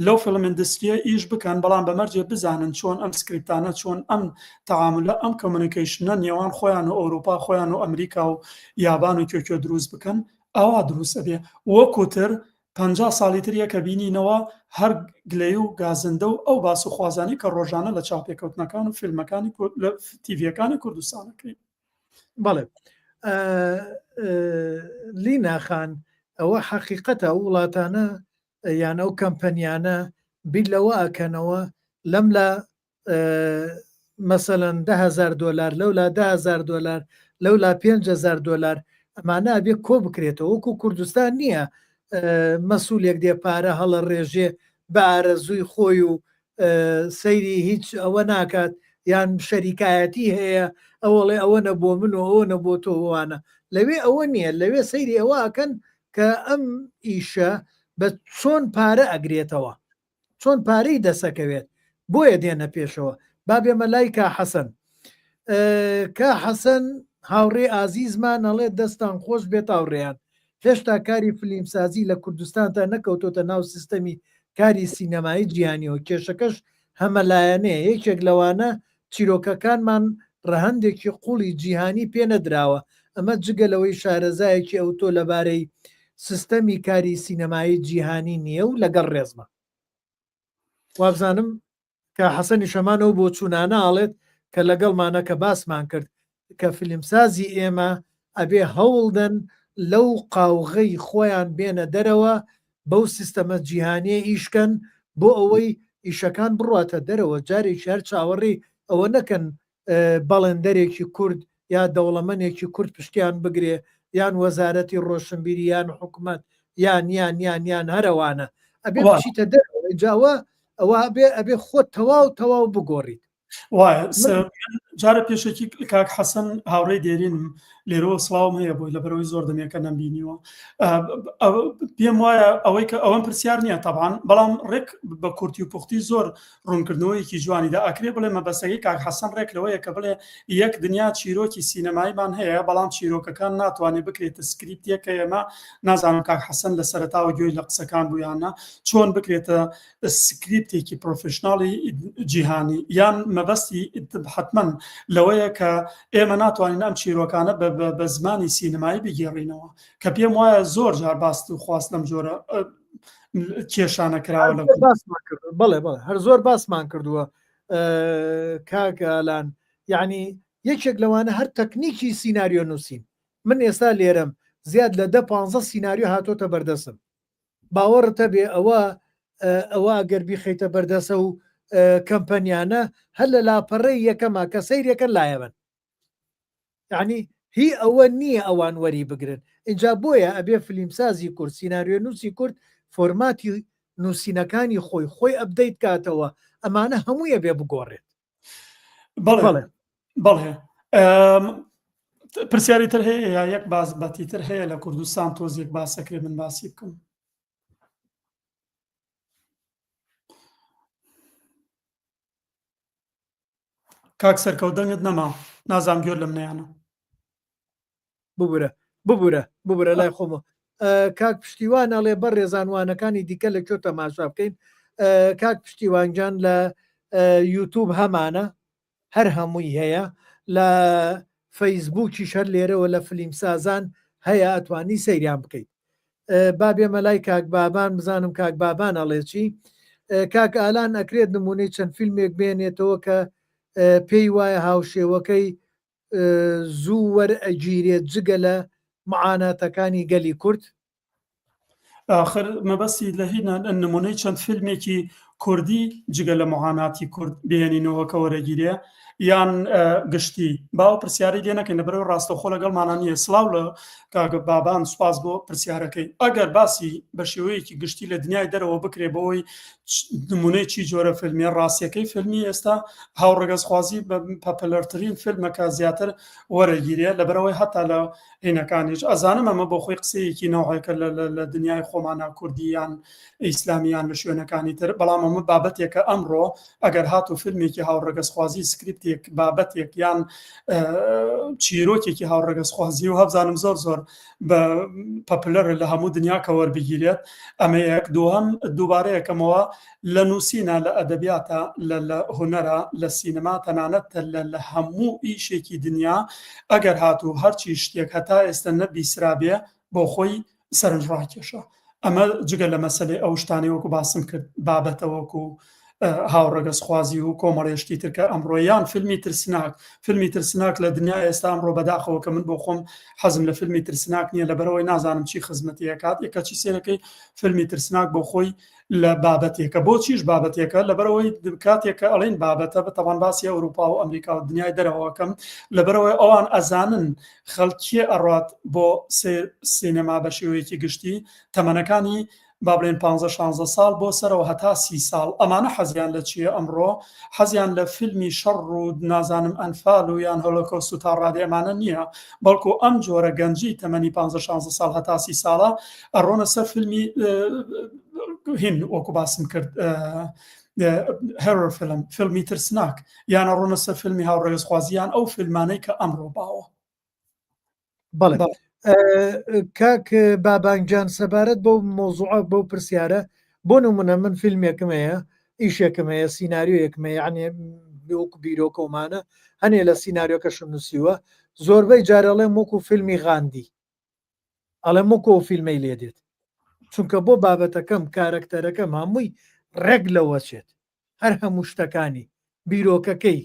لەو فیلم ئیندستریە ئیش بکەن بەڵام بەمەرجێ بزانن چۆن ئەم سکریپتانە چۆن ئەم تەعاملە ئەم کۆمونیکیشنە نێوان خۆیان و ئەوروپا خۆیان و ئەمریکا و یابان و کێکێ دروست بکەن ئەوە دروستە بێ وەکوتر 50 ساڵی تر یەکە بینینەوە هەر گلەی و گازندە و ئەو باس و خوازانی کە ڕۆژانە لە چاپێکەوتنەکان و فیلمەکانی لە تیڤەکانی کوردستانەکەی بەڵێ لیناخان ئەوە حەقیقەتە وڵاتانە یان ئەو کەمپەنیانە بیر لەوە ئەکەنەوە لەم لە مەسەلەن $10,000 لەولا $10,000 لەولا $5,000 ئەمانە بێ کۆ بکرێتەوە وەکو کوردستان نییە مەسوولێک دێپارە هەڵە ڕێژێ بە ئارەزووی خۆی و سەیری هیچ ئەوە ناکات یان شەریکایەتی هەیە ئەوڵێ ئەوە نەبۆ من و ئەوە نەبۆ تۆوانە لەوێ ئەوە نییە لەوێ سەیری ئەوە ئەکەن کە ئەم ئیشە بە چۆن پارە ئەگرێتەوە چۆن پارەی دەسەکەوێت بۆیە دێنە پێشەوە با بێمە لای کا حەسەن کا حەسەن هاوڕێ ئازیزمان ئەڵێ دەستان خۆش بێت هاوڕێیان هێشتا کاری فلیمسازی لە کوردستاندا نەکەوتۆتە ناو سیستەمی کاری سینەمایی جیهانیەوە کێشەکەش هەمەلایەنەیە یەکێک لەوانە چیرۆکەکانمان ڕەهەندێکی قوڵی جیهانی پێ نەدراوە ئەمە جگەلەوەی شارەزایەکی ئەوتۆ لەبارەی سیستەمی کاری سینەمایی جیهانی نییە و لەگەڵ ڕێزمە وابزانم کە حەسەنی شەمانەوە بۆ چوونانە ئاڵێت کە لەگەڵمانە کە باسمان کرد کە فیلمسازی ئێمە ئەبێ هەوڵدەن لەو قاوغەی خۆیان بێنە دەرەوە بەو سیستەمە جیهانیە ئیشکەن بۆ ئەوەی ئیشەکان بڕاتە دەرەوە جارێکی هەر چاوەڕێی ئەوە نەکەن بەڵێندەرێکی کورد یا دەوڵەمەنێکی کورد پشتیان بگرێ یان وەزارەتی ڕۆشنبیری یان حکوومەت یان هەرەوانە ئەبێ بچیتە دەرەوە جاوە ئەوە ئەبێ خۆت تەواو بگۆڕیت. وایە جارە پێشێکی کاک حەسەن هاوڕێی دێرینم لێرەوە سڵاوم هەیە بۆی لە بەرەوەی زۆر دەمێکە نەمبینیوە پێم وایە ئەوەی کە ئەوەم پرسیار نییە تەبان بەڵام ڕێک بە کورتی و پوختی زۆر ڕوونکردنەوەیکی جوانیدا ئەکرێ بڵێ مەبەستەکەی کاک حەسەن ڕێکلەوەیە کە بڵێ یەک دنیا چیرۆکی سینەماییمان هەیە بەڵام چیرۆکەکان ناتوانێت بکرێتە سکریپتێکە ئێمە نازانم کاک حەسەن لە سەرەتاوە گوێی لە قسەکان بوویانە چۆن بکرێتە سکریپتێکی پرۆفشناڵی جیهانی یان مەبەستی حتمما لەوەیە کە ئێمە ناتوانین ئەم چیرۆکانە بە زمانی سینەمایی بگێڕینەوە کە پێم وایە زۆر جار باست و خواست لەم جۆرە کێشانە کراوە لە بڵێ هەر زۆر باسمان کردووە کاکەلان یعنی یەکێک لەوانە هەر تەکنیکی سیناریۆ نووسین من ئێستا لێرەم زیاد لە 10-15 سیناریۆ هاتۆتە بەردەسم باوەڕتە بێ ئەوە ئەگەر بیخەیتە بەردەسە و کەمپەنیانە هەر لە لاپەڕەی یەکەما کە سەیرێکە لایەوەن یعنی هی ئەوە نییە ئەوان وەری بگرن اینجا بۆیە ئەبێ فلیمسازی کورد سیناریۆ نووسی کورد فۆرماتی نووسینەکانی خۆی ئەبدەیت کاتەوە ئەمانە هەموویە بێ بگۆڕێت. بەڵێ پرسیاری تر هەیە یا یەک باز بەتیتر هەیە لە کوردستان تۆزێک باسەکرێ من باسی بکەم. کاک سەرکەوتنت نەما نازام گوێر لەم نەیانە ببورە لای خۆمە کاک پشتیوان ئەڵێ بەر ڕێزانوانەکانی دیکە لە کوێ تەماشا بکەین کاک پشتیوانجان لە یوتیوب هەمانە هەر هەمووی هەیە لە فەیسبووکی شەر لێرەوە لە فلیمسازان هەیە ئەتوانی سەیریان بکەیت بابێمە لای کاک بابان بزانم کاک بابان ئەڵێ چی کاک ئالان ئەکرێت نمونەی چەند فیلمێک بێنێتەوە کە پێی وایە هاوشێوەکەی زوو وەرئەگیرێت جگە لە معاناتەکانی گەلی کورد آخر مەبەستی لە هینە نمونەی چەند فیلمێکی کوردی جگە لە معاناتی کورد بێنینەوە کە وەرەگیرێ یان گشتی باو پرسیاری لێ نەکەین لەبەرەوەی ڕاستەوخۆ لەگەڵمانە نییە سڵاو لە کاگە بابان سوپاس بۆ پرسیارەکەی ئەگەر باسی بە شێوەیەکی گشتی لە دنیای دەرەوە بکرێ بەوەی نمونەی چی جۆرە فیلمی ڕاستیەکەی فیلمی ئێستا هاوڕێگەزخوازی بە پاپلەرترین فیلمەکە زیاتر وەرەگیرێ لەبەرەوەی هەتا لە هینەکانیش ئەزانم ئەمە بۆ خۆی قسەیەکی ناوهەیەکە لە دنیای خۆمانە کوردیان ئیسلامیان لە شوێنەکانی تر بەڵام ئەمە بابەتێکە ئەمڕۆ ئەگەر هاتو فیلمێکی هاوڕێگەزخوازی سکریپتێک بابەتێک یان چیرۆکێکی هاوڕێگەزخوازی و هەبزانم زۆر بە پاپلەر لە هەموو دنیاکە وەربگیرێت ئەمە یەک دووەم دووبارەیەکەمەوە لە نووسینە لە ئەدەبیاتە لە هونەرە لە سینەما تەنانەت لە هەموو ئیشێکی دنیا ئەگەر هاتوو هەرچی شتێک هەتا ئێستا نەبیسرابێ بۆ خۆی سەرنجڕاکێشە ئەمە جگە لە مەسەلەی ئەو شتانەی وەکو باسم کرد بابەتەوەکو هاوڕێگەزخوازی و کۆمەڵێشتی ترکە ئەمڕۆیان فیلمی ترسناک لە دنیا ئێستا ئەمڕۆ بەداخەوە کە من بۆ خۆم حەزم لە فیلمی ترسناک نییە لەبەرەوەی نازانم چی خزمەتیەکات یەکە چی سێرەکەی فیلمی ترسناک بۆ خۆی لە بابەتێکە بۆ چیش بابەتێکە لەبەرەوەی کاتێکە ئەڵێن بابەتە بە تەوان باسی ئەوروپا و ئەمریکا و دنیای دەرەوەکەم لەبەرەوەی ئەوان ئەزانن خەڵکیە ئەڕات بۆ سینەما بە شێوەیەکی گشتی تەمەنەکانی با بڵێن 15-16 ساڵ بۆ سەرەوە هەتا 30 ساڵ ئەمانە حەزیان لە چیە ئەمڕۆ حەزیان لە فیلمی شەڕ و نازانم ئەنفال و یان هۆلۆکۆست و تاڕادی ئەمانە نییە بەڵکو ئەم جۆرە گەنجی تەمەنی 15-16 ساڵ هەتا 30 ساڵە ئەڕۆنە سەر فیلمی هین وەکو باسم کرد هەرۆر فیلمی ترسناک یانە ڕۆنە سەر فیلمی هاوڕێگەزخوازیان ئەو فیلمانەی کە ئەمڕۆ باوە. بەڵێ کاک بابانگیان سەبارەت بۆ مۆزوعە بۆ پرسیارە بۆ نمونە من فیلمێکم هەیە ئیشێکم هەیە سیناریۆیەکم هەیە یعنی وەکو بیرۆکەمانە هەنێ لە سیناریۆکەشم نووسیوە زۆربەی جارەڵێم وەکو فیلمی غاندی ئەڵێم وەکو فیلمەی لێ دێت چونکە بۆ بابەتەکەم کارەکتەرەکەم هەمووی ڕێک لەوەچێت هەر هەموو شتەکانی بیرۆکەکەی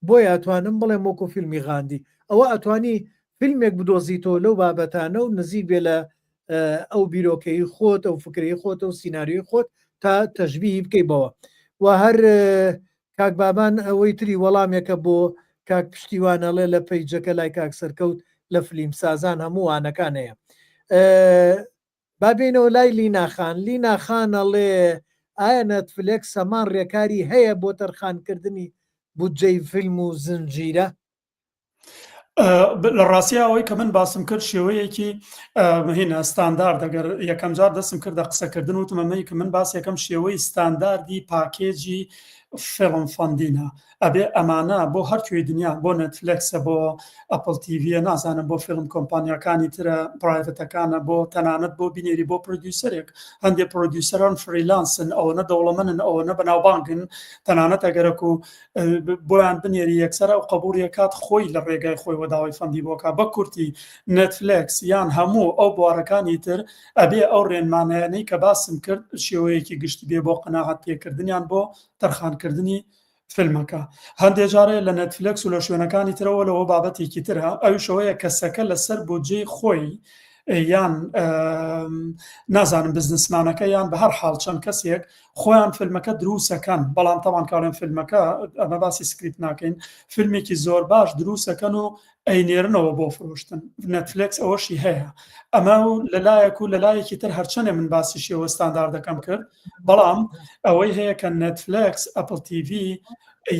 بۆی ئەتوانم بڵێم وەکو فیلمی غاندی ئەوە ئەتوانی فیلمێک بدۆزیتەوە لەو بابەتانە و نزیک بێ لە ئەو بیرۆکەی خۆت ئەو فکری خۆت و سینناریۆی خۆت تا تەژبیهی بکەیتەوە و هەر کاک بابان ئەوەی تری وەڵامێکە بۆ کاک پشتیوانەڵێ لە پەیجەکە لای کاک سەرکەوت لە فلیم سازان هەموو وانەکانەیە بابێنەوە لای لیناخانەڵێ ئایا نەتفلێکس هەمان ڕێکاری هەیە بۆ تەرخانکردنی بودجەی فیلم و زنجیرە لە ڕاستی ئەوەی کە من باسم کرد شێوەیەکی هینە ستاندارد ئەگەر یەکەم جار دەستم کردە قسەکردن وتمەمەی کە من باس یەکەم شێوەی ستانداردی پاکێجی فیلم فەندینە ئەبێ ئەمانە بۆ هەرکوێی دنیا بۆ نەتفلێکسە بۆ ئەپڵ تیڤە نازانم بۆ فیلم کۆمپانیەکانی ترە پرایڤەتەکانە بۆ تەنانەت بۆ بینێری بۆ پرۆدیوسەرێک هەندێک پرۆدیوسەران فریلانسن ئەوەنە دەوڵەمەنن ئەوەنە بەناوبانگن تەنانەت ئەگەرەک و بۆیان بنێری یەکسەر ئەو قبوڵیەکات خۆی لە ڕێگای خۆی وەداوای فەندی بۆکە بە کورتی نەتفلێکس یان هەموو ئەو بوارەکانی تر ئەبێ ئەو ڕێنمانەیەنەی کە باسم کرد شێوەیەکی گشتی بێ بۆ قەناعەت پێکردنیان بۆ تەرخانکردنی فیلمەکە هەندێک جارێ لە نەتفلێکس و لە شوێنەکانی ترەوە لەوە بابەتێکی ترە ئەو شەوەیە کەسەکە لەسەر بودجەی خۆی یان نازانم بزنسمانەکە یان بە هەر حاڵ چەند کەسێک خۆیان فیلمەکە دروستەکەن بەڵام تاوان کاڵێن فیلمەکە ئەمە باسی سکریپت ناکەین فیلمێکی زۆر باش دروستەکەن و ئەینێرنەوە بۆ فرۆشتن نەتفلێکس ئەوەشی هەیە ئەمە لەلایەک و لەلایەکی تر هەرچەنێ من باسی شێوە ستانداردەکەم کرد بەڵام ئەوەی هەیە کە نەتفلێکس ئەپڵ تیڤ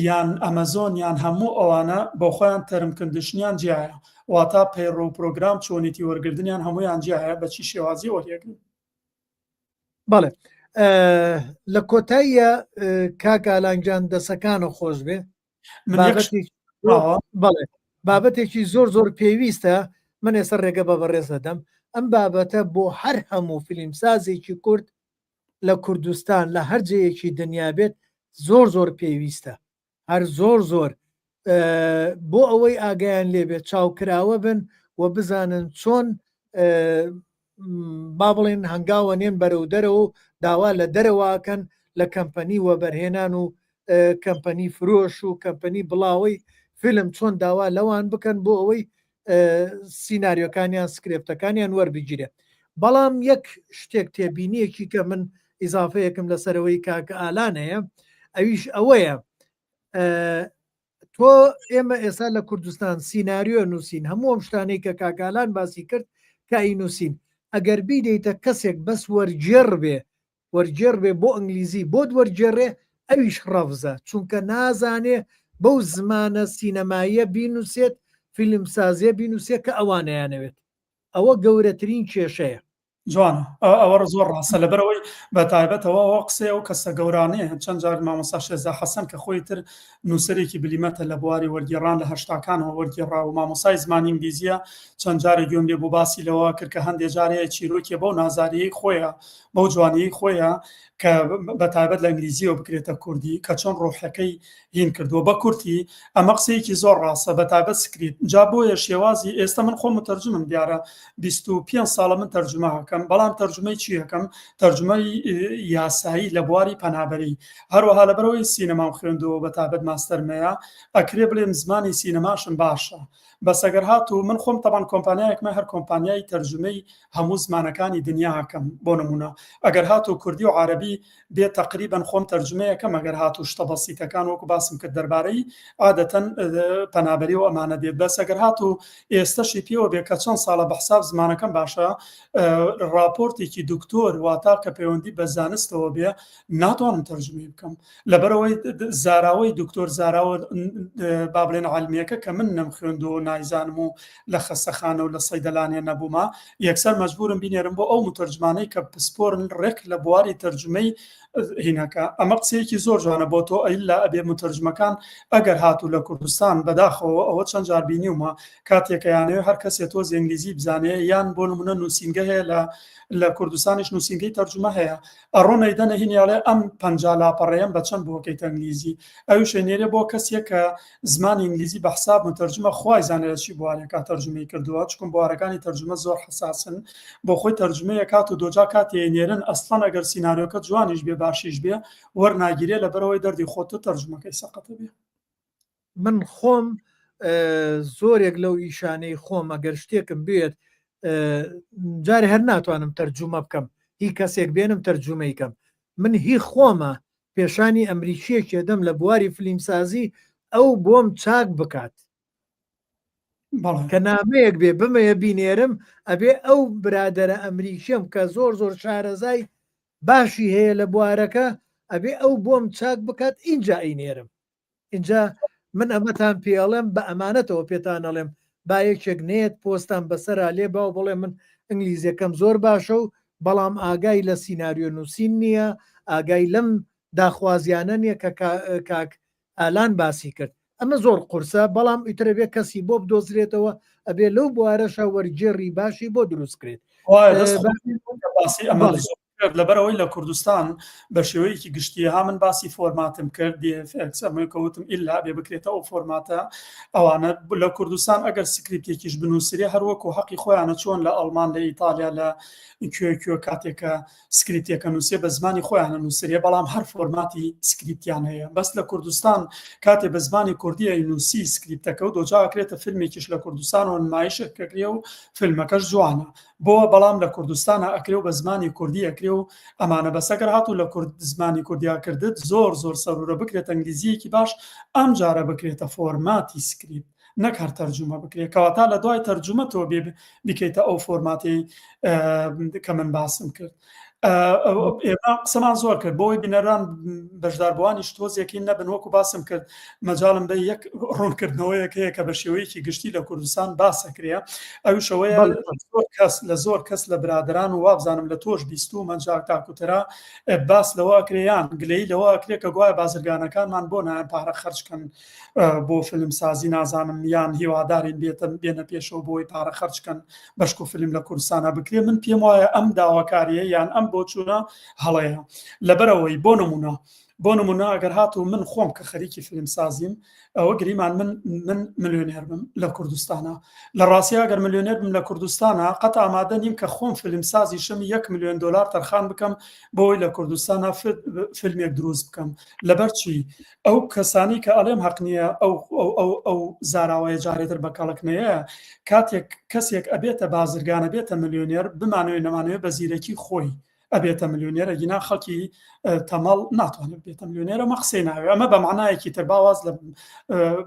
یان ئەمەزۆن یان هەموو ئەوانە بۆ خۆیان تەرمکردنیان جیایە واتا پەیڕۆ و پرۆگرام چۆنیتی وەرگردنیان هەمویان جیایە بەچی شێوازی وەریەگرن بەڵێ لە کۆتاییە کاک ئالانجان دەسەکانە خۆش بێ بەڵێ بابەتێکی زۆر پێویستە من ێستا ڕێگە بە بەڕێز دەدەم ئەم بابەتە بۆ هەر هەموو فیلمسازێکی کورد لە کوردستان لە هەر جەیەکی دنیا بێت زۆر پێویستە هەر زۆر بۆ ئەوەی ئاگیان لێبێت چاوکراوە بن و بزانن چۆن با بڵێن هەنگاوە نێن بەرەو دەرەوە و داوا لە دەرەواکەن لە کەمپەنی وەبەرهێنان و کەمپەنی فرۆش و کەمپەنی بڵاوی فیلم چۆن داوا لەوان بکەن بۆ ئەوەی سینناریۆکانیان سکرێپتەکانیان وەربگیرێت بەڵام یەک شتێک تێبینیەکی کە من ئیزافەیەکم لەسەرەوەی کاکە ئالانەیە ئەویش ئەوەیە تۆ ئێمە ئێستا لە کوردستان سینناریۆ نووسین هەموو ئەم شتانەی کە کاکالان باسی کرد کای نووسین ئەگەر بیدەیتە کەسێک بەس وەرجێڕ بێ بۆ ئەنگلیزی بۆ وەرجێڕێ ئەویش ڕەفزە چونکە نازانێ بەو زمانە سینەماییە بینوسێت فیلمسازیە بینوسێت کە ئەوانەیانەوێت ئەوە گەورەترین کێشەیە جوانە ئەوە زۆر ڕاستە لەبەرەوەی بە تایبەتەوە ئەوە قسێ و کەسە گەورانەیە چەند جار مامۆستا شێزا حەسەن کە خۆی تر نووسەرێکی بلیمەتە لە بواری وەرگێڕان لە هەشتاکانەوە وەرگێڕا و مامۆسای زمانی ئینگلیزیە چەند جارێک گوێم لێ بۆ باسی لەوە کرد کە هەندێک جارەیە چیرۆکێ بەو نازاریەی خۆیە بەو جوانیی خۆیە کە بە تایبەت لە ئەنگلیزیەوە بکرێتە کوردی کە چۆن ڕۆحەکەی هین کردووە بە کورتی ئەمە قسەیەکی زۆر ڕاستە بە تایبەت سکریت جا بۆیە شێوازی ئێستا من خۆم متەرجمم دیارە 25 ساڵە من تەرجمە هەکەم بەڵام تەرجمەی چی یەکەم تەرجمەی یاسایی لە بواری پەنابەری هەروەها لەبەرەوەی سینەمام خوێندەوە بە تایبەت ماستەرمەیە ئەکرێ بڵێم زمانی سینەماشم باشە بەس ئەگەر هاتوو من خۆم تەبان کۆمپانیایەکمە هەر کۆمپانیای تەرجمەی هەموو زمانەکانی دنیا هەکەم بۆ نمونە ئەگەر هاتوو کوردی و عەرەبی بێت تقریبا خۆم تەرجمەیەکەم ئەگەر هاتوو شتە بەسیتەکان وەکو باسم کرد دەربارەی عادەتەن پەنابەری و ئەمانە دێت بەس ئەگەر هاتوو ئێستاشی پێوە بێ کە چەند ساڵە بە حساب زمانەکەم باشە راپۆرتێکی دکتۆر واتە کە پەیوەندی بە زانستەوە بێ ناتوانم تەرجمەی بکەم لەبەرەوەی زاراوەی دکتۆر زاراوە با بڵێن عەلمیەکە کە من نەم خوێندووە نایزانم و لە خەستەخانە و لە سەیدەلانێ نەبوومە یەکسەر مەجبورم بینێرم بۆ ئەو متەرجمانەی کە پسپۆرن ڕێک لە بواری تەرجمەی هینەکە ئەمە قسەیەکی زۆر جوانە بۆ تۆ ئەیلا ئەبێ متەرجمەکان ئەگەر هاتوو لە کوردستان بەداخەوە ئەوە چەند جار بینیومە کاتێکیانەوە هەر کەسێ تۆ ئینگلیزی بزانێ یان بۆ نمونە نووسینگە هەیە لە کوردستانیش نووسینگەی تەرجمە هەیە ئەڕۆنەی دەنە هینیاڵێ ئەم 50 لاپەڕەیەم بە چەند بۆکەیت ئەنگلیزی ئەو شوێنێرە بۆ کەسێک کە زمانی ئینگلیزی بە حساب متەرجمە خوای زانێت چی بوارێکا تەرجمەی کردووە چکم بوارەکانی تەرجمە زۆر حساسن بۆ خۆی تەرجمەیە کات و دۆجا کاتی نێرن ئەسڵان ئەگەر سینناریۆکە جوانیش بێ باشیش بێ وەرناگیرێ لەبەرەوەی دەردی خۆتە تەرجمەکەی سەقەتە بێ من خۆم زۆرێک لەو ئیشانەی خۆم ئەگەر شتێکم بێت جارێ هەر ناتوانم تەرجومە بکەم هی کەسێک بێنم تەرجومەی کەم من هی خۆمە پێشانی ئەمریکیەکێ دەم لە بواری فلیمسازی ئەو بۆم چاک بکات کە نامەیەک بێ بمەیە بینێرم ئەبێ ئەو برادرە ئەمریکیم کە زۆر زۆر شارەزای باشی هەیە لە بوارەکە ئەبێ ئەو بۆم چاک بکات اینجا ئینێرم اینجا من ئەمەتان پێڵێم بە ئەمانەتەوە پێتان ئەڵێم با یەکێک نێت پۆستان بەسەرا لێ باو بڵێ من ئینگلیزیەکەم زۆر باشە و بەڵام ئاگای لە سیناریۆ نووسین نییە ئاگای لەم داخوازیانە نییە کە کاک ئالان باسی کرد ئەمە زۆر قورسە بەڵام ئیترە بێ کەسی بۆ بدۆزرێتەوە ئەبێ لەو بوارەشە وەرجێڕی باشی بۆ دروست کرێت لەبەرەوەی لە کوردستان بە شێوەیەکی گشتیها من باسی فۆرماتم کرد کەوتم ئللا بێ بکرێتە ئەو فۆرماتە ئەوانە لە کوردستان ئەگەر سکریپتێکیش بنووسێ هەروەکو حەقی خۆیانە چۆن لە ئەڵمان لە ئیتالیا لە کوێ کاتێکە سکریپتێکە نووسێ بە زمانی خۆیانە نووسێ بەڵام هەر فۆرماتی سکریپتیان هەیە بەس لە کوردستان کاتێ بە زمانی کوردیە نووسی سکریپتەکە و دۆجاکرێتە فیلمێکیش لە کوردستان و نمایشەکەکرێ و فیلمەکەش جوانە بۆ بەڵام لە کوردستانە ئەکرێ و بە زمانی کوردی ئەکرێ و ئەمانە بەسەگەر هاتوو لە زمانی کوردیاکردت زۆر سەرورە بکرێت ئەنگلیزیەکی باش ئەم جارە بکرێتە فۆرماتی سکریپت نەک هەر تەرجومە بکرێت کەواتە لە دوای تەرجومەتەوە بکەیتە ئەو فۆرماتی کە من باسم کرد ئێمە قسەمان زۆر کرد بۆی بینەران بەشداربووانیش تۆزێکی نەبن وەکو باسم کرد مەجاڵم بە یەک ڕوونکردنەوەیەک هەیە کە بە شێوەیەکی گشتی لە کوردستان باسەکرێ ئەو شەوەیە زۆر کەس لە برادران و وابزانم لە تۆش بیست و منجار تاکوتەرا باس لەوە کرێیان گلەی لەوە کرێ کە گوایە بازرگانەکانمان بۆ نایەن پارە خەرجکەن بۆ فیلمسازی نازانم یان هیوادارین بێنە پێشەوە بۆی پارە خەرجکەن بەشک و فیلم لە کوردستانە بکرێ من پێم وایە ئەم داواکاریە یان ئەم بۆ چوونە هەڵەیە لەبەرەوەی بۆ نمونە ئەگەر هاتوو من خۆم کە خەریکی فیلمسازیم ئەوە گریمان من ملیۆنێر بم لە کوردستانە لە ڕاستی ئەگەر ملیۆنێر بم لە کوردستانە قەت ئامادە نیم کە خۆم فیلمسازی شەمی 1 ملیۆن دلار تەرخان بکەم بۆی لە کوردستانە فیلمێک دروست بکەم لەبەر چی ئەو کەسانی کە ئەڵێم حەق نییە ئەو زاراوەیە جارێتر بەکەڵکنەیە کاتێک کەسێک ئەبێتە بازرگانە بێتە ملیۆنێر بمانوێ نەمانوێ بە زیرەکی خۆی ئەبێتە ملیۆنێرە گینا خەڵکی تەمەڵ ناتوانێت بێتە ملیۆنێرە مە قسەی ناوێ ئەمە بە معنایەکی تر باواز لە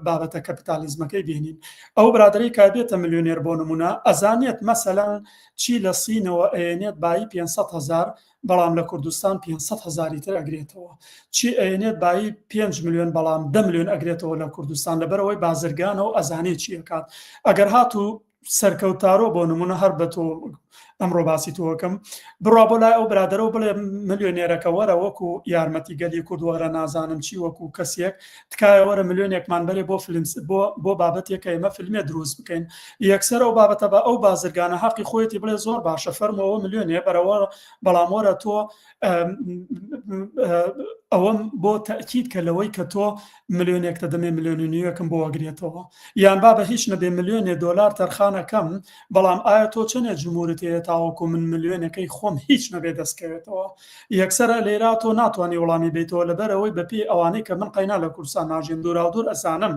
بابەتە کەپیتالیزمەکەی بینین ئەو برادەی کا بێتە ملیۆنێر بۆ نمونە ئەزانێت مەسەلەن چی لە سینەوە ئەێنێت بای 500,000 بەڵام لە کوردستان 500,000 تر ئەگرێتەوە چی ئەێنێت بای 5 ملیۆن بەڵام 10 ملیۆن ئەگرێتەوە لە کوردستان لەبەرەوەی بازرگانەوە ئەزانێت چی ئەکات ئەگەر هاتوو سەرکەوتارۆ بۆ نمونە هەر بە تۆ ئەمڕۆ باسی تۆکەم بڕوا بۆ لای ئەو برادەرەوە بڵێ ملیۆنێرەکە وەرە وەکو یارمەتی گەلی کوردوەرە نازانم چی وەکو کەسێک تکایە وەرە ملیۆنێکمان بەرێ بۆ بابەتێکە ئێمە فیلمێ دروست بکەین یەکسەر ئەو بابەتە بە ئەو بازرگانە حەقی خۆیەتی بڵێ زۆر باشە فەرمەوە ملیۆنێ بەرەوە بەڵام وەرە تۆ ئەوەم بۆ تەکید کە لەوەی کە تۆ ملیۆنێکتە دەمێ ملیۆنیەکەم بۆ وەگرێتەوە یان با بە هیچ نەبێ ملیۆنێ دۆلار تەرخانەکەم بەڵام ئایا تۆ چەندێک جمهورەت هەیە تاوەکو من ملیۆنەکەی خۆم هیچ نەبێ دەستکەوێتەوە یەکسەرە لێرا تۆ ناتوانانی وەڵامی بیتەوە لەبەرەوەی بەپی ئەوانەی کە من قەینا لە کورسان ناژێن دوورادوور ئەزانم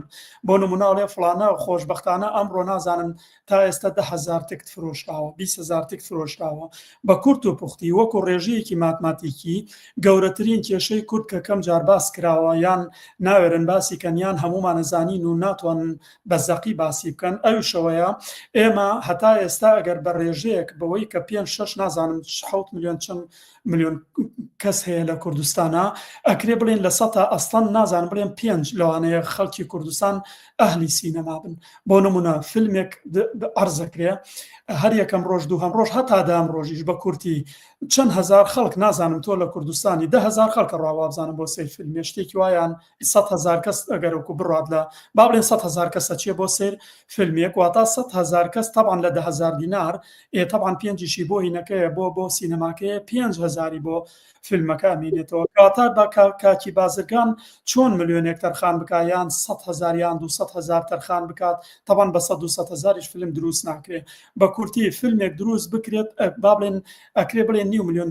بۆ نموناڵێ فڵانە خۆشبەختانە ئەمڕۆ نازانم تا ئێستا 10,000 تکت فرۆشتاوە 20,000 تکت فرۆشتاوە بە کورت و پوختی وەکو ڕێژەیەکی ماتماتیکی گەورەترین کێشەی کورد کە کەم جار باس کراوە یان ناوێرن باسی کەنیان هەمومان نەزانین و ناتوانن بە زەقی باسی بکەن ئەو شەوەیە ئێمە هەتا ئێستا ئەگەر بە ڕێژەیەک بەوەی کە 5-6 نازانم 7 ملیۆن چەند ملیۆن کەس هەیە لە کوردستانە ئەکرێ بڵێن لە سەتا ئەستان نازانم بڵێن 5 لەوانەیە خەڵکی کوردستان ئەهلی سینەما بن بۆ نمونە فیلمێک عەرزەکرێ هەر یەکەم ڕۆژ دووهەم ڕۆژ هەتا دام ڕۆژیش بە کورتی چەند هەزار خەڵک نازانم تۆ لە کوردستانی 10,000 خەڵکە ڕاوابزانم بۆ سەیر فیلمێ شتێکی وایان 100,000 کەس ئەگەرەوەکو بڕات لە با بڵێن 100,000 کەسە چیە بۆ سەیر فیلمێک واتە 100,000 کەس تەبعاً لە 10,000 دینار تەبعاً 5 بۆ هینەکەیە بۆ سینەماکەیە 5,000 بۆ فیلمەکە ئەمێنێتەوە کاتە بە کاکی بازرگان چۆن ملیۆنێک تەرخان بکات یان 100,000 یان 200,000 تەرخان بکات تەبەن بە 100,000 فیلم دروست ناکرێت بە کورتی فیلمێک دروست بکرێت با بڵێن ئەکرێ بڵێن $1 ملیۆن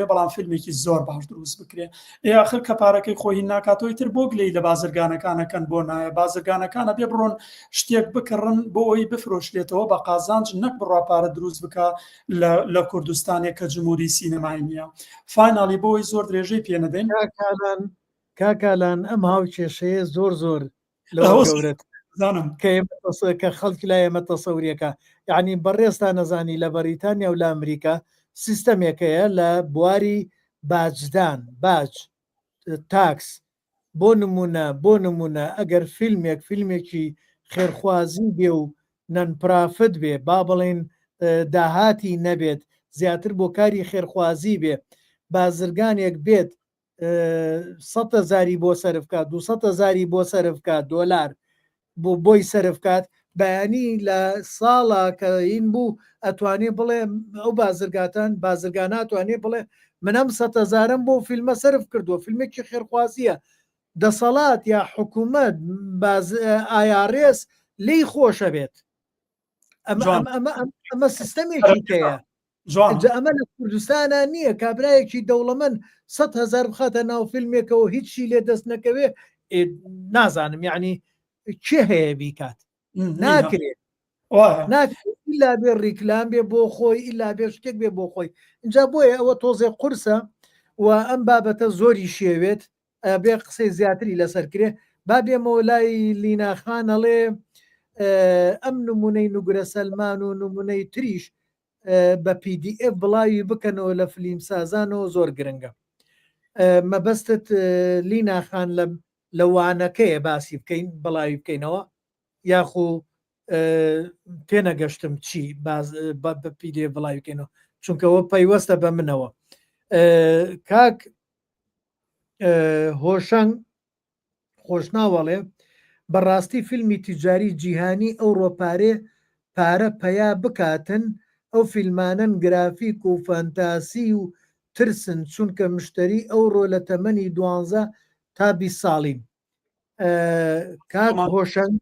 بەڵام فیلمێکی زۆر باش دروست بکرێت ئاخر کە پارەکەی خۆی ناکاتەوەی تر بۆ گلەی لە بازرگانەکانەکەن بۆ نایە بازرگانەکانە بێ بڕۆن شتێک بکڕن بۆ ئەوی بفرۆشرێتەوە بە قازانج نەک بڕاپارە دروست بکە لە کوردستانێک کە جمهوری سینەمای نییە فاینالی بۆی زۆر درێژەی پێ نەدەین کاکالان ئەم هاوکێشەیە زۆر لەوە گەورەت زانم کە خەڵکی لای ئێمە تەسەوریەکە یعنی بەڕێستا نەزانی لە بەریتانیا و لە ئەمریکا سیستەمێکەیە لە بواری باجدان باج تاکس بۆ نمونە ئەگەر فیلمێکی خێرخوازی بێ و نەنپرافت بێ با بڵێن داهاتی نەبێت زیاتر بۆ کاری خێرخوازی بێ بازرگانێک بێت 100,000 بۆ سەرفکات 200,000 بۆ سەرفکات دۆلار بۆی سەرفکات بەیانی لە ساڵا کە این بوو ئەتوانێ بڵێ ئەو بازرگان ئەتوانێ بڵێ منەم 100,000 بۆ فیلمە سرف کردووە فیلمێکی خێرخوازیە دەسەڵات یا حکوومەت ئایارێس لی خۆشە بێت ئەمە سیستەمێکی تەیە ئەمە لە کوردستانە نییە کابرایەکی دەوڵەمەند 100,000 بخاتە ناو فیلمێکەوە هیچی لێ دەست نەکەوێ نازانم یعنی چێ هەیە بیکات ناکرێت ئیلا بێ ڕیکلام بێ بۆ خۆی ئیلا بێ شتێک بێ بۆ خۆی اینجا بۆیە ئەوە تۆزێ قورسە و ئەم بابەتە زۆری شێوێت بێ قسەی زیاتری لەسەرکرێ با بێمەوە لای لیناخانەڵێ ئەم نمونەی نوگرە سەلمان و نمونەی تریش بە PDF بڵاوی بکەنەوە لە فلیم سازانەوە زۆر گرنگە مەبەستت لیناخان لە وانەکەیە باسی بکەین بڵاوی بکەینەوە یاخۆ تێنەگەشتم چی بە PDF بڵاوی بکەینەوە چونکەەوە پەیوەستە بە منەوە کاک هۆشنگ خۆشناوەڵێ بەڕاستی فیلمی تیجاری جیهانی پارە پەیا بکاتن ئەو فیلمانن گرافیک و فەنتاسی و ترسن چونکە مشتری ئەوڕۆ لە تەمەنی 12 تا 20 ساڵین کاک هۆشنگ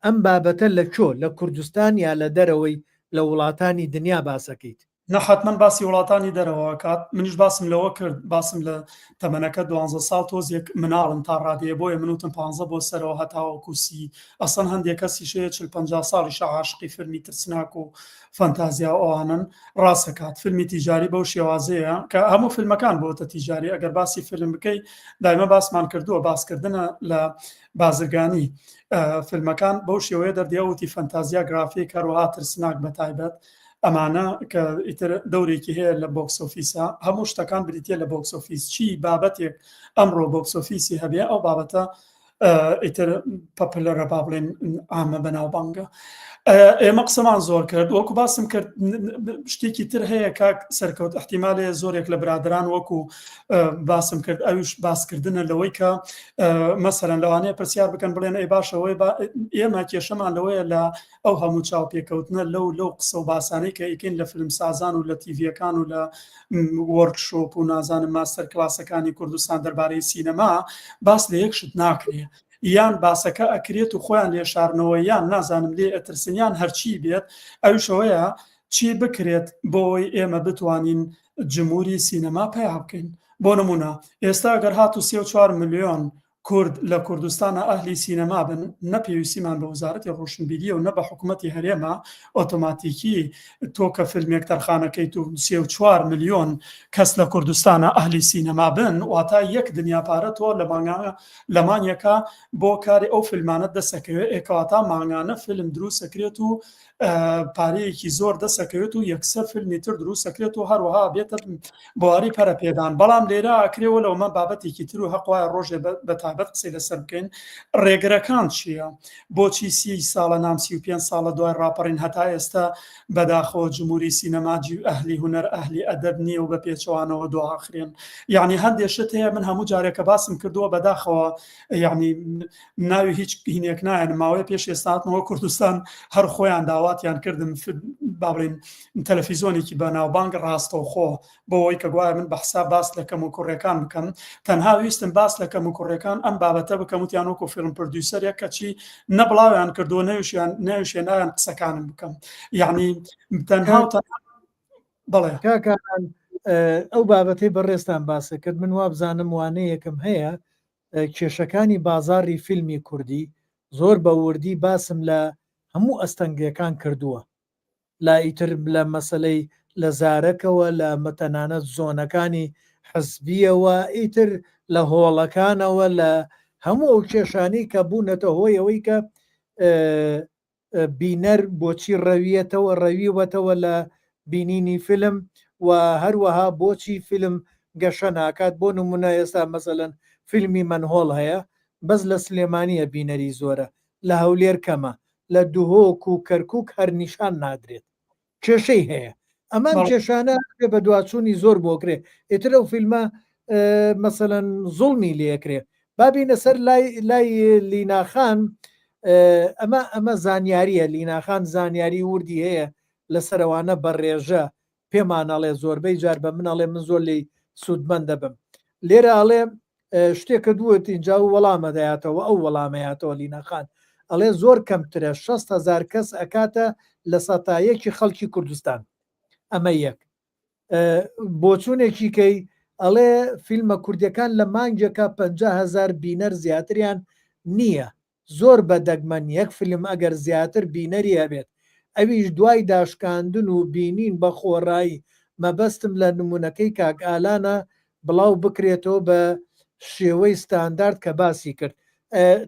ئەم بابەتە لە کۆ لە کوردستان یا لە دەرەوەی لە وڵاتانی دنیا باسەکەیت نەحتمەن باسی وڵاتانی دەرەوە کات منیش باسم لەوە کرد باسم لە تەمەنەکە 12 ساڵ تۆزێک مناڵم تا ڕادەیە بۆیە منوتم 15 بۆ سەرەوە هەتاوە کوسی ئەسەن هەندێک کەسی شەیە 40-50 ساڵی عاشقی فیلمی ترسناک و فەنتازیا ئەوانن ڕاستەکات فیلمی تیجاری بەو شێوازەیە کە هەموو فیلمەکان بۆتە تیجاری ئەگەر باسی فیلم بکەی دایمە باسمان کردووە باسکردنە لە بازرگانی فیلمەکان بەو شێوەیە دەردیاوتی فەنتازیا گرافیک هەروەها ترسناک بە تایبەت ئەمانە کە ئیتر دەورێکی هەیە لە بۆکس ئۆفیسە هەموو شتەکان بریتە لە بۆکس ئۆفیس چی بابەتێک ئەمڕۆ بۆکس ئۆفیسی هەبێ ئەو بابەتە ئیتر پەپلەرە با بڵێن ئامە بەناوبانگە ئێمە قسەمان زۆر کرد وەکو باسم کرد شتێکی تر هەیە کاک سەرکەوت احتیمالێ زۆرێک لە برادران وەکو باسم کرد ئەوش باسکردنە لەوەی کە مەسەرەن لەوانەیە پرسیار بکەن بڵێن ئەی باشەوەی ئێمە کێشەمان لەوەیە لە ئەو هەموو چاوپێکەوتنە لەو قسە و باسانەی کە ئیکەین لە فیلم سازان و لە تیڤەکان و لە وەرکشۆپ و نازانم ماستەر کلاسەکانی کوردستان دەربارەی سینەما باس لە یەک شت ناکرێ یان باسەکە ئەکرێت و خۆیان لێشارنەوە یان نازانم لێ ئەترسنیان هەرچی بێت ئەوشەوەیە چی بکرێت بۆی ئێمە بتوانین جمهوری سینەما پیا بکەین بۆ نمونە ئێستا گەر هات و 3-4 ملیۆن کورد لە کوردستانە ئەهلی سینەما بن نەپێویستیمان بە وزارەتی ڕۆشنبیریە و نە بە حکوومەتی هەرێمە ئۆتۆماتیکی تۆ کە فیلمێک تەرخانەکەیت و 3-4 ملیۆن کەس لە کوردستانە ئەهلی سینەما بن واتە یەک دنیا پارە تۆ لە مانیەکە بۆ کاری ئەو فیلمانە دەسەکەوێت ئێکەواتە ماگانە فیلم دروست سەکرێت و پارەیەکی زۆر دەسەکەوێت و یەکسەر فیلمی تر دروست سەکرێت و هەروەها بێتە بواری پەرەپێدان بەڵام لێرە ئەکرێەوە لەومە بابەتێکی تر و هەقوای ڕۆژێ بەتای تایبەت قسەی لەسەر بکەین ڕێگرەکان چییە بۆچی 30 ساڵە نام 35 ساڵە دوای ڕاپەڕین هەتا ئێستا بەداخەوە جمهوری سینەماجی و ئەهلی هونەر ئەهلی ئەدەب نییە و بە پێچەوانەوە دواخرێن یعنی هەندێک شت هەیە من هەموو جارێکە باسم کردووە بەداخەوە یعنی ناوی هیچ هینێک نایەن ماوەی پێش ئێستاتمەوە کوردستان هەر خۆیان داواتیان کردم بابرین تەلەڤیزۆنێکی بەناوبانگ ڕاستەوخۆ بۆەوەی کە گوایە من بەحسا باس لە کەم و کوڕەکان بکەم تەنها ویستم باس لە کەم و کوڕەکان ئەم بابەتە بکەم وتیان وەکو فیلم پرۆدیوسەرێک کەچی نەبڵاویان کردووە نەوشێنایان قسەکانم بکەم یعنی تەنها بەڵێ کاکان ئەو بابەتەی بەڕێستان باسە کرد من وا بزانم وانەیەکم هەیە کێشەکانی بازاڕی فیلمی کوردی زۆر بە وردی باسم لە هەموو ئەستەنگەکان کردووە لا ئیتر لە مەسلەی لە زارەکەوە لە مەتەنانەت زۆنەکانی حزبیەوە ئیتر لە هۆڵەکانەوە لە هەموو ئەو کێشانی کە بوونەتە هۆی ئەوەی کە بینەر بۆچی ڕەویەتەوە ڕەویوەتەوە لە بینینی فیلم و هەروەها بۆچی فیلم گەشە ناکات بۆ نمونە ئێستا مەسەلەن فیلمی منهۆڵ هەیە بەس لە سلێمانیە بینەری زۆرە لە هەولێر کەمە لە دوهۆک و کەرکک هەر نیشان نادرێت کێشەی هەیە ئەمان کێشانە بە دواچوونی زۆر بۆکرێ ئێتر ئەو فیلمە مەسەلەن زوڵمی لێکرێ بابینە سەر لای لیناخان ئەمە زانیاریە لیناخان زانیاری وردی هەیە لەسەرەوانە بەڕێژە پێمانەڵێ زۆربەی جار بە منەڵێ من زۆر لی سوودمەند دەبم لێرە ئەڵێ شتێکە دووەت اینجا و وەڵامە دەیاتەوە ئەو وەڵامەیاتەوە لینەخان ئەڵێ زۆر کەمترە 6,000 کەس ئەکاتە لە سەتایەکی خەڵکی کوردستان ئەمە یەک بۆچوونێکی کەی ئەڵێ فیلمە کوردەکان لە مانگێکە 50,000 بینەر زیاتریان نییە زۆر بەدەگمەن یەک فیلم ئەگەر زیاتر بینەری هەبێت ئەویش دوای داشکاندن و بینین بە خۆڕایی مەبەستم لە نمونونەکەی کاکئالانە بڵاو بکرێتەوە بە شێوەی ستاندارد کە باسی کرد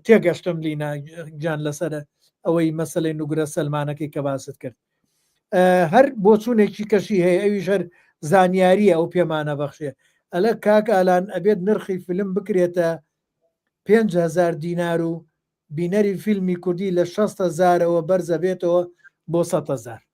تێگەشتم لینا گیان لەسەر ئەوەی مەسلەی نوگرە سەلمانەکەی کە باست کرد هەر بۆچوونێکی کەشی هەیە ئەویش هەر زانیاریە ئەو پێمانە بەخشێ ئەلە کاکئالان ئەبێت نرخی فیلم بکرێتە 5,000 دینار و بینەری فیلمی کوردی لە 6,000ەوە بەرزە بێتەوە بۆ 100,000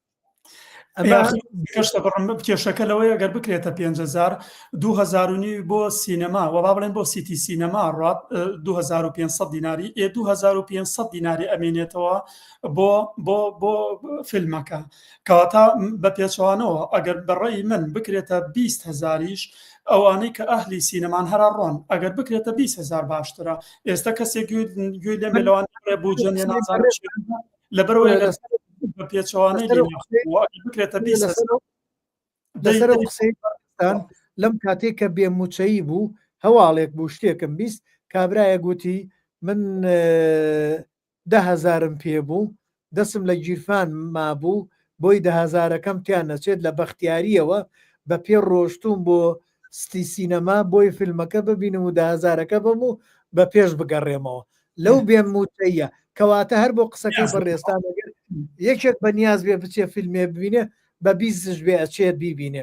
کێشەکە لەوەی ئەگەر بکرێتە 5,000 2,500 بۆ سینەما و با بڵێن بۆ سیتی سینەما ڕات 2,500 دیناری 2,500 دیناری ئەمێنێتەوە بۆ فیلمەکە کەواتە بە پێچوانەوە ئەگەر بەڕێی من بکرێتە 20,000یش ئەوانەی کە ئەهلی سینەمان هەرا ڕۆن ئەگەر بکرێتە 20,000 باشترە ئێستا کەسێک گوێ لێ مێلەوان بوجن لەبەرەوەی بە پێچوانەی بکرێتە لەسەر قسەیان لەم کاتێک کە بێموچەیی بوو هەواڵێک بوو شتێکم بیست کابرایە گوتی من 10,000م پێبوو دەسم لە گیرفان مابوو بۆی 10,000ەکەم تیان نەچێت لە بەختیاریەوە بە پێ ڕۆشتوم بۆ ستی سینەما بۆی فیلمەکە ببینم و 10,000ەکە بم و بە پێش بگەڕێمەوە لەو بێموچەیە کەواتە هەر بۆ قسەکەی بەڕێستان یەکێک بە نیاز بێ بچێ فیلمێ ببینێ بە 20 بێ ئەچێت بیبینێ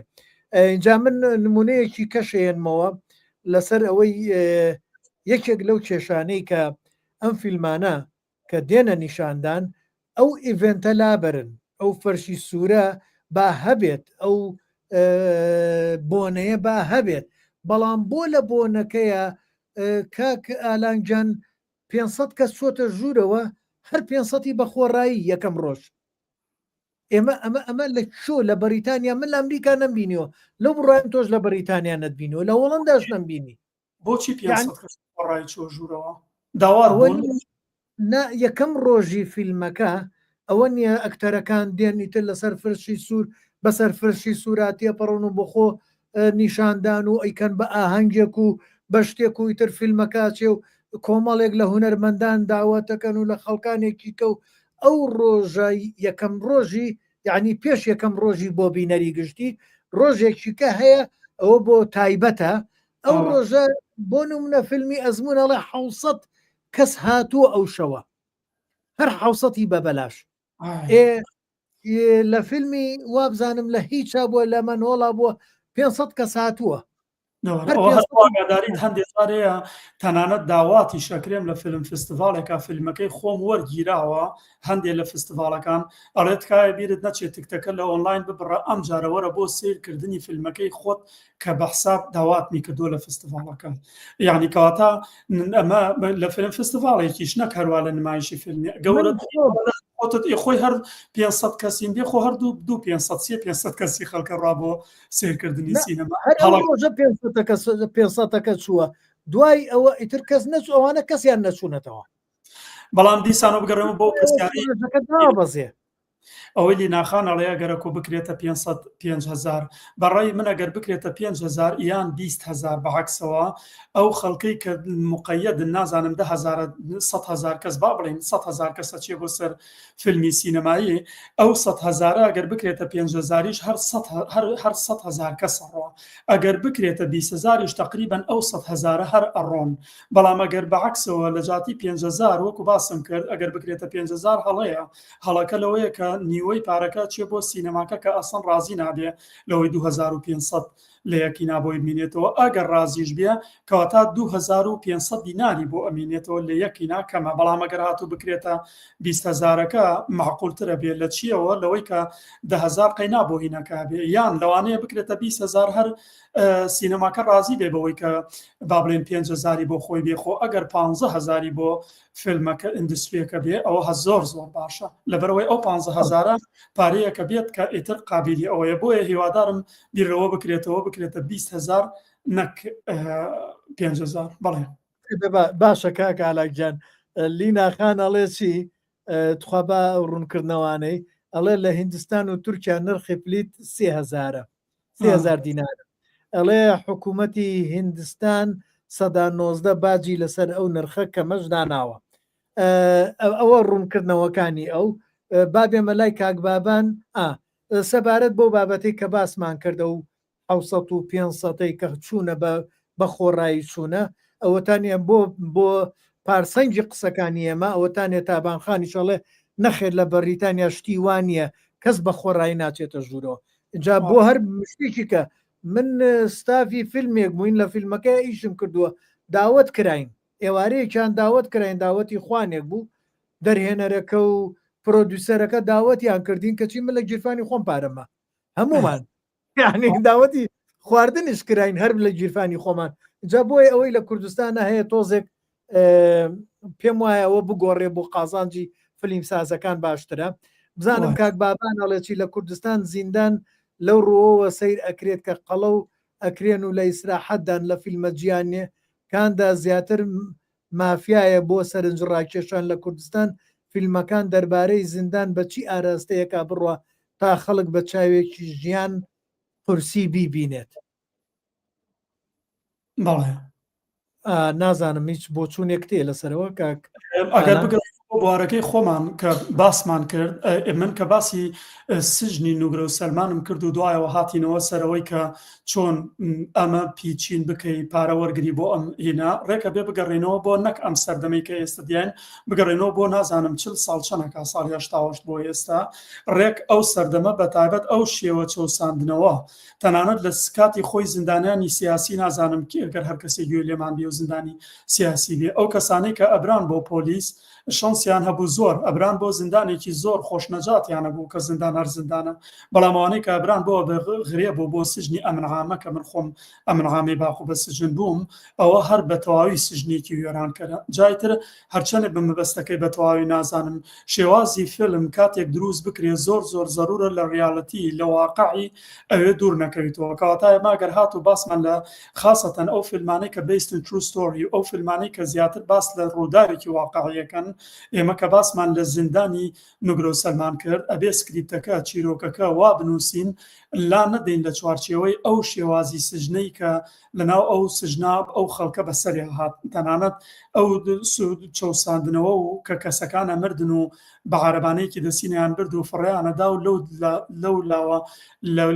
اینجا من نمونەیەکی کەشێنمەوە لەسەر ئەوەی یەکێک لەو کێشانەی کە ئەم فیلمانە کە دێنە نیشاندان ئەو ئیڤنتە لابرن ئەو فەرشی سوورە با هەبێت ئەو بۆنەیە با هەبێت بەڵام بۆ لە بۆنەکەیە کاک ئالانجان 500 کەس چۆتە ژوورەوە هەر 500 بە خۆڕایی یەکەم ڕۆژ ئەمە لە چۆ لە بەریتانیا من لە ئەمریکا نەمبینیەوە لەو بڕایان تۆش لە بەریتانیا نەتبینەوە لە وەڵەنداش نەمبینی بۆچی ڕای چۆ ژوورەوە داوار یەکەم ڕۆژی فیلمەکە ئەوە نییە ئەکتەرەکان دێنیتر لەسەر فرشی سوور بەسەر فرشی سووراتیە پەڕۆن و بخۆ نیشاندان و ئەیکەن بە ئاهەنگێک و بە شتێک و ئیتر فیلمەکچێ و کۆمەڵێک لە هونەرمەندان داواتەکەن و لە خەڵکانێکی کە و ئەو ڕۆژە یەکەم ڕۆژی یعنی پێش یەکەم ڕۆژی بۆ بینەری گشتی ڕۆژێکی کە هەیە ئەوە بۆ تایبەتە ئەو ڕۆژە بۆ نمونە فیلمی ئەزمونەڵێ 600 کەس هاتووە ئەو شەوە هەر 600 بە بەلاش لە فیلمی وابزانم لە هیچا بووە لە منۆڵا بووە 500 کەس هاتووە ئەوە هەر ئاگاداریت هەندێک جارەیە تەنانەت داواتی شەکرێم لە فیلم فستیڤالێکە فیلمەکەی خۆم وەرگیراوە هەندێک لە فستیڤالەکان ئەڵێت کایە بیرت نەچێت تکتەکە لە ئۆنلاین ببڕە ئەم جارە وەرە بۆ سیرکردنی فیلمەکەی خۆت کە بە حساب داواتمی کردووە لە فستیڤالەکە یعنی کەواتە ئەمە لە فیلم فستیڤالێکیش نەک هەروە لە نمایشی فیلمی گەورە خۆتت خۆی هەر 500 کەسین بێ خۆ هەردوو 500 کەسی خەڵکە ڕا بۆ سیرکردنی سینەما 500 چووە دوای ئەوە ئیتر کەس نەچوو ئەوانە کەسیان نەچوونەتەوە بەڵام دیسانەوە بگەڕێمە بۆ پرسیاری بەزێ ئەوەی لیناخان ئەڵەیە گەرە کۆ بکرێتە 500 بەڕای من ئەگەر بکرێتە 5,000 یان 20,000 بەعکسەوە ئەو خەڵکەی کە مقەیەدن نازانم 100,000 کەس با بڵێن 100,000 کەسە چێ بۆ سەر فیلمی سینەمایی ئەو 100,000 ئەگەر بکرێتە 5,000 هەر 100,000 کەس ڕۆ ئەگەر بکرێتە 20,000 تقریبان ئەو 100,000 هەر ئەڕۆن بەڵام ئەگەر بەعکسەوە لە جاتی 5,000 وەکو باسم کرد ئەگەر بکرێتە 5,000 هەڵەیە هەڵەکە لەوەیە کە نیوەی پارەکە چێ بۆ سینەماکە کە ئەسڵ ڕازی نابێ لەوەی 2500 لە یەکی نابۆی بمینێتەوە ئەگەر ڕازیش بێ کەواتە 2500 دیناری بۆ ئەمینێتەوە لە یەکی ناکەمە بەڵام ئەگەر هاتوو بکرێتە 20,000ەکە معقولترە بێت لە چیەوە لەوەی کە 10,000 قەینا بۆ هینەکە بێ یان لەوانەیە بکرێتە 20,000 هەر سینەماکە ڕازی بێ بەوەی کە با بڵێن 5,000 بۆ خۆی بێخۆ ئەگەر 15,000 بۆ فیلمەکە ئیندستریەکە بێ ئەوە زۆر باشە لەبەرەوەی ئەو 15,000 پارەیەکە بێت کە ئیتر قابلی ئەوەیە بۆیە هیوادارم بیرەوە بکرێتە 20,000 نەک 5,000 بەڵێ باشە کاکە ئالاکجان لیناخان ئەڵێ چی توخوا بە ڕوونکردنەوانەی ئەڵێ لە هیندستان و تورکیا نرخی پلیت 3,000 دینارە ئەڵێ حکوومەتی هیندستان 19 باجی لەسەر ئەو نرخە کە مەشداناوە ئەوە ڕوونکردنەوەکانی ئەو بابێمە لای کاکبابان سەبارەت بۆ بابەتی کە باسمان کردە و 500 و 500 کە چوونە بە خۆڕایی چوونە ئەوەتانیان بۆ پارسەنجی قسەکانی ئێمە ئەوەتانێت تابانخانی شەڵێ نەخێت لە بەریتانیا شتی وانە کەس بە خۆڕایی ناچێتە ژوورەوە جا بۆ هەر شتێکی کە من ستافی فیلمێک بووین لە فیلمەکە ئیشم کردووە داوت کراین ئێوارەیەکیان داوت کراین داوەتی خوانێک بوو دەرهێنەرەکە و پرۆدیوسەرەکە داوەتیان کردین کەچی من لە گیرفانی خۆم پارەمە هەمومان یعنی داوەتی خواردنش کراین هەر لە گیرفانی خۆمان جا بۆی ئەوەی لە کوردستانە هەیە تۆزێک پێم وایەوە بگۆڕێ بۆ قازانجی فلیم سازەکان باشترە بزانم کاک بابان ئەڵێکی لە کوردستان زیندان لەو ڕۆوە سیر ئەکرێت کە قەڵە و ئەکرێن و لە ئیسراحەتدان لە فیلمە گیانێ کاندا زیاتر مافیایە بۆ سەرنج ڕاکێشان لە کوردستان فیلمەکان دەربارەی زیندان بەچی ئاراستەیەکا بڕوە تا خەڵک بە چاوێکی ژیان قورسی بیبینێت بەڵێ نازانم هیچ بۆ چوونێک تێ لەسەرەوە کاک ئەگەر بگەڕێت بوارەکەی خۆمان کە باسمان کرد من کە باسی سژنی نوگرە و سەلمانم کرد و دوایەوە هاتینەوە سەرەوەی کە چۆن ئەمە پیچین بکەی پارە وەرگری بۆ ئەم هێنا ڕێکە بێ بگەڕێنەوە بۆ نەک ئەم سەردەمەی کە ئێستا دیان بگەڕێنەوە بۆ نازانم 40 ساڵ چەنەکە ساڵی 80 بۆ ئێستا ڕێک ئەو سەردەمە بە تایبەت ئەو شێوە چەساندنەوە تەنانەت لە سکاتی خۆی زیندانیانی سیاسی نازانم کە ئەگەر هەر کەسێک گوێ لێمان بێ و زیندانی سیاسی بێ ئەو کەسانەی کە ئەبران بۆ پۆلیس شانسیان هەبوو زۆر ئەبران بۆ زیندانێکی زۆر خۆشنەجاتیانە بوو کە زیندان هەر زیندانە بەڵامەوانەی کە ئەبران بۆ غرێ بۆ سژنی ئەمنغامە کە من خۆم ئەمنغامی باخۆ بە سژن بووم ئەوە هەر بە تەواوی سژنێکی وێران کردە جایتر هەرچەندێک بە مەبەستەکەی بە تەواوی نازانم شێوازی فیلم کاتێک دروست بکرێ زۆر زەرورە لە ڕیاڵەتی لە واقعی ئەوێ دوور نەکەویتەوە کەواتای ماگەر هات و باسمان لە خاصەتەن ئەو فیلمانەی کە بیست ان ترو ستۆری ئەو فیلمانەی کە زیاتر باس لە ڕووداوێکی واقعیەکەن ئێمە کە باسمان لە زیندانی نوگرە و سەلمان کرد ئەبێ سکریپتەکە چیرۆکەکە وا بنووسین لا نەدەین لە چوارچێوەی ئەو شێوازی سژنەی کە لەناو ئەو سژناب ئەو خەڵکە بەسەری هات تەنانەت ئەو چەساندنەوە و کە کەسەکانە مردن و بە عارەبانەیەکی دەسینیان برد و فڕیانەدا و لەو لاوە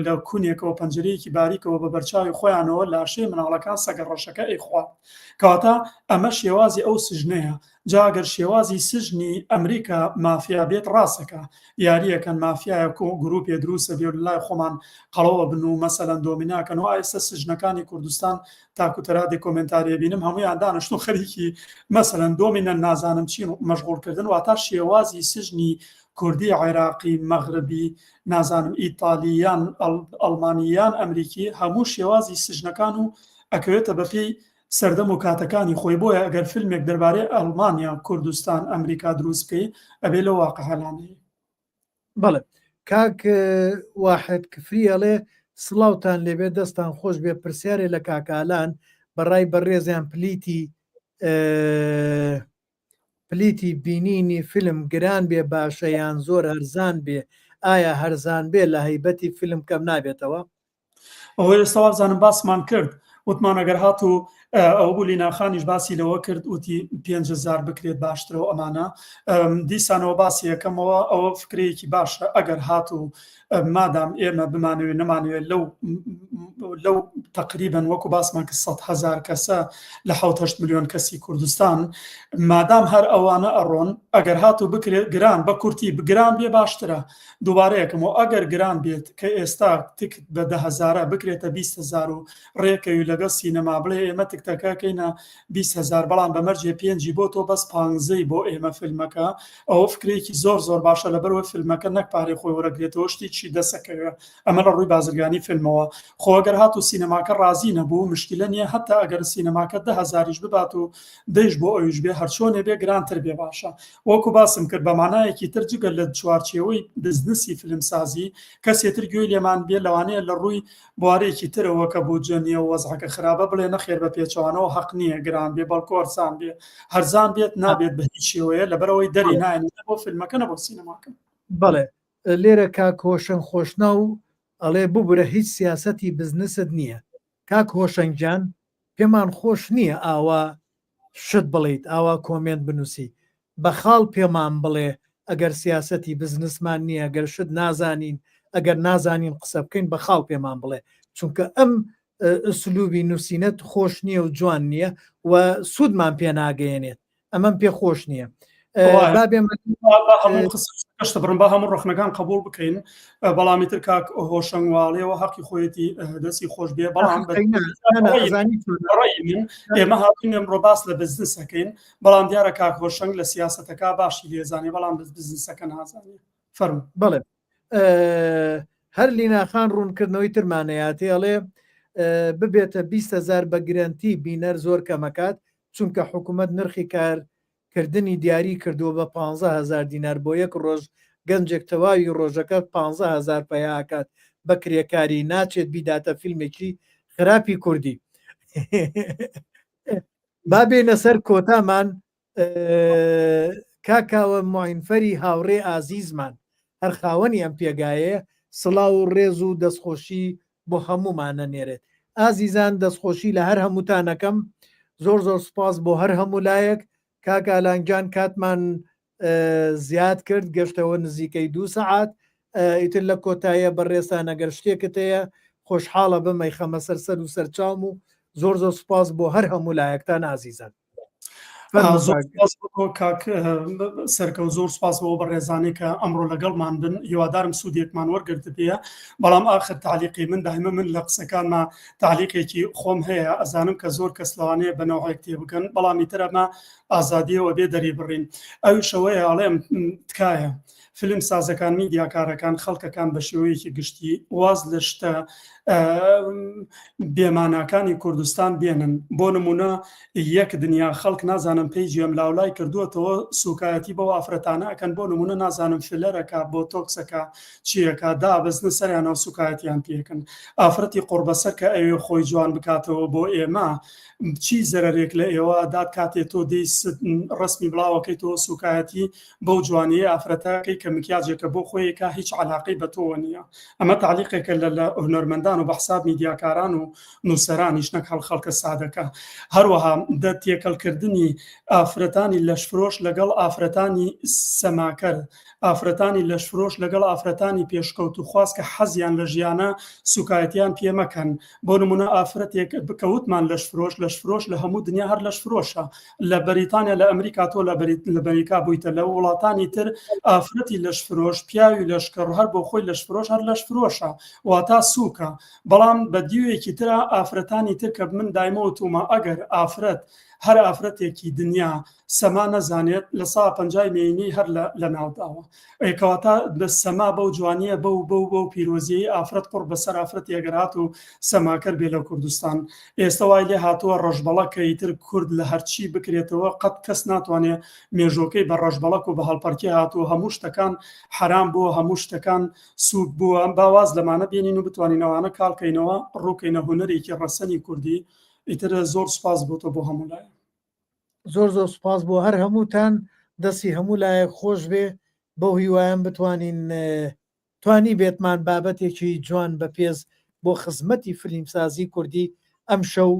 لە کونێکەوە پەنجەرەیەکی باریکەوە بە بەرچاوی خۆیانەوە لاشەی مناڵەکان سەگەر ڕەشەکە ئەیخوات کەواتە ئەمە شێوازی ئەو سژنەیە جاگەر شێوازی سژنی ئەمریکا مافیا بێت ڕاستەکە یاریەکەن مافیایە گروپێ دروستە بێ لای خۆمان قەڵەوە بن و مەسەلەن دۆمیناکەنەوە ئایستا سژنەکانی کوردستان تاکوتەرادی کۆمنتاریە بینم هەموویان دانیشتون خەریکی مەسەلەن دۆمینە نازانم چی مەشغوڵکردن واتە شێوازی سژنی کوردی عێراقی مەغربی نازانم ئیتالیان ئەڵمانیان ئەمریکی هەموو شێوازی سژنەکان و ئەکەوێتە بەپێی سەردەم و کاتەکانی خۆی بۆیە ئەگەر فیلمێک دەربارەی ئەڵمانیا کوردستان ئەمریکا دروستکەی ئەبێ لە واقعهەلانەیە. بەڵێ کاک واحد کفری ئەڵێ سڵاوتان لێبێ دەستان خۆش بێ پرسیارێ لە کاکالان بەڕای بەڕێزیان پلیتی بینینی فیلم گران بێ باشەیان زۆر هەرزان بێ ئایا هەرزان بێ لە هەیبەتی فیلم کەم نابێتەوە؟ ئەوەی ئێستا بزانم باسمان کرد وتمان ئەگەر هات و ئەو بوو لیناخانیش باسی لەوە کرد وتی 5,000 بکرێت باشترەوە ئەمانە دیسانەوە باسی یەکەمەوە ئەوە فکرەیەکی باشە ئەگەر هات و مادام ئێمە بمانوێت نەمانوێت لەو تقریبن وەکو باسمان کە 100,000 کەسە لە 7 ملیۆن کەسی کوردستان مادام هەر ئەوانە ئەڕۆن ئەگەر هات و بکرێت گران بە کورتی گران بێ باشترە دووبارەیەکەمەوە ئەگەر گران بێت کە ئێستا تک بە 10,000 بکرێتە 20,000 و ڕێکەوی لەگەڵ سینەما بڵێ ئێمە تکتەکەکەینە 20,000 بەڵام بەمەرجێ 5 بۆ تۆ بەس 15 بۆ ئێمە فیلمەکە ئەوە فکرێکی زۆر باشە لەبەرەوە فیلمەکە نەک پارەی خۆی وەرەگرێتەوە شتێکی دەسەکەوێ ئەمە لە ڕووی بازرگانی فیلمەوە خۆگەر هات و سینەماکە ڕازی نەبوو مشکلە نییە هەتا ئەگەر سینەماکە 10,000 ببات و دەیش بۆ ئەویش بێ هەرچۆنێ بێ گرانتر بێ باشە وەکو باسم کرد بە مانایەکی تر جگە لە چوارچێوەی بزنسی فیلمسازی کەسێتر گوێی لێمان بێ لەوانەیە لە ڕووی بوارێکی ترەوە کە بۆ جەنیە و وەزعەکە خراپە بڵێ نەخێر بە پێچەوانەوە حەق نییە گران بێ بەڵکو هەرزان بێ هەرزان بێت نابێت بە هیچ شێوەیە لەبەرەوەی دەری نایەن بۆ فیلمەکە نەبۆ سینەماکە. بەڵێ لێرە کاک هۆشنگ خۆشنا و ئەڵێ ببورە هیچ سیاسەتی بزنست نییە کاک هۆشنگجان پێمان خۆش نییە ئاوا شت بڵیت ئاوا کۆمنت بنووسی بە خاڵ پێمان بڵێ ئەگەر سیاسەتی بزنسمان نییە ئەگەر شت نازانین ئەگەر نازانین قسە بکەین بە خاڵ پێمان بڵێ چونکە ئەم ئوسلوبی نووسینەت خۆش نییە و جوان نییە و سوودمان پێ ناگەیەنێت ئەمەم پێ خۆش نییە قشتە بڕم بە هەموو ڕخنەکان قبول بکەین بەڵامی تر کاک هۆشنگواڵەوە حەقی خۆیەتی دەستی خۆش بێ بەڵام ئێمە هاتوین ئەمڕۆ باس لە بزنسەکەین بەڵام دیارە کاک هۆشنگ لە سیاسەتەکە باشی لێزانێ بەڵام بزنسەکە نازانێ فەرمو. بەڵێ هەر لیناخان ڕوونکردنەوەی ترمانەیاتی ئەڵێ ببێتە 20,000 بە گرنتی بینەر زۆر کەمەکات چونکە حکوومەت نرخی کارکردنی دیاری کردووە بە 15,000 دینار بۆ یەک ڕۆژ گەنجێک تەواوی ڕۆژەکە 15,000 پەیاکات بە کرێکاری ناچێت بیداتە فیلمێکی خراپی کوردی بابێنە سەر کۆتامان کاکاوە معینفەری هاوڕێ ئازیزمان هەر خاوەنی ئەم پێگایە سڵاو و ڕێز و دەستخۆشی بۆ هەمومانە نێرێت ئازیزان دەستخۆشی لە هەر هەمووتانەکەم زۆر سوپاس بۆ هەر هەموو لایەک کاکالانجان کاتمان زیاد کرد گەشتەوە نزیکەی 2 سەعات ئیتر لە کۆتاییە بەڕێستان ئەگەر شتێکت هەیە خۆشحاڵە بمەی خەمە سەر و سەرچاوم و زۆر سوپاس بۆ هەر هەموو لایەکتان ئازیزان سەرکە زۆر سپاس بۆ بە ڕێزانەی کە ئەمڕۆ لەگەڵمان بن هیوادارم سوودێکمان وەرگرت پێە بەڵام ئاخر تعلیقی من داهمە من لە قسەکانمە تعلیقێکی خۆم هەیە ئەزانم کە زۆر کەس لەوانەیە بەنەوەی کتێ بکەن بەڵامی ترەمە ئازادیەوە بێ دەری بڕین ئەویشەوەیە ئەڵێم تکایە فیلم سازەکان میدیاکارەکان خەڵکەکان بە شێوەیەکی گشتی واز لە شتە بێماناکانی کوردستان بێنن بۆ نمونە یەک دنیا خەڵک نازانم پێیجی ئەم لاولای کردووەتەوە سوکایەتی بەوە ئافرەتانە ئەکەن بۆ نمونە نازانم فلەرەکە بۆ تۆکسەکە چیەکە دابزنە سەریانەوە سوکایەتیان پێکن ئافرەتی قوربەسەر کە ئەوێ خۆی جوان بکاتەوە بۆ ئێمە چی زەرێک لە ئێوە داد کاتێت تۆ دەی ڕسمی بڵاوەکەی تۆ سوکایەتی بەو جوانیە ئافرەتەکەی کە مکیاجێکە بۆ خۆیەکە هیچ علاقی بە تۆوە نییە ئەمە تعلیقێکە لە هونەرمەندان و بەحساب میدیاکاران و نووسەرانیش نەک خەڵکە سادەکە هەروەها دە تێکەڵکردنی ئافرەتانی لەشفرۆش لەگەڵ ئافرەتانی سەماکەر ئافرەتانی لەشفرۆش لەگەڵ ئافرەتانی پێشکەوت و خواست کە حەزیان لە ژیانە سوکایەتیان پێمەکەن. بۆ نمونە ئافرەتێک بکەوتمان لەشفرۆش لە هەموو دنیا هەر لەشفرۆشە. لە بەریتانیا لە ئەمریکا تۆ لە ئەمریکا بوویتە لە وڵاتانی تر ئافرەتی لەشفرۆش پیاوی لەشکڕ هەر بۆ خۆی لەشفرۆش هەر لەشفرۆشە واتا سووکە. بەڵام بە دیوێکی ترە ئافرەتانی تر کە من دایمەوتومە ئەگەر ئافرەت هەر ئافرەتێکی دنیا سەما نەزانێت لە 150 مێینی هەر لە ناوداوە ئەیکەواتە بە سەما بەو جوانیە بەو پیرۆزیی ئافرەت قڕ بەسەر ئافرەت ئەگەرات و سەماکەر بێ لە کوردستان. ئێستا وای لێ هاتووە ڕەشبەڵەکەی تر کورد لە هەرچی بکرێتەوە قەت کەس ناتوانێت مێژۆکەی بە ڕەشبەڵەک و بە هەڵپەرکی هاتووە هەموو شتەکان حرام بووە هەموو شتەکان سوود بووە. باواز لەمانە بێنین و بتوانینەوانە کاڵکەینەوە ڕووکەینە هونەرێکی ڕەسەنی کوردی. ئیتر زۆر سوپاس بۆتە بۆ هەموو لای. زۆر سوپاس بۆ هەر هەمووتان دەستی هەموو لایەک خۆش بێ بەو هیوایان بتوانین توانی بێتمان بابەتێکی جوان بە پێز بۆ خزمەتی فیلمسازی کوردی ئەم شەو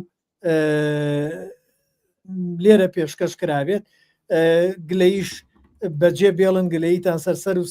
لێرە پێشکەش کرابێت. گلەیش بەجێ بێڵن گلەیتان سەرسەر و